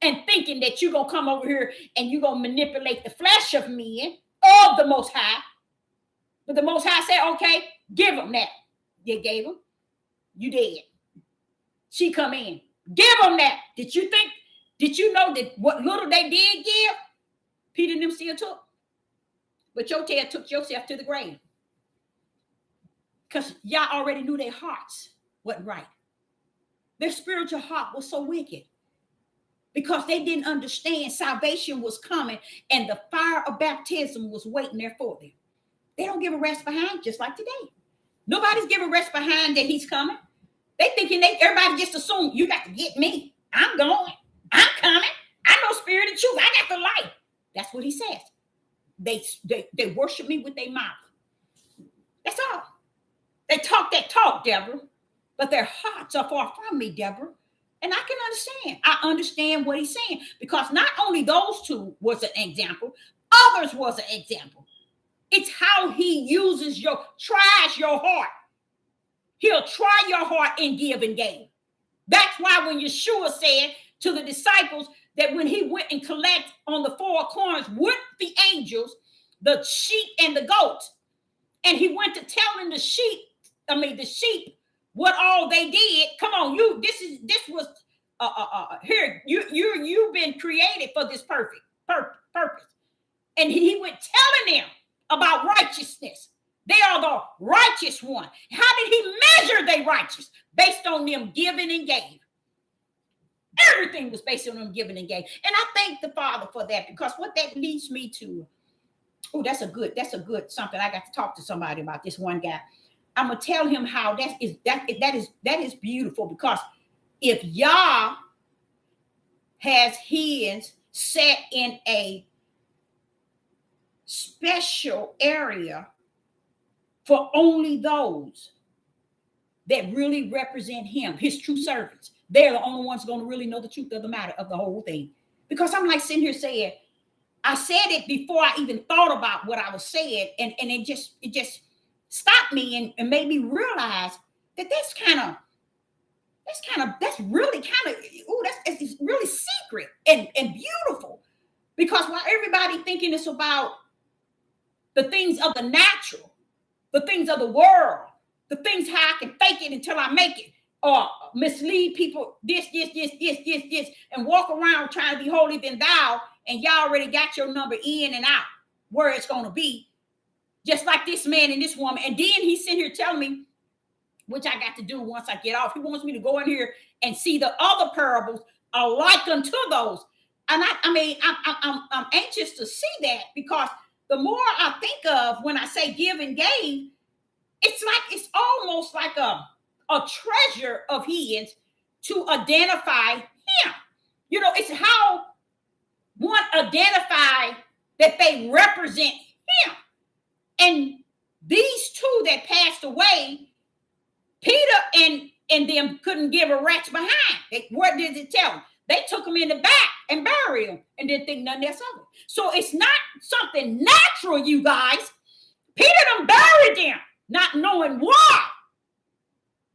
and thinking that you're going to come over here and you're going to manipulate the flesh of men of the Most High. But the Most High said, okay, give them that. You gave them. You did. She come in. Give them that. Did you know that what little they did give, Peter and them still took? But your tail took yourself to the grave. Because y'all already knew their hearts wasn't right. Their spiritual heart was so wicked. Because they didn't understand salvation was coming and the fire of baptism was waiting there for them. They don't give a rest behind, just like today. Nobody's giving rest behind that he's coming. They thinking everybody just assume you got to get me. I'm going. I'm coming. I know spirit of truth. I got the light. That's what he says. They worship me with their mouth. That's all. They talk that talk, Deborah, but their hearts are far from me, Deborah. And I can understand. I understand what he's saying, because not only those two was an example, others was an example. It's how he uses tries your heart. He'll try your heart and give and gain. That's why when Yeshua said to the disciples that when he went and collect on the four corners with the angels, the sheep and the goats, and he went to telling the sheep what all they did. Come on, this was here. You've been created for this purpose. And he went telling them about righteousness. They are the righteous one. How did he measure they righteous? Based on them giving and gave. Everything was based on them giving and gave. And I thank the Father for that, because what that leads me to, that's a good something. I got to talk to somebody about this one guy. I'm gonna tell him how that is beautiful, because if Yah has his set in a special area for only those that really represent him, his true servants, they're the only ones going to really know the truth of the matter of the whole thing. Because I'm like sitting here saying, I said it before I even thought about what I was saying, and it just stopped me and made me realize that that's really secret and beautiful. Because while everybody thinking it's about the things of the natural, the things of the world, the things how I can fake it until I make it, or mislead people, this, and walk around trying to be holy than thou, and y'all already got your number in and out where it's going to be, just like this man and this woman. And then he's sitting here telling me, which I got to do once I get off. He wants me to go in here and see the other parables are like unto those. And I'm anxious to see that, because the more I think of when I say give and gave, it's almost like a treasure of his to identify him. It's how one identify that they represent him. And these two that passed away, Peter and them couldn't give a rat's behind. What did it tell them? They took him in the back and buried him and didn't think nothing else of it. So it's not something natural, you guys. Peter done buried them, not knowing why.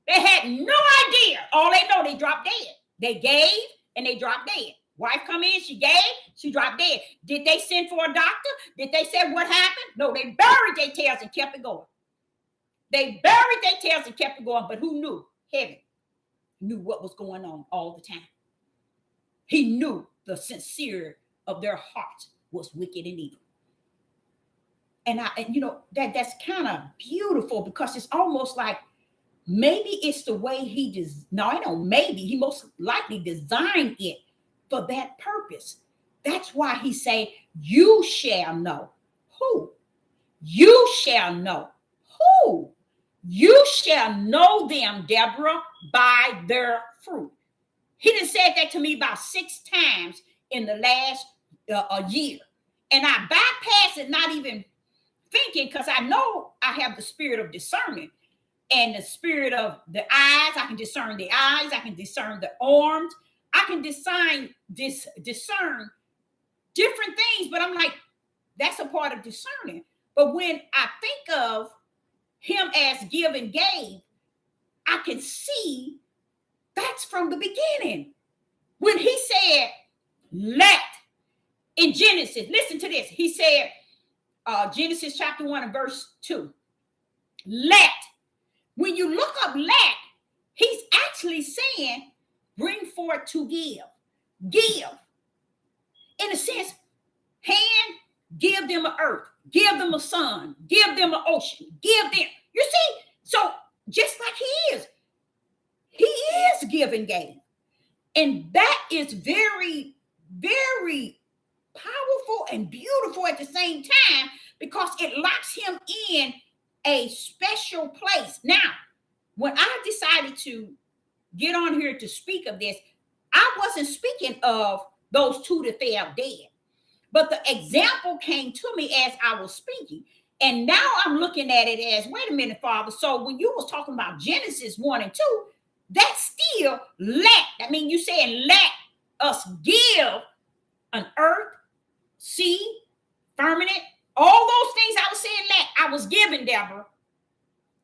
They had no idea. All they know, they dropped dead. They gave and they dropped dead. Wife come in, she gave, she dropped dead. Did they send for a doctor? Did they say what happened? No, they buried their tails and kept it going. They buried their tails and kept it going. But who knew? Heaven knew what was going on all the time. He knew the sincere of their hearts was wicked and evil. And that's kind of beautiful, because it's almost like maybe it's the way he most likely designed it for that purpose. That's why he say, you shall know who. You shall know who. You shall know them, Deborah, by their fruit. He done said that to me about 6 times in the last year. And I bypass it, not even thinking, because I know I have the spirit of discernment and the spirit of the eyes. I can discern the eyes. I can discern the arms. I can discern different things. But I'm like, that's a part of discerning. But when I think of him as give and gave, I can see that's from the beginning. When he said, let, in Genesis, listen to this. He said, Genesis chapter 1 and verse 2, let. When you look up let, he's actually saying, bring forth to give. Give. In a sense, hand, give them an earth, give them a sun, give them an ocean, give them. You see? So just like he is give and gave. And that is very, very powerful and beautiful at the same time, because it locks him in a special place. Now, when I decided to get on here to speak of this, I wasn't speaking of those two that fell dead. But the example came to me as I was speaking. And now I'm looking at it as, wait a minute, Father. So when you was talking about Genesis 1 and 2, that's still let. I mean, you saying let us give an earth, sea, firmament, all those things I was saying let. I was giving, Deborah.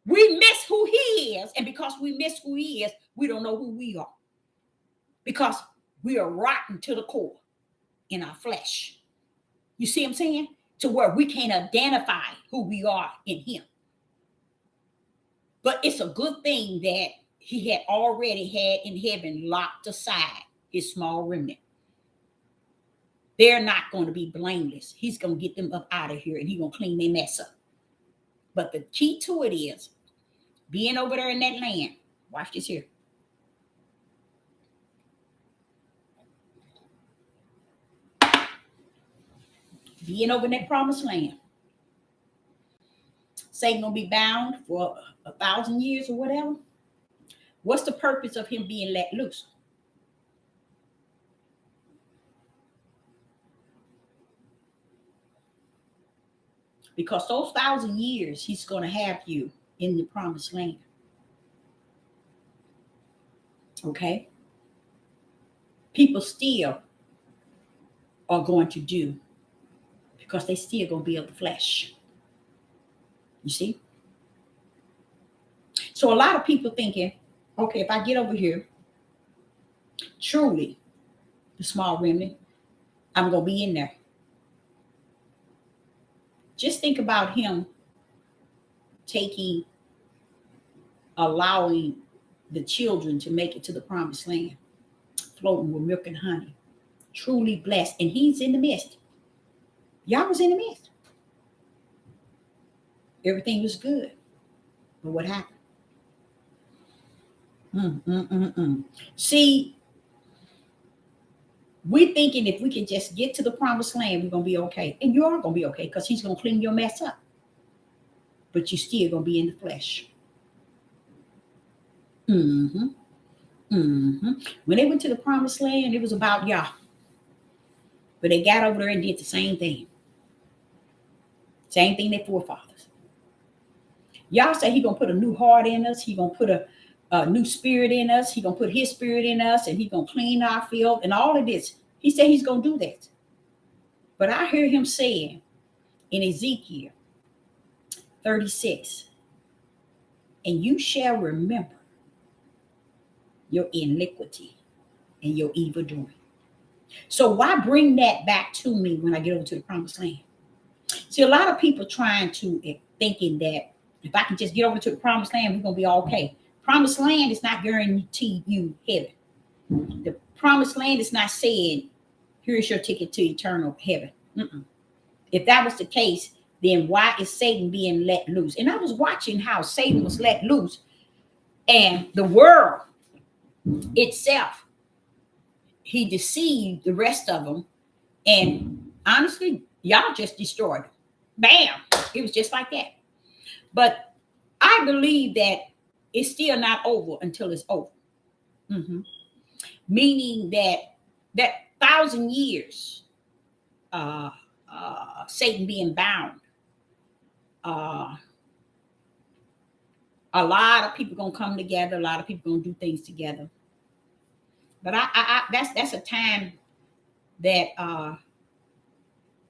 We miss who he is. And because we miss who he is, we don't know who we are. Because we are rotten to the core in our flesh. You see what I'm saying? To where we can't identify who we are in him. But it's a good thing that he had already had in heaven locked aside his small remnant. They're not going to be blameless. He's going to get them up out of here and he's going to clean their mess up. But the key to it is being over there in that land. Watch this here. Being over in that promised land. Satan gonna be bound for 1,000 years or whatever. What's the purpose of him being let loose? Because those 1,000 years he's gonna have you in the promised land. Okay? People still are going to do because they still gonna be of the flesh. You see? So a lot of people thinking, okay, if I get over here, truly, the small remnant, I'm going to be in there. Just think about him allowing the children to make it to the promised land, floating with milk and honey, truly blessed. And he's in the midst. Y'all was in the midst. Everything was good. But what happened? See, we're thinking if we can just get to the promised land, we're going to be okay. And you are going to be okay because he's going to clean your mess up. But you're still going to be in the flesh. When they went to the promised land, it was about y'all. But they got over there and did the same thing. Same thing their forefathers. Y'all say he's going to put a new heart in us. He's going to put a new spirit in us. He's going to put his spirit in us. And he's going to clean our field and all of this. He said he's going to do that. But I hear him saying in Ezekiel 36, and you shall remember your iniquity and your evil doing. So why bring that back to me when I get over to the promised land? See, a lot of people thinking that if I can just get over to the promised land, we're going to be okay. Promised land is not guaranteed you heaven. The promised land is not saying, here's your ticket to eternal heaven. If that was the case, then why is Satan being let loose? And I was watching how Satan was let loose and the world itself, he deceived the rest of them. And honestly, y'all just destroyed them. Bam! It was just like that. But I believe that it's still not over until it's over. Meaning that 1,000 years, Satan being bound, a lot of people gonna come together. A lot of people gonna do things together. But that's a time that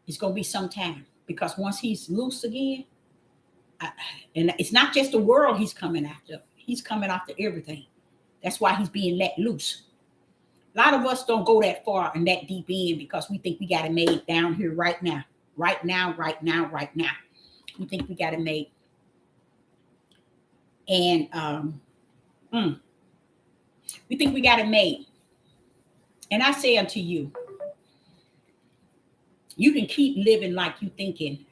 it's gonna be some time because once he's loose again, and it's not just the world he's coming after. He's coming after everything. That's why he's being let loose. A lot of us don't go that far and that deep in because we think we got it made down here right now. Right now. We think we got it made. And we think we got it made. And I say unto you, you can keep living like you thinking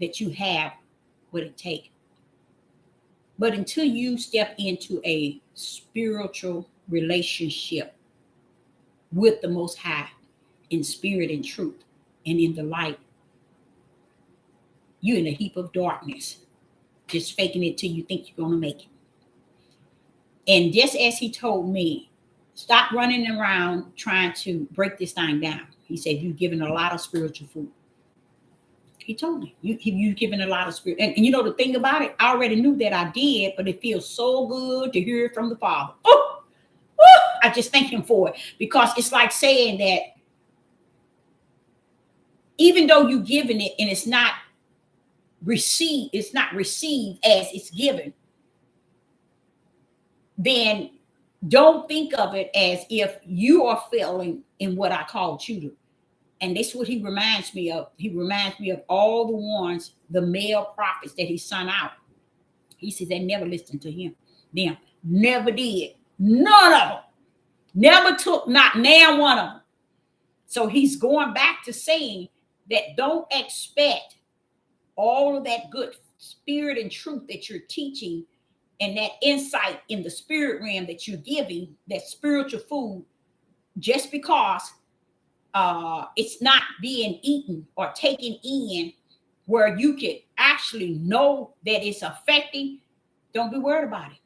that you have what it takes. But until you step into a spiritual relationship with the Most High in spirit and truth and in the light, you're in a heap of darkness, just faking it till you think you're going to make it. And just as he told me, stop running around trying to break this thing down. He said, you've given a lot of spiritual food. He told me, you've given a lot of spirit. And you know, the thing about it, I already knew that I did, but it feels so good to hear it from the Father. Oh, I just thank him for it, because it's like saying that even though you're giving it and it's not received as it's given, then don't think of it as if you are failing in what I called you to. And that's what he reminds me of. He reminds me of all the ones, the male prophets that he sent out. He says they never listened to him. Them never did. None of them. Never took not now one of them. So he's going back to saying that don't expect all of that good spirit and truth that you're teaching and that insight in the spirit realm that you're giving, that spiritual food, just because it's not being eaten or taken in where you can actually know that it's affecting. Don't be worried about it,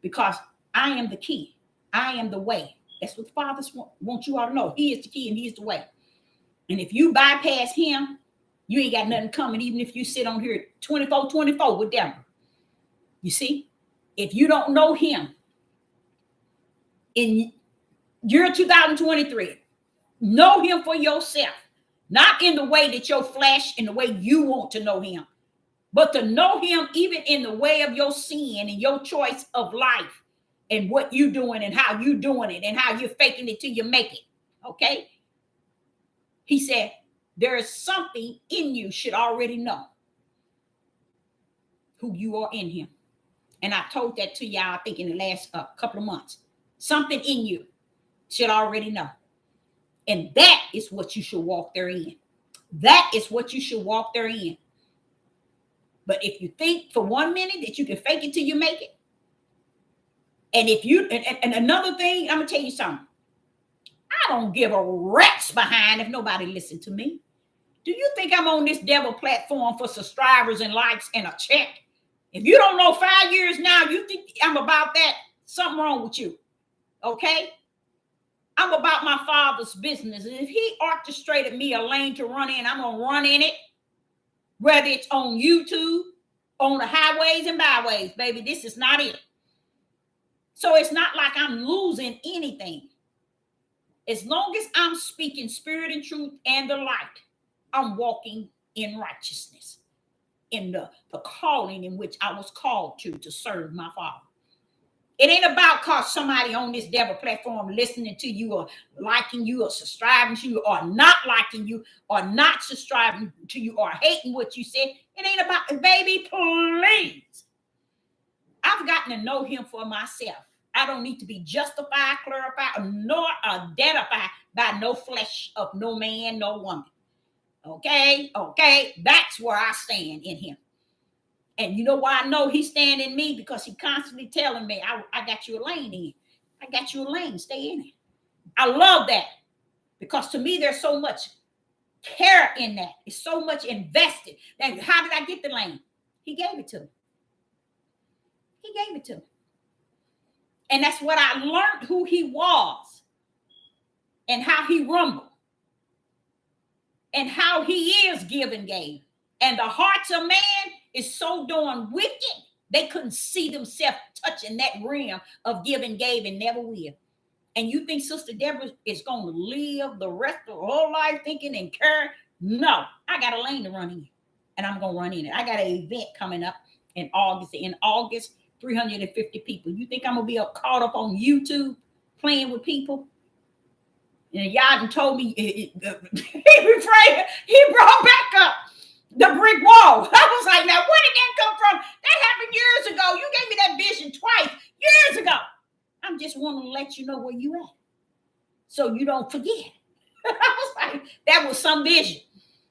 because I am the key. I am the way. That's what the Father wants you all to know. He is the key and he is the way. And if you bypass him, you ain't got nothing coming, even if you sit on here 24/24 with them. You see, if you don't know him in year 2023, know him for yourself, not in the way that your flesh and the way you want to know him, but to know him even in the way of your sin and your choice of life and what you're doing and how you're doing it and how you're faking it till you make it. Okay? He said, there is something in you should already know who you are in him. And I told that to y'all, I think, in the last couple of months. Something in you should already know. And that is what you should walk therein. That is what you should walk therein. But if you think for 1 minute that you can fake it till you make it, and if you, and another thing, I'm going to tell you something. I don't give a rat's behind if nobody listens to me. Do you think I'm on this devil platform for subscribers and likes and a check? If you don't know 5 years now, you think I'm about that, something wrong with you. Okay? I'm about my Father's business. And if he orchestrated me a lane to run in, I'm going to run in it. Whether it's on YouTube, on the highways and byways, baby, this is not it. So it's not like I'm losing anything. As long as I'm speaking spirit and truth and the light, I'm walking in righteousness, in the calling in which I was called to serve my Father. It ain't about cause somebody on this devil platform listening to you or liking you or subscribing to you or not liking you or not subscribing to you or hating what you said. It ain't about, baby, please. I've gotten to know him for myself. I don't need to be justified, clarified, nor identified by no flesh of no man, no woman. Okay? That's where I stand in him. And you know why I know he's standing in me? Because he constantly telling me, I got you a lane in. I got you a lane. Stay in it. I love that. Because to me, there's so much care in that. It's so much invested. That how did I get the lane? He gave it to me. He gave it to me. And that's what I learned, who he was and how he rumbled and how he is give and gave. And the hearts of man is so darn wicked, they couldn't see themselves touching that realm of give and gave and never will. And you think Sister Deborah is going to live the rest of her whole life thinking and care? No, I got a lane to run in, and I'm going to run in it. I got an event coming up in August. In August, 350 people. You think I'm going to be caught up on YouTube playing with people? And y'all done told me, he brought back up the brick wall. I was like, now where did that come from? That happened years ago. You gave me that vision twice years ago. I'm just wanting to let you know where you at, so you don't forget. I was like, that was some vision.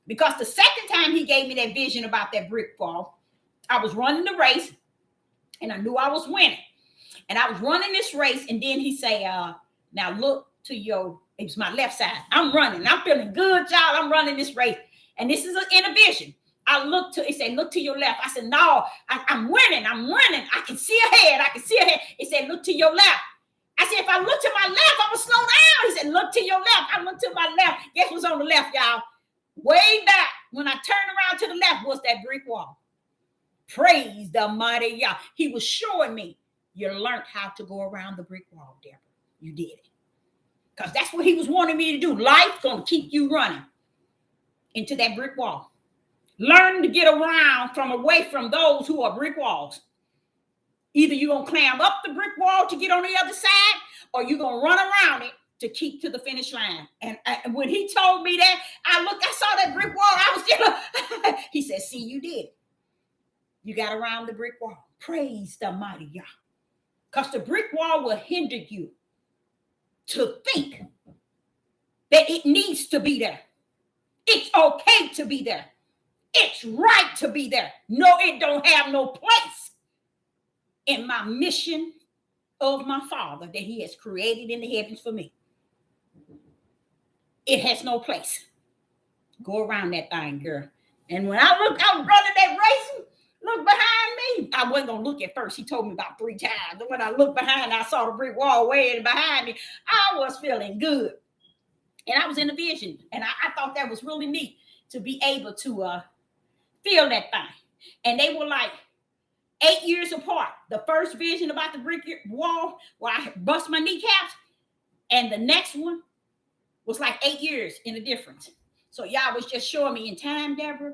Because the second time he gave me that vision about that brick wall, I was running the race, and I knew I was winning. And I was running this race, and then he say, now look to your, it was my left side. I'm running. I'm feeling good, y'all. I'm running this race. And this is in a vision. I looked to, it said, look to your left. I said, no, I'm winning. I'm winning. I can see ahead. I can see ahead. It said, look to your left. I said, if I look to my left, I'm going to slow down. He said, look to your left. I looked to my left. Guess what's on the left, y'all? Way back when I turned around to the left was that brick wall. Praise the mighty Yah. He was showing me, you learned how to go around the brick wall, Deborah. You did it. Because that's what he was wanting me to do. Life's going to keep you running into that brick wall. Learn to get around away from those who are brick walls. Either you're going to climb up the brick wall to get on the other side, or you're going to run around it to keep to the finish line. And when he told me that, I saw that brick wall. I was still, he said, see, you did it. You got around the brick wall. Praise the mighty Yah. Because the brick wall will hinder you to think that it needs to be there. It's okay to be there. It's right to be there. No, it don't have no place in my mission of my Father that he has created in the heavens for me. It has no place. Go around that thing, girl. And when I looked out running that race, look behind me. I wasn't going to look at first. He told me about 3 times. And when I looked behind, I saw the brick wall way behind me. I was feeling good. And I was in a vision. And I thought that was really neat to be able to feel that thing. And they were like 8 years apart. The first vision about the brick wall where I bust my kneecaps. And the next one was like 8 years in the difference. So y'all was just showing me in time, Deborah,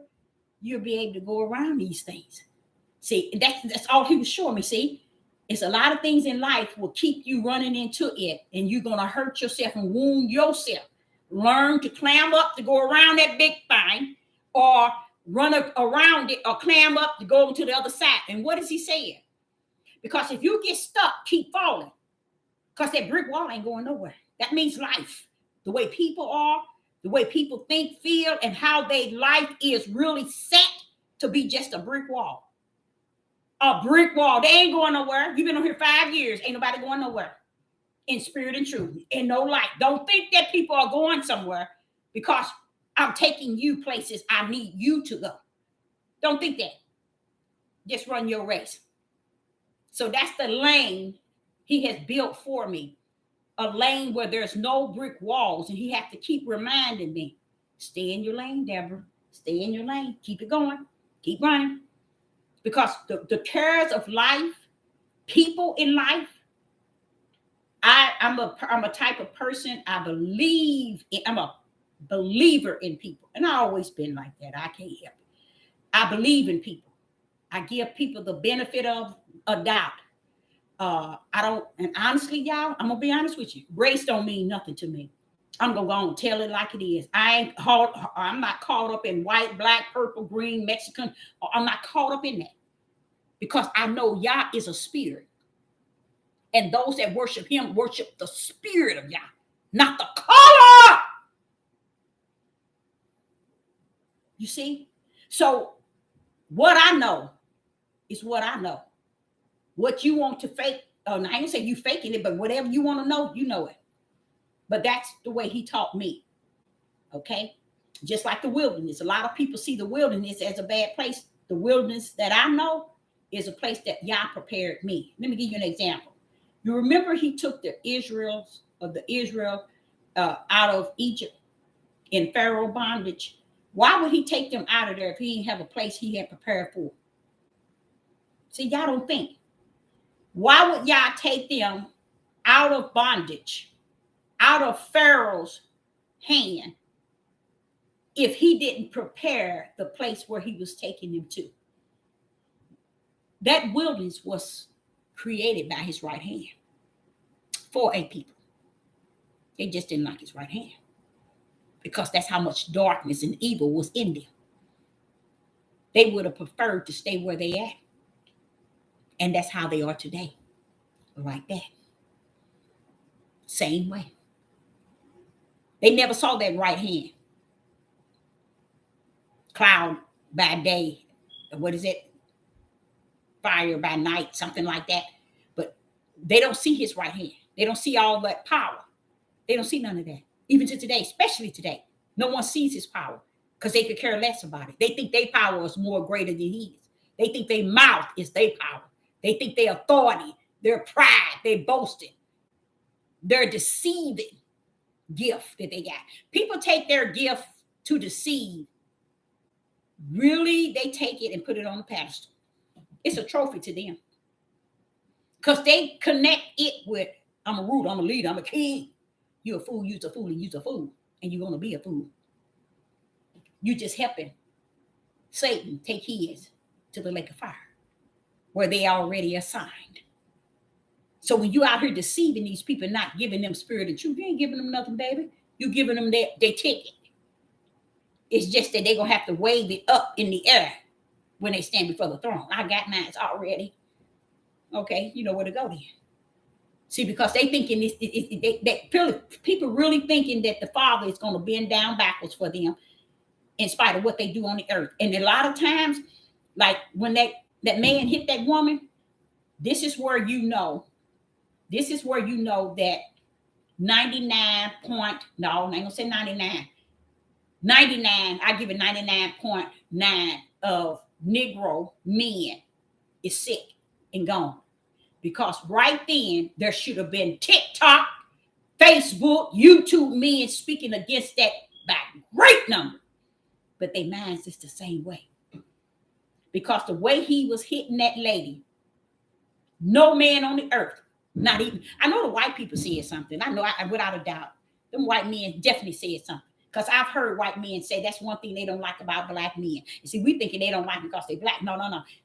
you'll be able to go around these things. See, that's all he was showing me. See, it's a lot of things in life will keep you running into it, and you're going to hurt yourself and wound yourself. Learn to climb up to go around that big thing, or run around it, or climb up to go to the other side. And what is he saying? Because if you get stuck, keep falling. Because that brick wall ain't going nowhere. That means life. The way people are, the way people think, feel, and how their life is really set to be just a brick wall. A brick wall. They ain't going nowhere. You've been on here 5 years. Ain't nobody going nowhere. In spirit and truth. In no light. Don't think that people are going somewhere because I'm taking you places I need you to go. Don't think that. Just run your race. So that's the lane he has built for me. A lane where there's no brick walls, and he has to keep reminding me, stay in your lane, Deborah. Stay in your lane. Keep it going. Keep running. Because the cares of life, people in life, I'm a type of person, I'm a believer in people. And I've always been like that. I can't help it. I believe in people. I give people the benefit of a doubt. And honestly, y'all, I'm gonna be honest with you. Race don't mean nothing to me. I'm gonna go and tell it like it is. I'm not caught up in white, black, purple, green, Mexican. I'm not caught up in that because I know Yah is a spirit, and those that worship him worship the spirit of Yah, not the color. You see? So what I know is what I know. What you want to fake, I ain't gonna say you faking it, but whatever you want to know, you know it. But that's the way he taught me. Okay? Just like the wilderness. A lot of people see the wilderness as a bad place. The wilderness that I know is a place that Yah prepared me. Let me give you an example. You remember he took the Israel out of Egypt in Pharaoh bondage. Why would he take them out of there if he didn't have a place he had prepared for? See, y'all don't think. Why would Yah take them out of bondage, out of Pharaoh's hand, if he didn't prepare the place where he was taking them to? That wilderness was created by his right hand for a people. They just didn't like his right hand because that's how much darkness and evil was in them. They would have preferred to stay where they at. And that's how they are today. Like that. Same way. They never saw that right hand. Cloud by day. What is it? Fire by night. Something like that. But they don't see his right hand. They don't see all that power. They don't see none of that. Even to today, especially today. No one sees his power. because they could care less about it. They think their power is more greater than his. They think their mouth is their power. They think their authority, their pride, their boasting, their deceiving gift that they got. People take their gift to deceive. Really, they take it and put it on the pedestal. It's a trophy to them. Because they connect it with, I'm a ruler, I'm a leader, I'm a king. You're a fool, you're a fool, and you're a fool. And you're going to be a fool. You just helping Satan take his to the lake of fire, where they already assigned. So when you out here deceiving these people, not giving them spirit of truth, you ain't giving them nothing, baby. You giving them their ticket. It's just that they're going to have to wave it up in the air when they stand before the throne. I got mine already. Okay, you know where to go then. See, because they thinking this, people really thinking that the Father is going to bend down backwards for them in spite of what they do on the earth. And a lot of times, like when that man hit that woman, this is where you know that 99 point, no, I ain't gonna say 99. 99, I give it 99.9 of Negro men is sick and gone. Because right then, there should have been TikTok, Facebook, YouTube men speaking against that by great number. But their minds is the same way. Because the way he was hitting that lady, no man on the earth, not even, I know the white people said something. I know, without a doubt, them white men definitely said something. Because I've heard white men say that's one thing they don't like about black men. You see, we thinking they don't like them because they're black. No.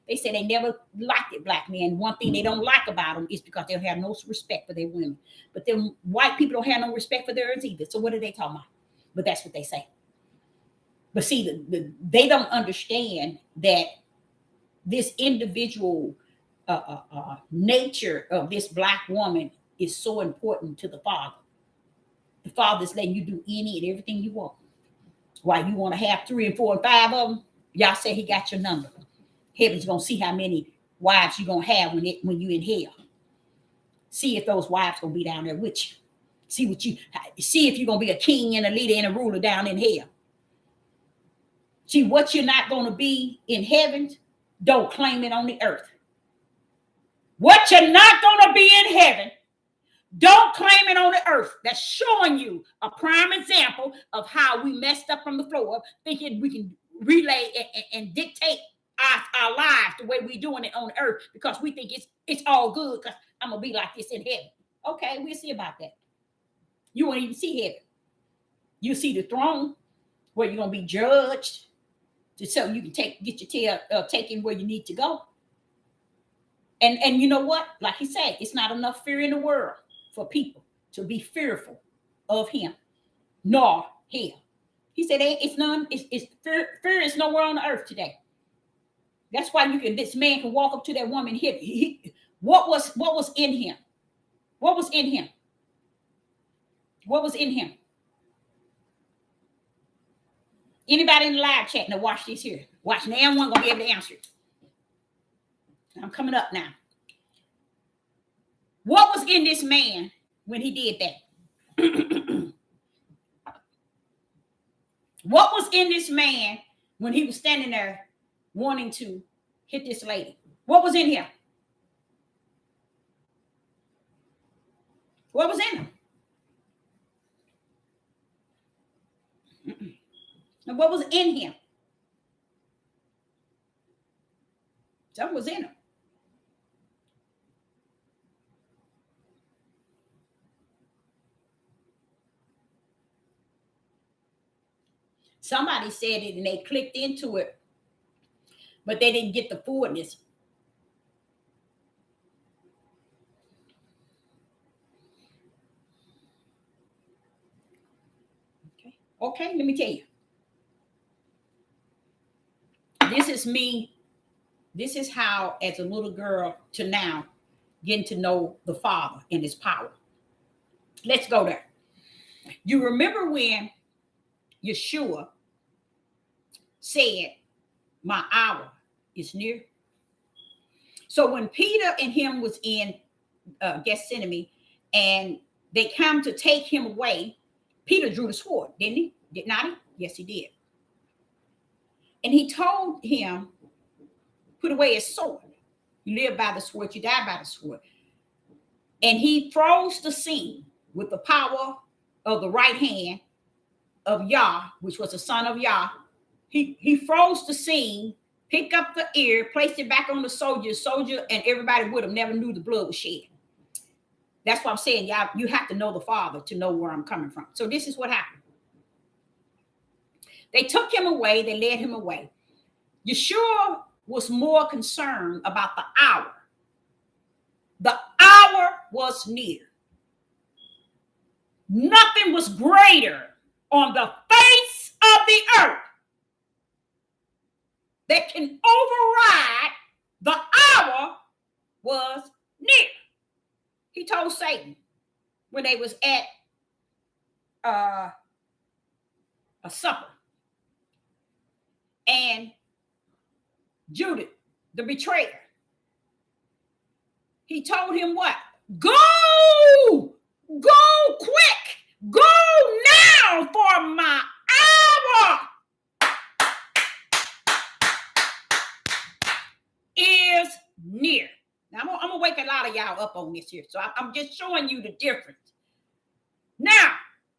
They say they never liked it, black men. One thing they don't like about them is because they have no respect for their women. But them white people don't have no respect for theirs either. So what are they talking about? But that's what they say. But see, they don't understand that this individual nature of this black woman is so important to the Father. The Father's letting you do any and everything you want. Why you want to have 3 and 4 and 5 of them? Y'all say he got your number. Heaven's gonna see how many wives you're gonna have when you in hell. See if those wives gonna be down there with you. See if you're gonna be a king and a leader and a ruler down in hell. See what you're not gonna be in heaven, don't claim it on the earth. What you're not gonna be in heaven, don't claim it on the earth. That's showing you a prime example of how we messed up from the floor, thinking we can relay and dictate our lives the way we're doing it on the earth because we think it's all good because I'm going to be like this in heaven. Okay, we'll see about that. You won't even see heaven. You see the throne where you're going to be judged so you can get your tail taken where you need to go. And you know what? Like he said, it's not enough fear in the world for people to be fearful of him, nor hell. He said, it's none. It's fear is nowhere on the earth today. That's why this man can walk up to that woman. What was in him? What was in him? What was in him? Anybody in the live chat now watch this here. Watch now, everyone gonna be able to answer it. I'm coming up now. What was in this man when he did that? What was in this man when he was standing there wanting to hit this lady? What was in him? What was in him? And what was in him? Something was in him. Somebody said it and they clicked into it, but they didn't get the fullness. Okay, let me tell you. This is me. This is how, as a little girl to now, getting to know the Father and his power. Let's go there. You remember when Yeshua said, my hour is near? So when Peter and him was in Gethsemane and they come to take him away, Peter drew the sword, didn't he? Did not he? Yes, he did. And he told him, put away his sword. You live by the sword, you die by the sword. And he froze the scene with the power of the right hand of Yah, which was the son of Yah. He froze the scene, picked up the ear, placed it back on the soldier, and everybody with him never knew the blood was shed. That's what I'm saying, y'all. You have to know the Father to know where I'm coming from. So this is what happened. They took him away. They led him away. Yeshua was more concerned about the hour. The hour was near. Nothing was greater on the face of the earth that can override the hour was near. He told Satan when they was at a supper, and Judas, the betrayer, he told him what? Go quick, go now, for my hour is near. Now, I'm gonna wake a lot of y'all up on this here, so I'm just showing you the difference. Now,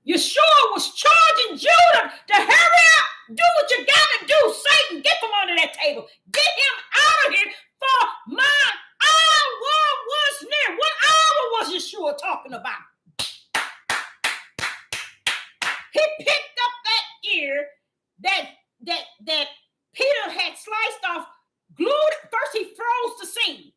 Yeshua was charging Judah to hurry up, do what you gotta do. Satan, get from under that table, get him out of here, for my hour was near. What hour was Yeshua talking about? He picked up that ear that Peter had sliced off, glued it. First, he froze the scene.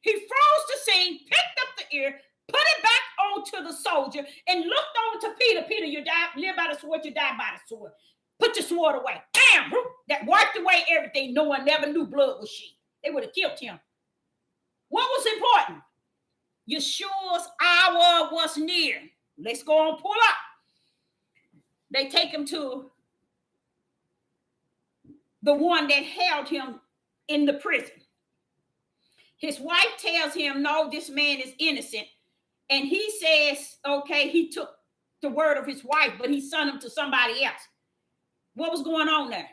He froze the scene, picked up the ear, put it back onto the soldier, and looked over to Peter. Peter, you die, live by the sword, you die by the sword. Put your sword away. Bam! That wiped away everything. No one never knew blood was shed. They would have killed him. What was important? Yeshua's hour was near. Let's go on, pull up. They take him to the one that held him in the prison. His wife tells him, no, this man is innocent. And he says, okay, he took the word of his wife, but he sent him to somebody else. What was going on there?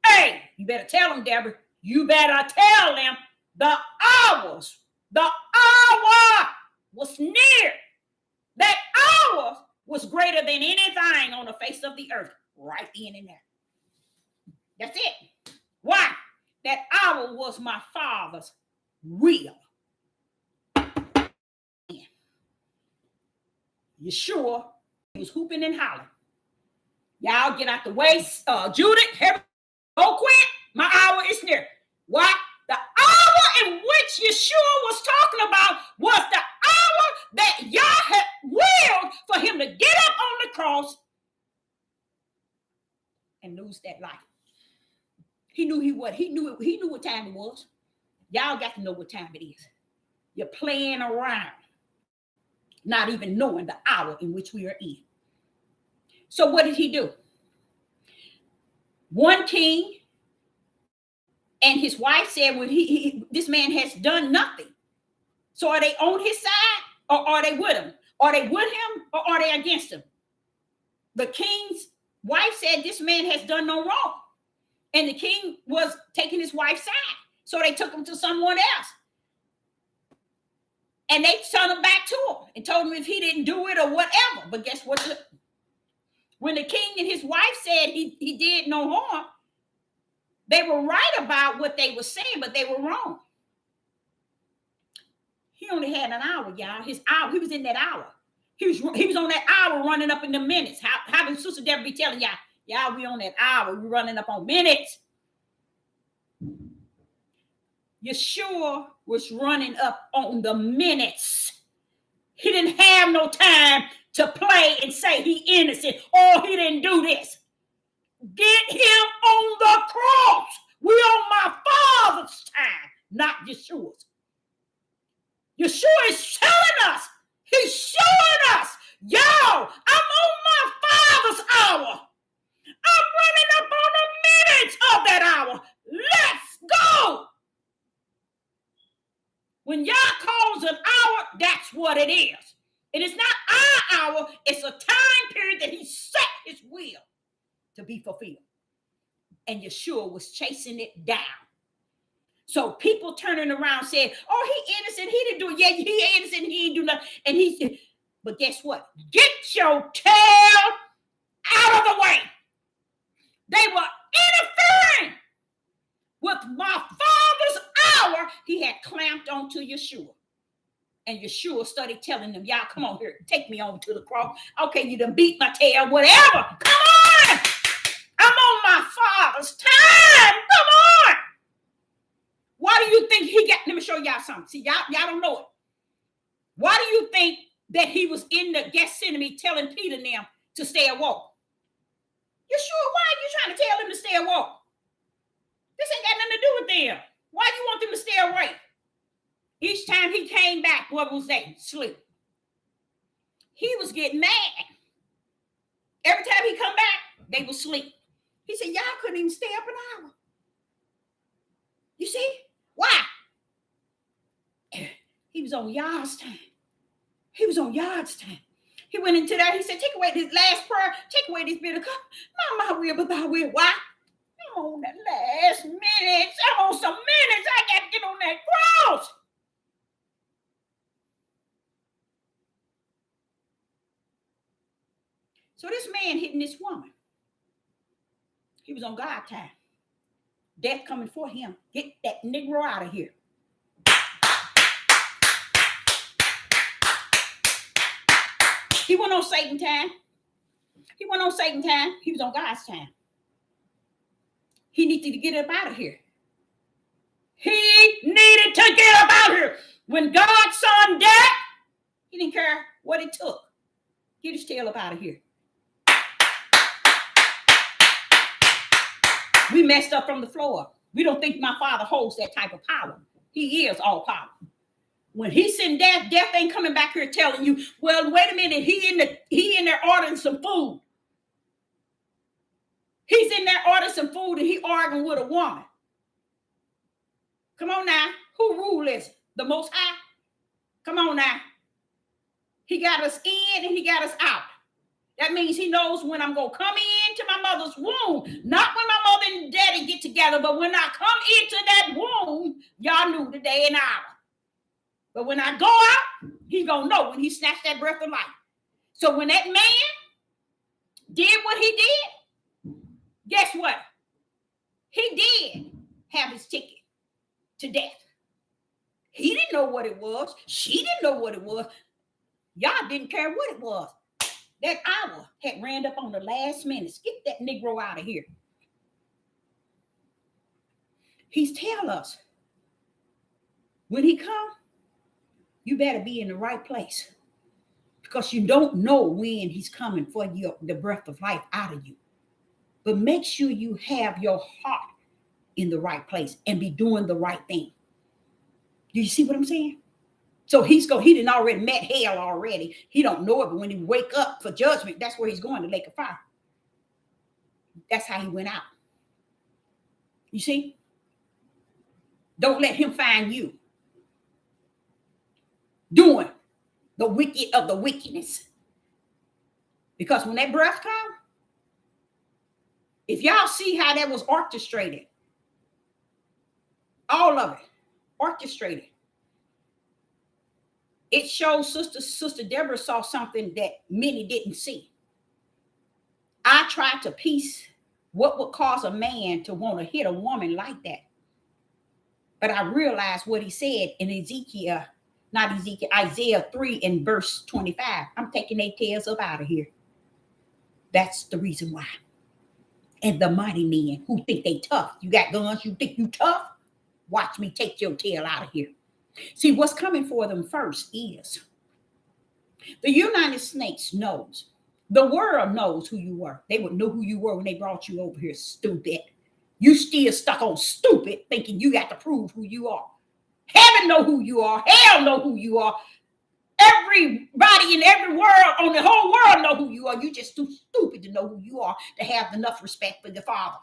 Hey, you better tell them, Deborah. You better tell them the hour was near. That hour was greater than anything on the face of the earth, right then and there. That's it. Why? That hour was my Father's will. Yeshua, he was hooping and hollering. Y'all get out the way. Judith, go quick. My hour is near. Why? The hour in which Yeshua was talking about was the hour that Yah had willed for him to get up on the cross and lose that life. He knew what time it was. Y'all got to know what time it is. You're playing around, not even knowing the hour in which we are in. So what did he do? One king and his wife said, well, this man has done nothing. So are they on his side or are they with him? Are they with him or are they against him? The king's wife said, this man has done no wrong. And the king was taking his wife's side. So they took him to someone else. And they sent him back to him and told him if he didn't do it or whatever. But guess what? When the king and his wife said he did no harm, they were right about what they were saying, but they were wrong. He only had an hour, y'all. His hour, he was in that hour. He was on that hour running up in the minutes. How did Sister Deborah be telling y'all? Y'all, we on that hour. We're running up on minutes. Yeshua was running up on the minutes. He didn't have no time to play and say he innocent or he didn't do this. Get him on the cross. We on my Father's time, not Yeshua's. Yeshua is telling us, he's showing us, yo, I'm on my Father's hour. I'm running up on the minutes of that hour. Let's go. When Yah calls an hour, that's what it is. It is not our hour. It's a time period that he set his will to be fulfilled. and Yeshua was chasing it down. So people turning around saying, oh, he innocent, he didn't do it. Yeah, he innocent, he didn't do nothing. And he said, but guess what? Get your tail out of the way. They were interfering with my Father's hour. He had clamped onto Yeshua. And Yeshua started telling them, y'all, come on here, take me on to the cross. Okay, you done beat my tail, whatever. Come on. I'm on my Father's time. Come on. Why do you think he got, let me show y'all something. See, y'all don't know it. Why do you think that he was in the Gethsemane telling Peter and them to stay awoke? Yeshua, why are you trying to tell them to stay awoke? This ain't got nothing to do with them. Why do you want them to stay awake? Each time he came back, what was they? Sleep. He was getting mad. Every time he come back, they would sleep. He said, y'all couldn't even stay up an hour. You see? Why? He was on Yah's time. He was on Yah's time. He went into that. He said, take away this last prayer. Take away this bit of cup. Not my will, but thy will. Why? I'm on that last minutes. I'm on some minutes. I got to get on that cross. So this man hitting this woman. He was on God's time. Death coming for him. Get that Negro out of here. He went on Satan time. He went on Satan time. He was on God's time. He needed to get up out of here. He needed to get up out of here. When God saw him dead, he didn't care what it took. Get his tail up out of here. We messed up from the floor. We don't think my Father holds that type of power. He is all power. When he's in death, death ain't coming back here telling you, well, wait a minute, he in there ordering some food. He's in there ordering some food and he arguing with a woman. Come on now. Who rule is it? The Most High? Come on now. He got us in and he got us out. That means he knows when I'm going to come into my mother's womb. Not when my mother and daddy get together, but when I come into that womb, y'all knew the day and hour. But when I go out, he's going to know when he snatched that breath of life. So when that man did what he did, guess what? He did have his ticket to death. He didn't know what it was. She didn't know what it was. Y'all didn't care what it was. That hour had ran up on the last minutes. Get that Negro out of here. He's telling us, when he comes, you better be in the right place. Because you don't know when he's coming for the breath of life out of you. But make sure you have your heart in the right place and be doing the right thing. Do you see what I'm saying? So he didn't already met hell already. He don't know it, but when he wake up for judgment, that's where he's going, to lake of fire. That's how he went out. You see? Don't let him find you doing the wicked of the wickedness. Because when that breath comes, if y'all see how that was orchestrated, all of it, orchestrated. It shows Sister Deborah saw something that many didn't see. I tried to piece what would cause a man to want to hit a woman like that. But I realized what he said in Isaiah 3 and verse 25. I'm taking their tails up out of here. That's the reason why. And the mighty men who think they tough. You got guns, you think you tough? Watch me take your tail out of here. See, what's coming for them first is the United States knows. The world knows who you were. They would know who you were when they brought you over here, stupid. You still stuck on stupid, thinking you got to prove who you are. Heaven know who you are. Hell know who you are. Everybody in every world, on the whole world know who you are. You just too stupid to know who you are to have enough respect for the Father.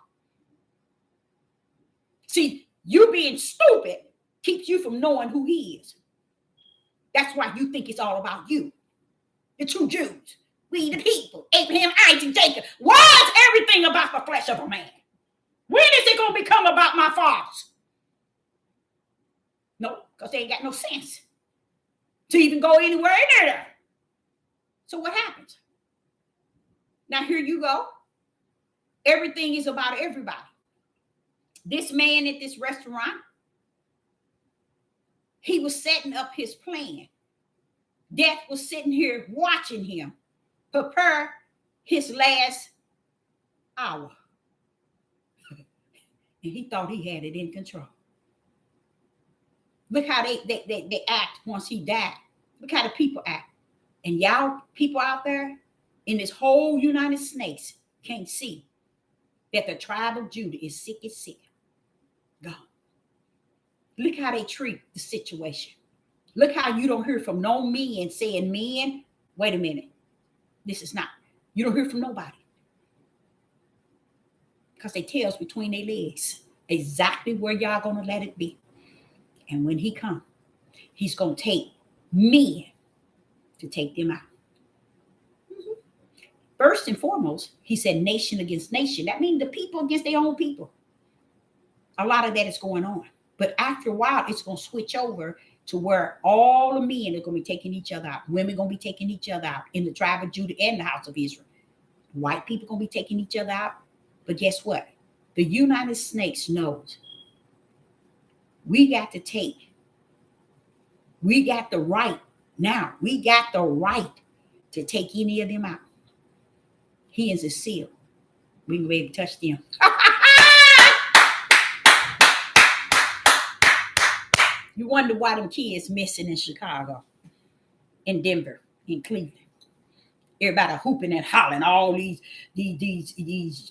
See, you being stupid keeps you from knowing who he is. That's why you think it's all about you. The true Jews. We the people. Abraham, Isaac, Jacob. Why is everything about the flesh of a man? When is it going to become about my fathers? No, because they ain't got no sense to even go anywhere in there. So what happens? Now here you go. Everything is about everybody. This man at this restaurant, he was setting up his plan. Death was sitting here watching him prepare his last hour. And he thought he had it in control. Look how they act once he died. Look how the people act. And y'all people out there in this whole United States can't see that the tribe of Judah is sick as sick. God. Look how they treat the situation. Look how you don't hear from no men saying, men, wait a minute. This is not. You don't hear from nobody. Because they tails between their legs. Exactly where y'all going to let it be. And when he comes, he's going to take men to take them out. Mm-hmm. First and foremost, he said nation against nation. That means the people against their own people. A lot of that is going on. But after a while, it's going to switch over to where all the men are going to be taking each other out. Women are going to be taking each other out in the tribe of Judah and the house of Israel. White people are going to be taking each other out. But guess what? The United States knows we got the right now. We got the right to take any of them out. He is a seal. We can be able to touch them. You wonder why them kids missing in Chicago, in Denver, in Cleveland. Everybody hooping and hollering. All these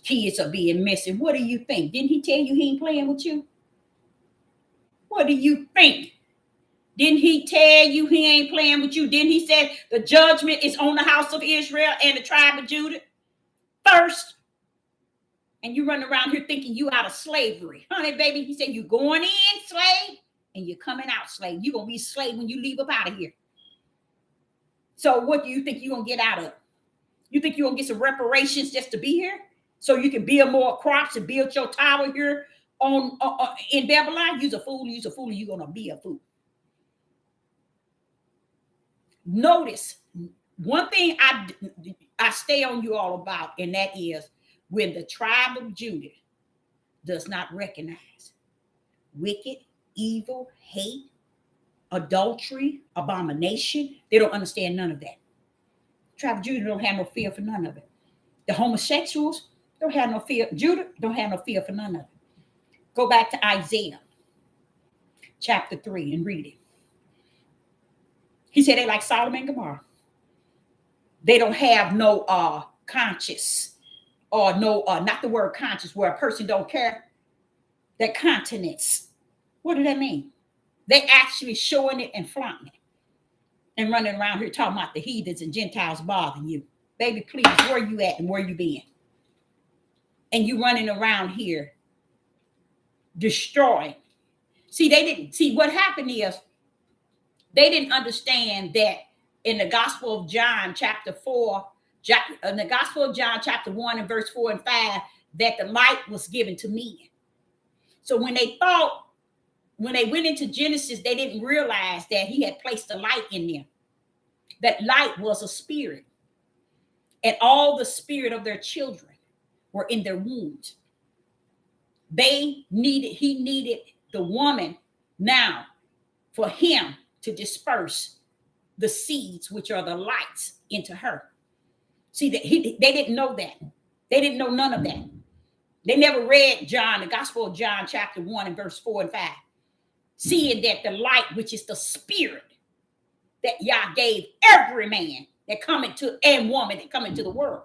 kids are being missing. What do you think? Didn't he tell you he ain't playing with you? What do you think? Didn't he tell you he ain't playing with you? Didn't he say the judgment is on the house of Israel and the tribe of Judah first? And you run around here thinking you out of slavery. Honey, baby, he said you going in slave and you're coming out slave. You're going to be slave when you leave up out of here. So what do you think you're going to get out of it? You think you're going to get some reparations just to be here? So you can build more crops and build your tower here in Babylon? You're a fool, you're going to be a fool. Notice one thing I stay on you all about, and that is when the tribe of Judah does not recognize wicked, evil, hate, adultery, abomination. They don't understand none of that. Tribe of Judah don't have no fear for none of it. The homosexuals don't have no fear. Judah don't have no fear for none of it. Go back to Isaiah chapter 3 and read it. He said they like Sodom and Gomorrah. They don't have no conscience, or no, not the word conscience, where a person don't care their continence. What does that mean? They actually showing it and flaunting it and running around here talking about the heathens and Gentiles bothering you. Baby, please, where you at and where you been? And you running around here destroying. See, what happened is they didn't understand that in the Gospel of John, chapter 4, in the Gospel of John, chapter 1 and verse 4 and 5, that the light was given to men. So when they went into Genesis, they didn't realize that he had placed a light in them. That light was a spirit. And all the spirit of their children were in their wombs. He needed the woman now for him to disperse the seeds, which are the lights, into her. See, they didn't know that. They didn't know none of that. They never read the Gospel of John, chapter 1 and verse 4 and 5. Seeing that the light, which is the spirit that Yah gave every man that come into, and woman that come into the world.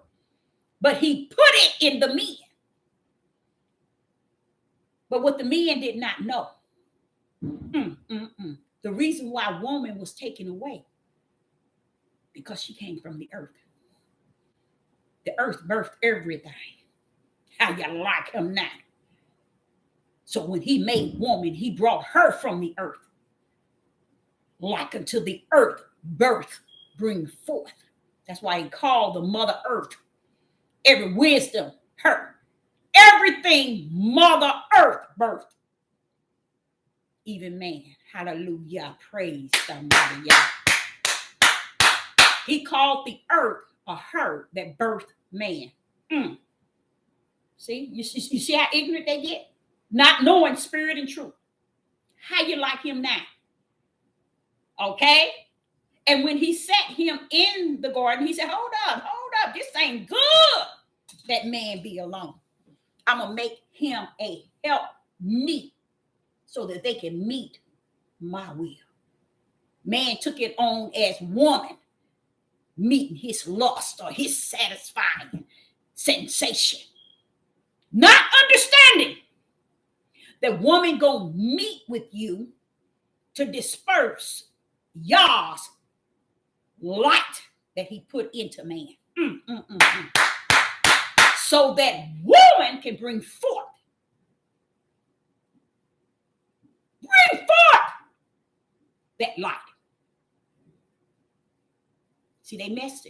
But he put it in the men. But what the men did not know, the reason why woman was taken away, because she came from the earth. The earth birthed everything. How you like him now? So when he made woman, he brought her from the earth. Like unto the earth, birth bring forth. That's why he called the mother earth. Every wisdom, her. Everything Mother Earth birthed, even man. Hallelujah. Praise somebody, y'all. He called the earth a her that birthed man. See, you see how ignorant they get? Not knowing spirit and truth. How you like him now? Okay? And when he set him in the garden, he said, hold up. This ain't good that man be alone. I'm going to make him a help meet so that they can meet my will. Man took it on as woman meeting his lust or his satisfying sensation. Not understanding that woman gonna meet with you to disperse Yah's light that he put into man. So that woman can bring forth that light. See, they missed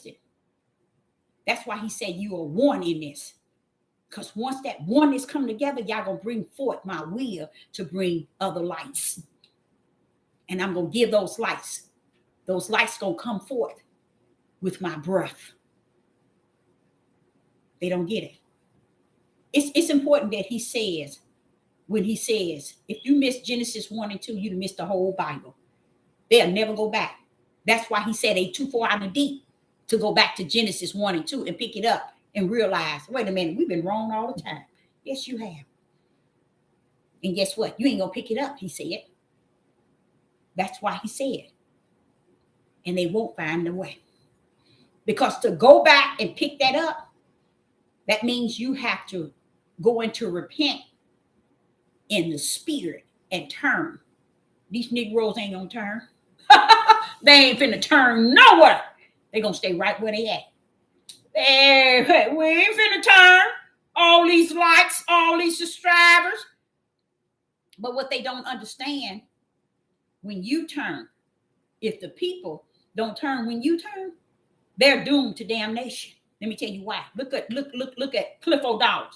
it. That's why he said you are one in this. Because once that oneness come together, y'all gonna bring forth my will to bring other lights. And I'm gonna give those lights. Those lights gonna come forth with my breath. They don't get it. It's important that he says, when he says, if you miss Genesis 1 and 2, you missed the whole Bible. They'll never go back. That's why he said they too far out of deep to go back to Genesis 1 and 2 and pick it up and realize, wait a minute, we've been wrong all the time. Yes, you have. And guess what? You ain't gonna pick it up, he said. That's why he said. And they won't find the way. Because to go back and pick that up, that means you have to go into repent in the spirit and turn. These Negroes ain't gonna turn. They ain't finna turn nowhere. They gonna stay right where they at. We ain't finna turn. All these likes, all these subscribers. But what they don't understand, when you turn, if the people don't turn when you turn, they're doomed to damnation. Let me tell you why. Look at Cliff O'Dowd.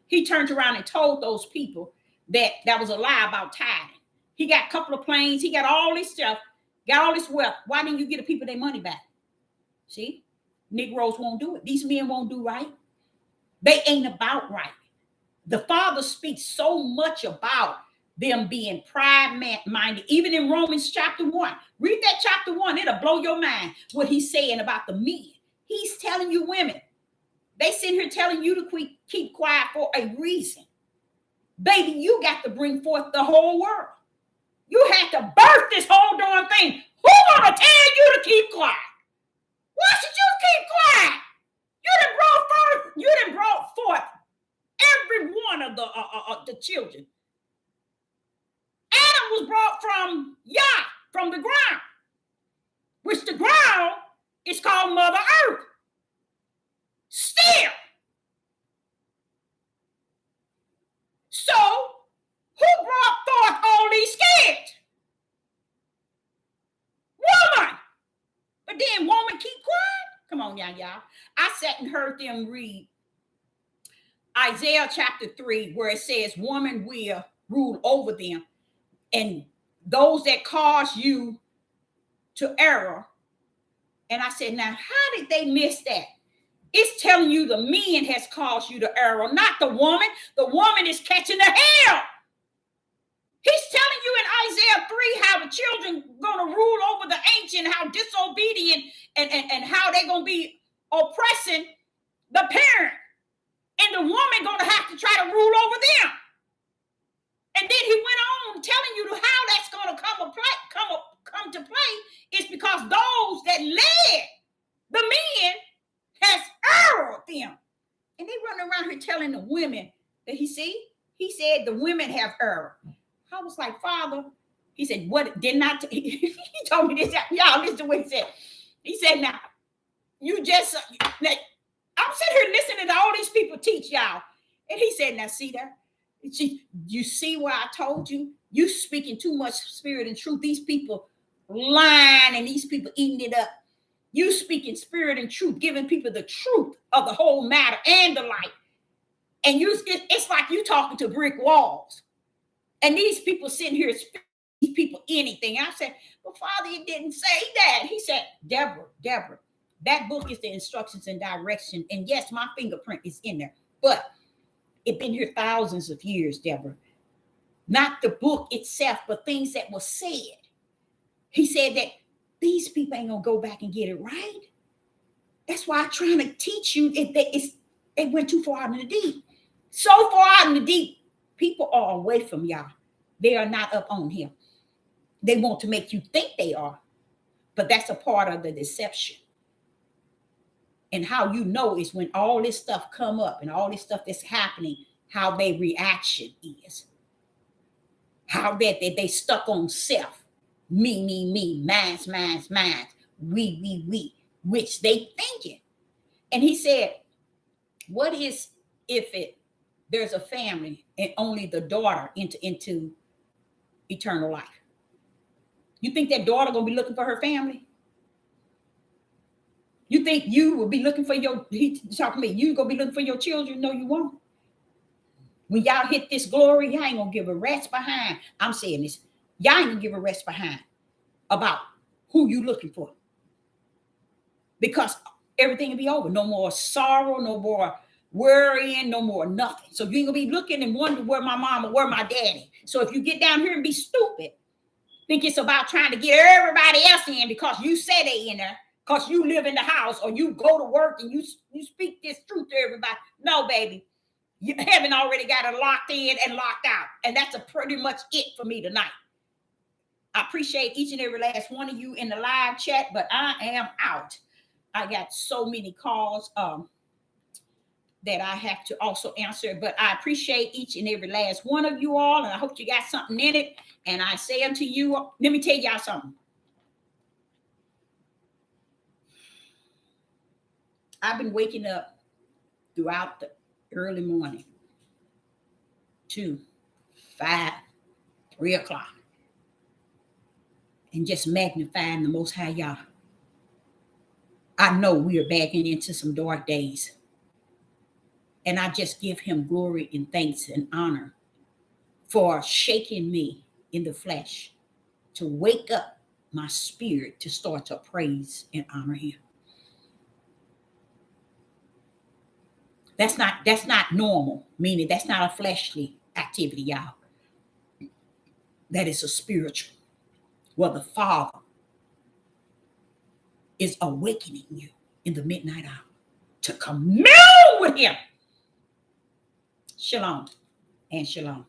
He turned around and told those people that was a lie about tithing. He got a couple of planes. He got all this stuff, got all this wealth. Why didn't you get the people their money back? See, Negroes won't do it. These men won't do right. They ain't about right. The Father speaks so much about them being pride-minded, even in Romans chapter 1. Read that chapter 1. It'll blow your mind what he's saying about the men. He's telling you women. They sitting here telling you to keep quiet for a reason. Baby, you got to bring forth the whole world. You had to birth this whole darn thing. Who gonna tell you to keep quiet? Why should you keep quiet? You done brought forth every one of the children. Adam was brought from Yah, from the ground, which the ground is called Mother Earth. Still. So, who brought forth all these kids? Woman. But then woman keep quiet? Come on, y'all. I sat and heard them read Isaiah chapter 3, where it says, woman will rule over them. And those that cause you to error. And I said, now, how did they miss that? It's telling you the men has caused you to error, not the woman. The woman is catching the hell. He's telling you in Isaiah 3 how the children going to rule over the ancient, how disobedient and how they're going to be oppressing the parent. And the woman going to have to try to rule over them. And then he went on telling you how that's going to come to play is because those that led the men has erred them. And they run around here telling the women that he said the women have erred. I was like, Father, he said, what did not, he told me this, y'all listen to what he said. He said, now, you just, I'm sitting here listening to all these people teach y'all. And he said, now see that? You see what I told you? You speaking too much spirit and truth. These people lying and these people eating it up. You speaking spirit and truth, giving people the truth of the whole matter and the light. And it's like you talking to brick walls. And these people sitting here, these people anything. I said, well, Father, it didn't say that. He said, Deborah, that book is the instructions and direction. And yes, my fingerprint is in there, but it's been here thousands of years, Deborah. Not the book itself, but things that were said. He said that these people ain't gonna go back and get it right. That's why I'm trying to teach you. They went too far out in the deep. So far out in the deep, people are away from y'all. They are not up on him. They want to make you think they are, but that's a part of the deception. And how you know is when all this stuff come up and all this stuff that's happening, how their reaction is. How that they stuck on self. Me, mine, we, which they thinking. And he said, what is if there's a family and only the daughter into eternal life? You think that daughter gonna be looking for her family? You think you will be looking for he talking to me, you gonna be looking for your children? No, you won't. When y'all hit this glory, y'all ain't gonna give a rest behind. I'm saying this, y'all ain't gonna give a rest behind about who you looking for. Because everything will be over. No more sorrow, no more worrying, no more nothing. So you ain't gonna be looking and wondering where my mama, where my daddy. So if you get down here and be stupid, think it's about trying to get everybody else in because you say they in there, because you live in the house or you go to work and you speak this truth to everybody. No, baby. Heaven already got it locked in and locked out. And that's pretty much it for me tonight. I appreciate each and every last one of you in the live chat, but I am out. I got so many calls that I have to also answer, but I appreciate each and every last one of you all, and I hope you got something in it. And I say unto you, let me tell y'all something. I've been waking up throughout the early morning, 2, 5, 3 o'clock, and just magnifying the Most High Yah. I know we are backing into some dark days. And I just give him glory and thanks and honor for shaking me in the flesh to wake up my spirit to start to praise and honor him. That's not normal, meaning that's not a fleshly activity, y'all. That is a spiritual, where the Father is awakening you in the midnight hour to commune with him. Shalom and shalom.